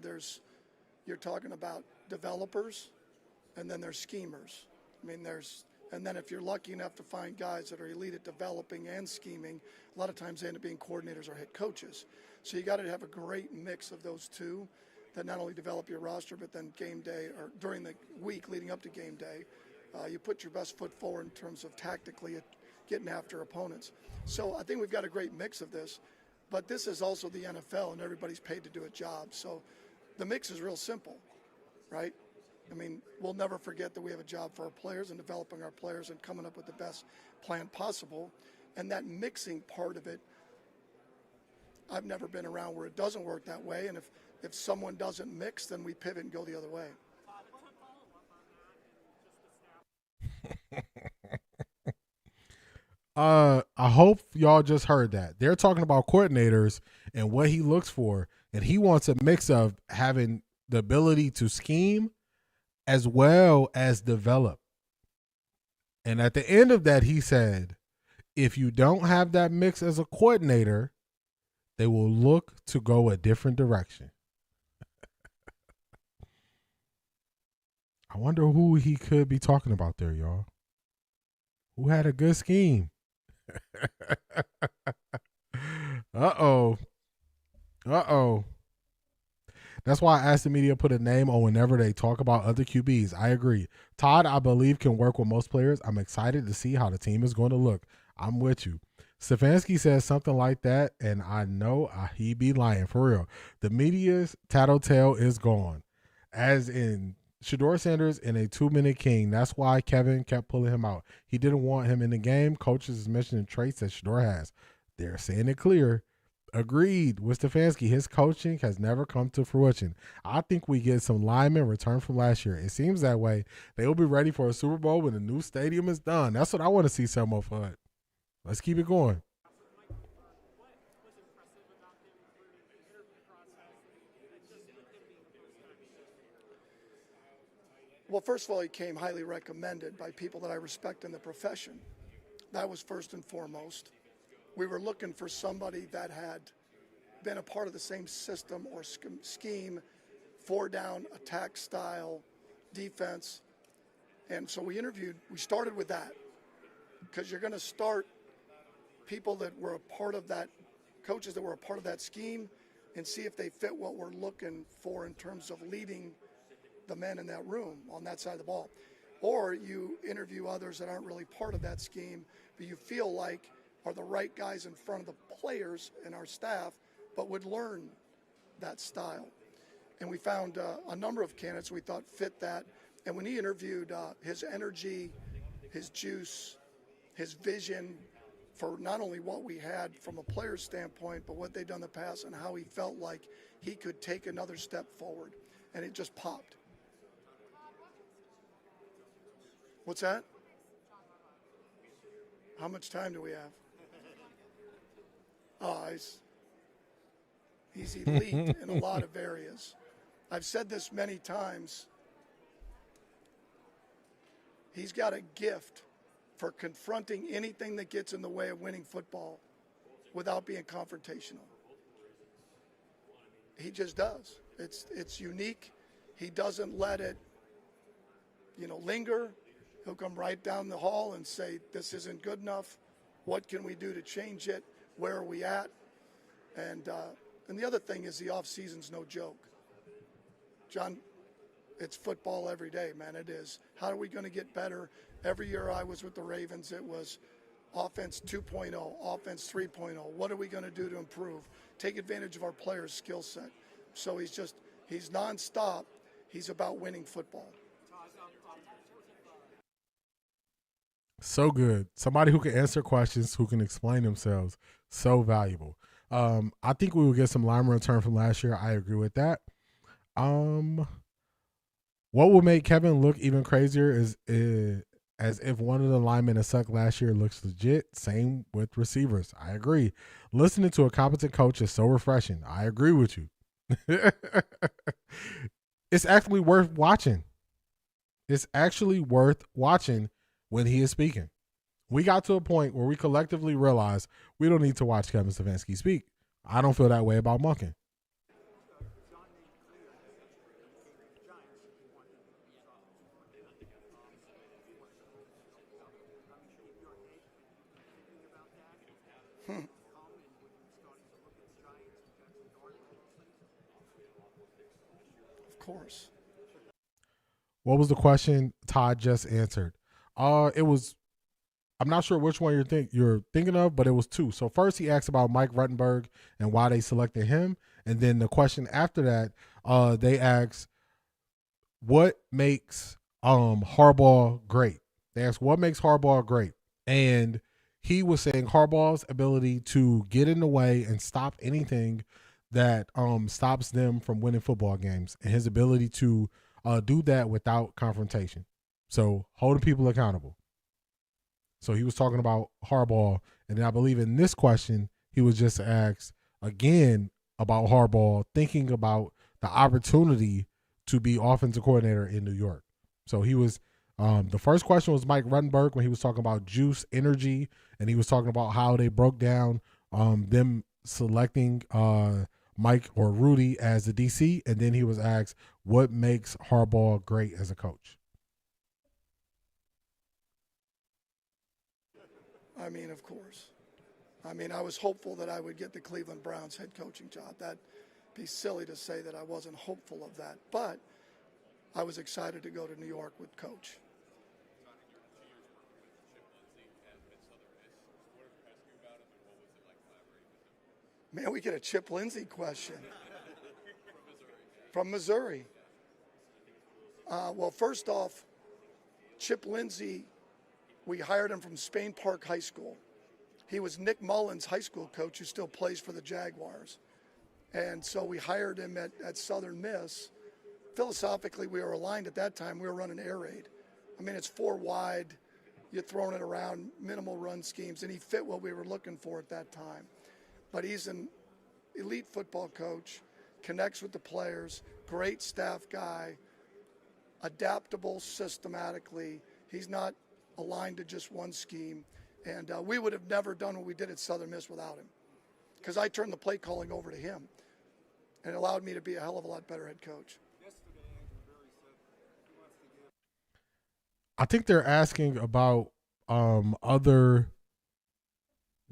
you're talking about developers, and then there's schemers. I mean, and then if you're lucky enough to find guys that are elite at developing and scheming, a lot of times they end up being coordinators or head coaches. So you got to have a great mix of those two that not only develop your roster, but then game day or during the week leading up to game day, you put your best foot forward in terms of tactically getting after opponents. So I think we've got a great mix of this, but this is also the NFL and everybody's paid to do a job. So the mix is real simple, right? I mean, we'll never forget that we have a job for our players and developing our players and coming up with the best plan possible. And that mixing part of it, I've never been around where it doesn't work that way. And if someone doesn't mix, then we pivot and go the other way. I hope y'all just heard that. They're talking about coordinators and what he looks for, and he wants a mix of having the ability to scheme as well as develop. And at the end of that, he said, if you don't have that mix as a coordinator, they will look to go a different direction. I wonder who he could be talking about there, y'all. Who had a good scheme? Uh-oh. That's why I asked the media to put a name on whenever they talk about other QBs. I agree. Todd, I believe, can work with most players. I'm excited to see how the team is going to look. I'm with you. Stefanski says something like that, and I know he be lying. For real. The media's tattletale is gone. As in Shedeur Sanders in a 2-minute king. That's why Kevin kept pulling him out. He didn't want him in the game. Coaches is mentioning traits that Shedeur has. They're saying it clear. Agreed with Stefanski. His coaching has never come to fruition. I think we get some linemen returned from last year. It seems that way. They will be ready for a Super Bowl when the new stadium is done. That's what I want to see, Selmo Fudd. Let's keep it going. Well, first of all, he came highly recommended by people that I respect in the profession. That was first and foremost. We were looking for somebody that had been a part of the same system or scheme, 4-down attack style defense. And so we started with that, because you're going to start people that were a part of that, coaches that were a part of that scheme, and see if they fit what we're looking for in terms of leading the men in that room on that side of the ball. Or you interview others that aren't really part of that scheme, but you feel like are the right guys in front of the players and our staff, but would learn that style. And we found a number of candidates we thought fit that. And when he interviewed, his energy, his juice, his vision for not only what we had from a player's standpoint, but what they'd done in the past and how he felt like he could take another step forward. And it just popped. What's that? How much time do we have? He's elite in a lot of areas. I've said this many times. He's got a gift for confronting anything that gets in the way of winning football without being confrontational. He just does. It's unique. He doesn't let it, linger. He'll come right down the hall and say, this isn't good enough. What can we do to change it? Where are we at? And the other thing is the offseason's no joke. John, it's football every day, man. It is. How are we going to get better? Every year I was with the Ravens, it was offense 2.0, offense 3.0. What are we going to do to improve? Take advantage of our players' skill set. So he's nonstop. He's about winning football. So good. Somebody who can answer questions, who can explain themselves. So valuable. I think we will get some lineman return from last year. I agree with that. What will make Kevin look even crazier is as if one of the linemen that sucked last year looks legit. Same with receivers. I agree. Listening to a competent coach is so refreshing. I agree with you. It's actually worth watching. It's actually worth watching when he is speaking. We got to a point where we collectively realized we don't need to watch Kevin Stefanski speak. I don't feel that way about Monken. Of course. What was the question Todd just answered? It was, I'm not sure which one you're thinking of, but it was two. So first he asked about Mike Ruttenberg and why they selected him. And then the question after that, they asked, what makes Harbaugh great? They asked, what makes Harbaugh great? And he was saying Harbaugh's ability to get in the way and stop anything that stops them from winning football games, and his ability to do that without confrontation. So holding people accountable. So he was talking about Harbaugh, and then I believe in this question, he was just asked again about Harbaugh, thinking about the opportunity to be offensive coordinator in New York. So he was, the first question was Mike Ruttenberg when he was talking about juice, energy, and he was talking about how they broke down them selecting Mike or Rudy as the DC, and then he was asked what makes Harbaugh great as a coach. I mean, of course. I was hopeful that I would get the Cleveland Browns head coaching job. That'd be silly to say that I wasn't hopeful of that, but I was excited to go to New York with Coach. Man, we get a Chip Lindsey question. From Missouri. Well, first off, Chip Lindsey, we hired him from Spain Park High School. He was Nick Mullins' high school coach who still plays for the Jaguars. And so we hired him at Southern Miss. Philosophically, we were aligned at that time. We were running air raid. It's 4 wide. You're throwing it around, minimal run schemes, and he fit what we were looking for at that time. But he's an elite football coach, connects with the players, great staff guy, adaptable systematically. He's not aligned to just one scheme. And we would have never done what we did at Southern Miss without him, because I turned the play calling over to him, and it allowed me to be a hell of a lot better head coach. I think they're asking about other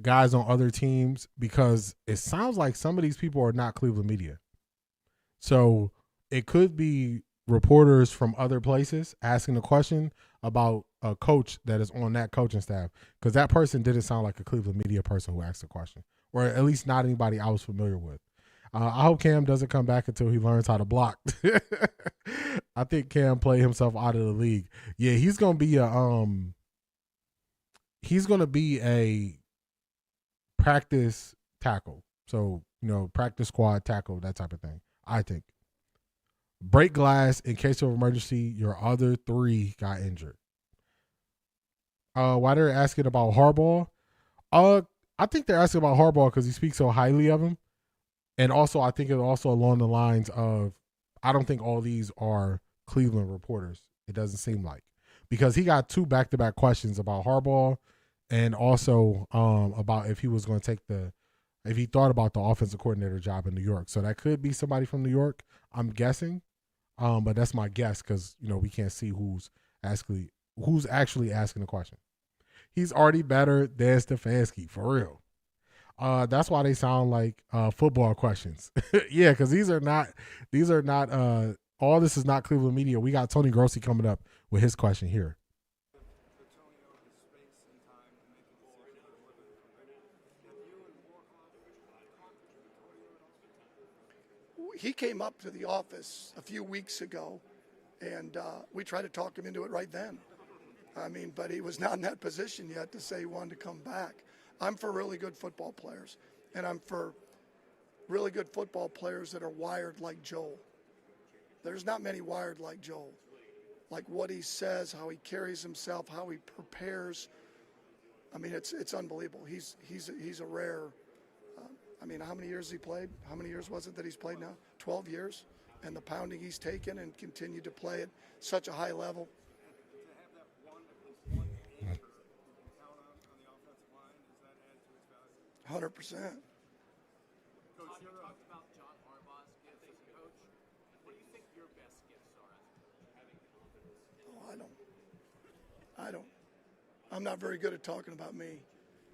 guys on other teams, because it sounds like some of these people are not Cleveland media. So it could be reporters from other places asking the question about a coach that is on that coaching staff, because that person didn't sound like a Cleveland media person who asked the question, or at least not anybody I was familiar with. I hope Cam doesn't come back until he learns how to block. I think Cam played himself out of the league. Yeah, he's gonna be a practice tackle. So, practice squad tackle, that type of thing, I think. Break glass in case of emergency. Your other 3 got injured. Why they're asking about Harbaugh? I I think they're asking about Harbaugh because he speaks so highly of him. And also, I think it's also along the lines of, I don't think all these are Cleveland reporters. It doesn't seem like. Because he got 2 back-to-back questions about Harbaugh and also about if he was going to take if he thought about the offensive coordinator job in New York. So that could be somebody from New York, I'm guessing. But that's my guess because, we can't see who's actually asking the question. He's already better than Stefanski, for real. That's why they sound like football questions. Yeah, because these are not all this is not Cleveland media. We got Tony Grossi coming up with his question here. He came up to the office a few weeks ago, and we tried to talk him into it right then. But he was not in that position yet to say he wanted to come back. I'm for really good football players, and I'm for really good football players that are wired like Joel. There's not many wired like Joel. Like what he says, how he carries himself, how he prepares. It's unbelievable. He's a rare. How many years has he played? How many years was it that he's played now? 12 years, and the pounding he's taken and continued to play at such a high level. 100%. Coach, you talked about John Harbaugh's gifts as a coach. What do you think your best gifts are having confidence? I don't. I'm not very good at talking about me.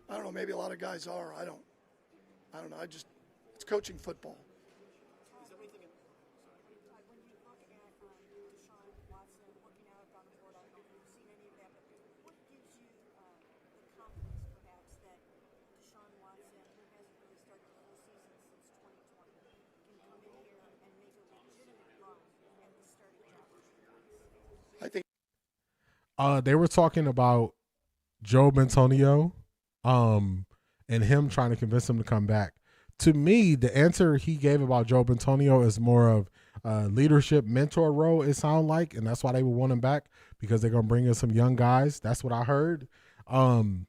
I don't know. Maybe a lot of guys are. I don't know. It's coaching football. Is there anything When you look at Deshaun Watson, looking out down the board, I don't know if you've seen any of that, but what gives you the confidence, perhaps, that Deshaun Watson, who hasn't really started the whole season since 2020, can come in here and make a legitimate run at the starting job? I think they were talking about Joe Bentonio and him trying to convince him to come back. To me, the answer he gave about Joe Bentonio is more of a leadership mentor role, it sounds like, and that's why they would want him back, because they're going to bring in some young guys. That's what I heard from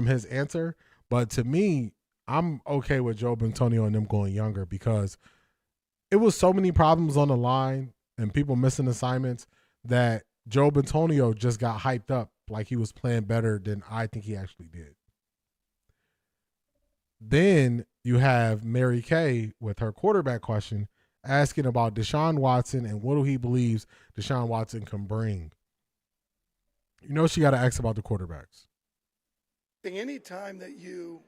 his answer. But to me, I'm okay with Joe Bentonio and them going younger because it was so many problems on the line and people missing assignments that Joe Bentonio just got hyped up like he was playing better than I think he actually did. Then you have Mary Kay with her quarterback question asking about Deshaun Watson and what do he believes Deshaun Watson can bring. She got to ask about the quarterbacks. any time that you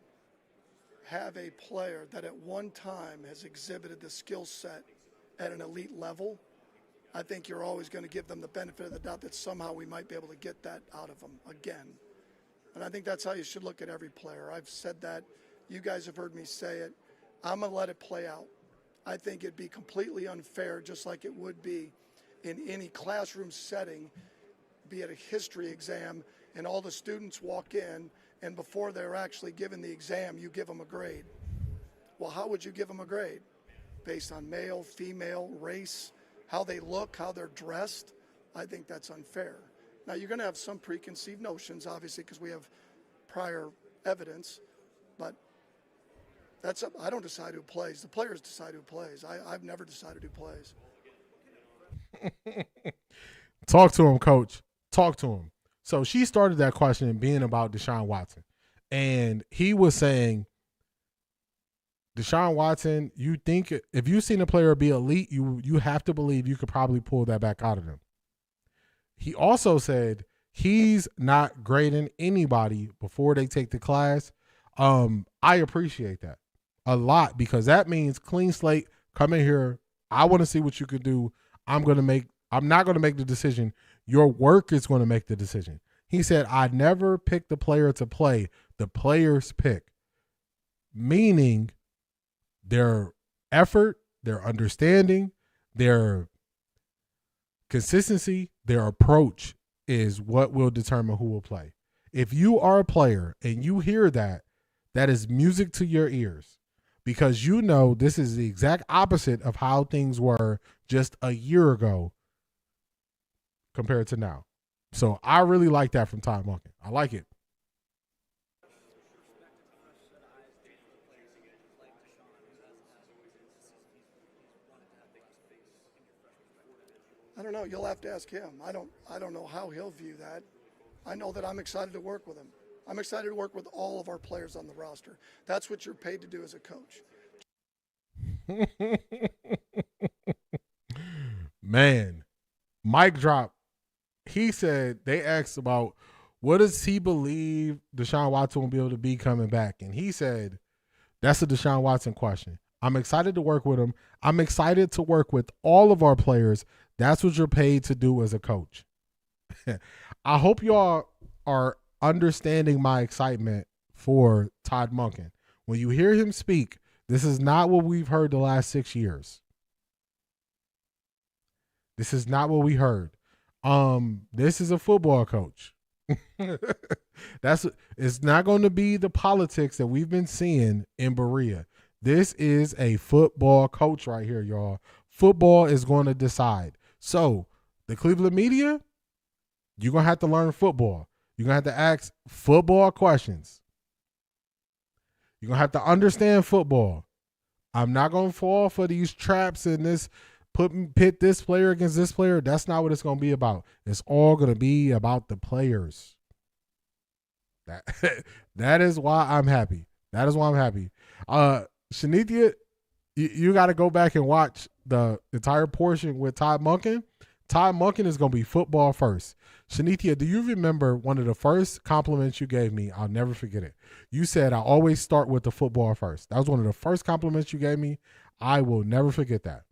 have a player that at one time has exhibited the skill set at an elite level, I think you're always going to give them the benefit of the doubt that somehow we might be able to get that out of them again. And I think that's how you should look at every player. I've said that. You guys have heard me say it. I'm going to let it play out. I think it'd be completely unfair, just like it would be in any classroom setting, be it a history exam, and all the students walk in, and before they're actually given the exam, you give them a grade. Well, how would you give them a grade? Based on male, female, race, how they look, how they're dressed? I think that's unfair. Now, you're going to have some preconceived notions, obviously, because we have prior evidence, but I don't decide who plays. The players decide who plays. I've never decided who plays. Talk to him, Coach. Talk to him. So she started that question being about Deshaun Watson. And he was saying, Deshaun Watson, you think if you've seen a player be elite, you have to believe you could probably pull that back out of them. He also said he's not grading anybody before they take the class. I appreciate that a lot because that means clean slate, come in here. I want to see what you could do. I'm not going to make the decision. Your work is going to make the decision. He said, I never pick the player to play. The players pick. Meaning their effort, their understanding, their consistency, their approach is what will determine who will play. If you are a player and you hear that, that is music to your ears because you know this is the exact opposite of how things were just a year ago compared to now. So I really like that from Todd Monken. I like it. don't know. You'll have to ask him. I don't know how he'll view that. I know that I'm excited to work with him. I'm excited to work with all of our players on the roster. That's what you're paid to do as a coach. Man, mic drop. He said, they asked about what does he believe Deshaun Watson will be able to be coming back? And he said, that's a Deshaun Watson question. I'm excited to work with him. I'm excited to work with all of our players. That's what you're paid to do as a coach. I hope y'all are understanding my excitement for Todd Monken. When you hear him speak, this is not what we've heard the last 6 years. This is not what we heard. This is a football coach. It's not going to be the politics that we've been seeing in Berea. This is a football coach right here, y'all. Football is going to decide. So the Cleveland media, you're going to have to learn football. You're going to have to ask football questions. You're going to have to understand football. I'm not going to fall for these traps and this pit this player against this player. That's not what it's going to be about. It's all going to be about the players. That is why I'm happy. That is why I'm happy. Shanithia, you got to go back and watch the entire portion with Todd Monken. Todd Monken is going to be football first. Shanithia, do you remember one of the first compliments you gave me? I'll never forget it. You said, I always start with the football first. That was one of the first compliments you gave me. I will never forget that.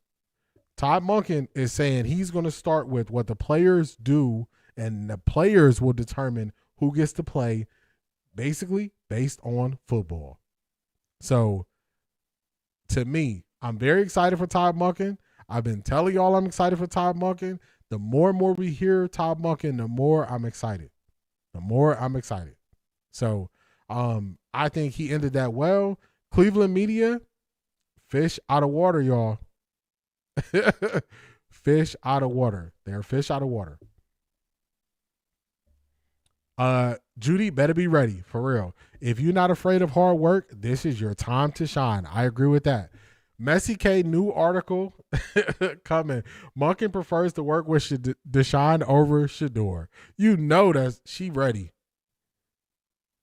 Todd Monken is saying he's going to start with what the players do, and the players will determine who gets to play, basically based on football. So, to me, I'm very excited for Todd Monken. I've been telling y'all I'm excited for Todd Monken. The more and more we hear Todd Monken, the more I'm excited. The more I'm excited. So, I think he ended that well. Cleveland media, fish out of water, y'all. Fish out of water. They're fish out of water. Judy, better be ready, for real. If you're not afraid of hard work, this is your time to shine. I agree with that. Messi K, new article coming. Monken prefers to work with Deshaun over Shador. You know that she ready.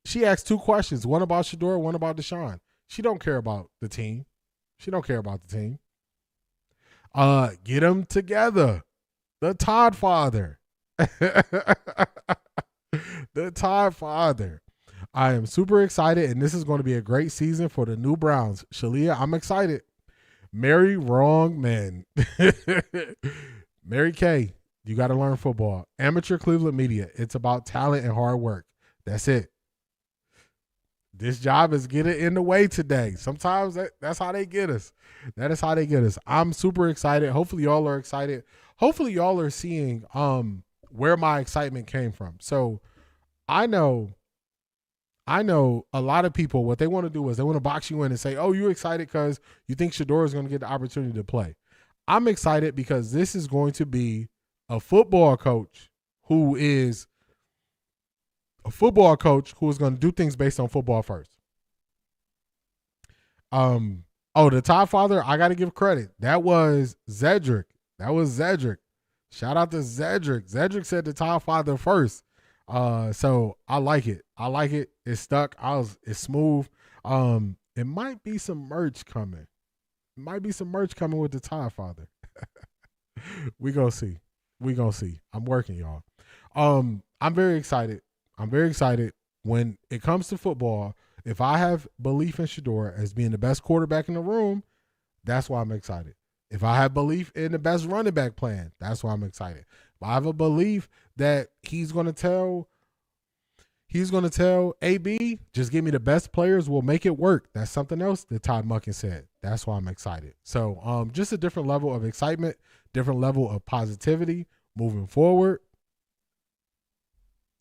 She asked 2 questions, one about Shador, one about Deshaun. She don't care about the team. She don't care about the team. Get them together. The Todd father. The Todd father. I am super excited, and this is going to be a great season for the new Browns. Shalia, I'm excited. Mary, wrong man. Mary Kay, you got to learn football. Amateur Cleveland media, it's about talent and hard work. That's it. This job is getting in the way today. Sometimes that's how they get us. That is how they get us. I'm super excited. Hopefully y'all are excited. Hopefully y'all are seeing where my excitement came from. So I know a lot of people, what they want to do is they want to box you in and say, oh, you're excited because you think Shador is going to get the opportunity to play. I'm excited because this is going to be a football coach who is going to do things based on football first. The Todd father, I got to give credit. That was Zedric. Shout out to Zedric. Zedric said the Todd father first. So I like it. It's stuck. It's smooth. It might be some merch coming. With the Todd father. We gonna see. I'm working, y'all. I'm very excited. When it comes to football, if I have belief in Shador as being the best quarterback in the room, that's why I'm excited. If I have belief in the best running back plan, that's why I'm excited. If I have a belief that he's going to tell AB, just give me the best players, we'll make it work. That's something else that Todd Monken said. That's why I'm excited. So just a different level of excitement, different level of positivity moving forward.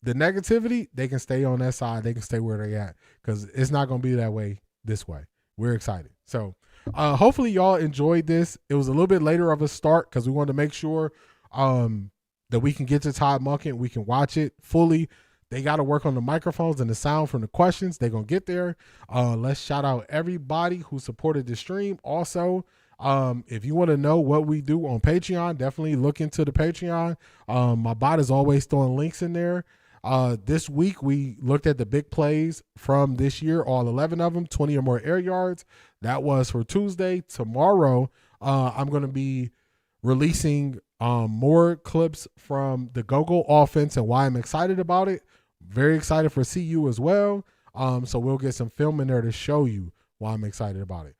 The negativity, they can stay on that side. They can stay where they're at because it's not going to be that way this way. We're excited. So hopefully y'all enjoyed this. It was a little bit later of a start because we wanted to make sure that we can get to Todd Monken. We can watch it fully. They got to work on the microphones and the sound from the questions. They're going to get there. Let's shout out everybody who supported the stream. Also, If you want to know what we do on Patreon, definitely look into the Patreon. My bot is always throwing links in there. This week, we looked at the big plays from this year, all 11 of them, 20 or more air yards. That was for Tuesday. Tomorrow, I'm going to be releasing more clips from the Go-Go offense and why I'm excited about it. Very excited for CU as well. So we'll get some film in there to show you why I'm excited about it.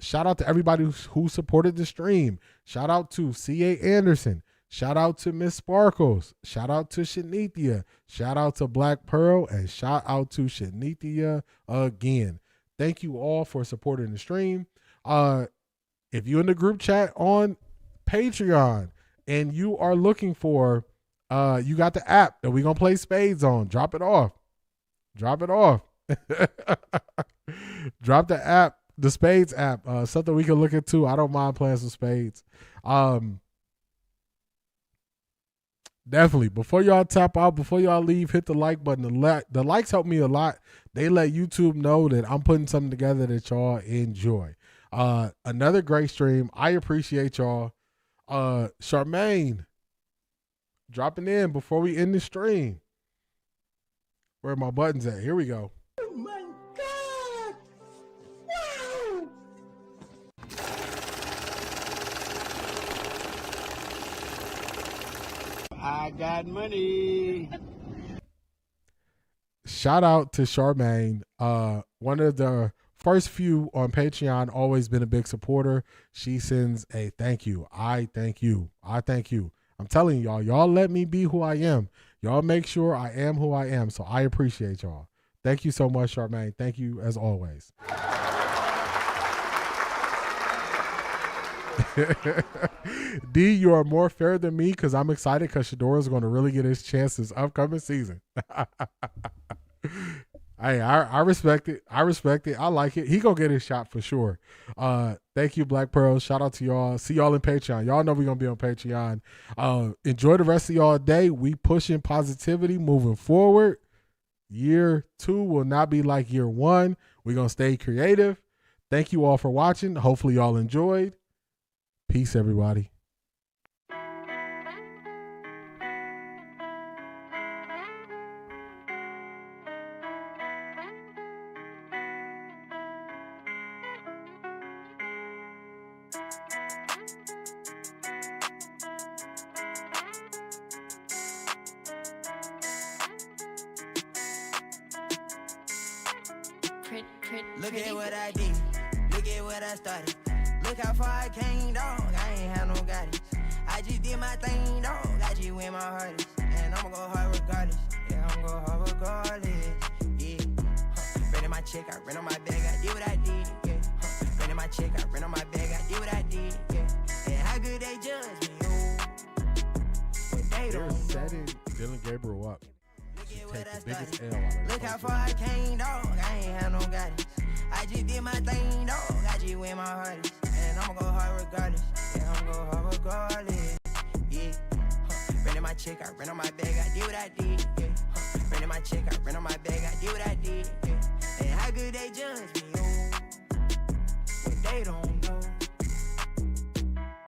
Shout out to everybody who supported the stream. Shout out to C.A. Anderson. Shout out to Miss Sparkles. Shout out to Shanithia. Shout out to Black Pearl. And shout out to Shanithia again. Thank you all for supporting the stream. If you're in the group chat on Patreon and you are looking for, you got the app that we're going to play spades on. Drop it off. Drop it off. Drop the app, the spades app, something we can look into. I don't mind playing some spades. Definitely. Before y'all tap out, before y'all leave, hit the like button. The likes help me a lot. They let YouTube know that I'm putting something together that y'all enjoy. Another great stream. I appreciate y'all. Charmaine, dropping in before we end the stream. Where are my buttons at? Here we go. Oh my God! Wow! I got money. Shout out to Charmaine. One of the first few on Patreon, always been a big supporter. She sends a thank you. I thank you. I thank you. I'm telling y'all let me be who I am. Y'all make sure I am who I am. So I appreciate y'all. Thank you so much, Charmaine. Thank you as always. D, you are more fair than me because I'm excited because Shadora's going to really get his chance this upcoming season. Hey, I respect it. I respect it. I like it. He gonna get his shot for sure. Thank you, Black Pearl. Shout out to y'all. See y'all in Patreon. Y'all know we're gonna be on Patreon. Enjoy the rest of y'all day. We pushing positivity moving forward. Year 2 will not be like year 1. We're gonna stay creative. Thank you all for watching. Hopefully y'all enjoyed. Peace, everybody. Look at what I did. Look at what I started. Look how far I came, dog. I ain't had no guidance. I just did my thing, dog. I just went my hardest. And I'ma go hard regardless. Yeah, I'ma go hard regardless. Yeah. Ran in my check, I ran on my bag, I did what I did. Yeah. Ran in my check, I ran on my bag, I did what I did. Yeah. And how good they judge me, oh. But they They're don't setting Dylan Gabriel up. Look how far I came, dog. I ain't had no guidance. I just did my thing, dog. I just went my hardest. And I'ma go hard regardless. Yeah, I'ma go hard regardless. Yeah. Ran in my check, I ran on my bag, I did what I did. Yeah. Ran in my check, I ran on my bag, I did what I did. Yeah. And how good they judge me, oh. But they don't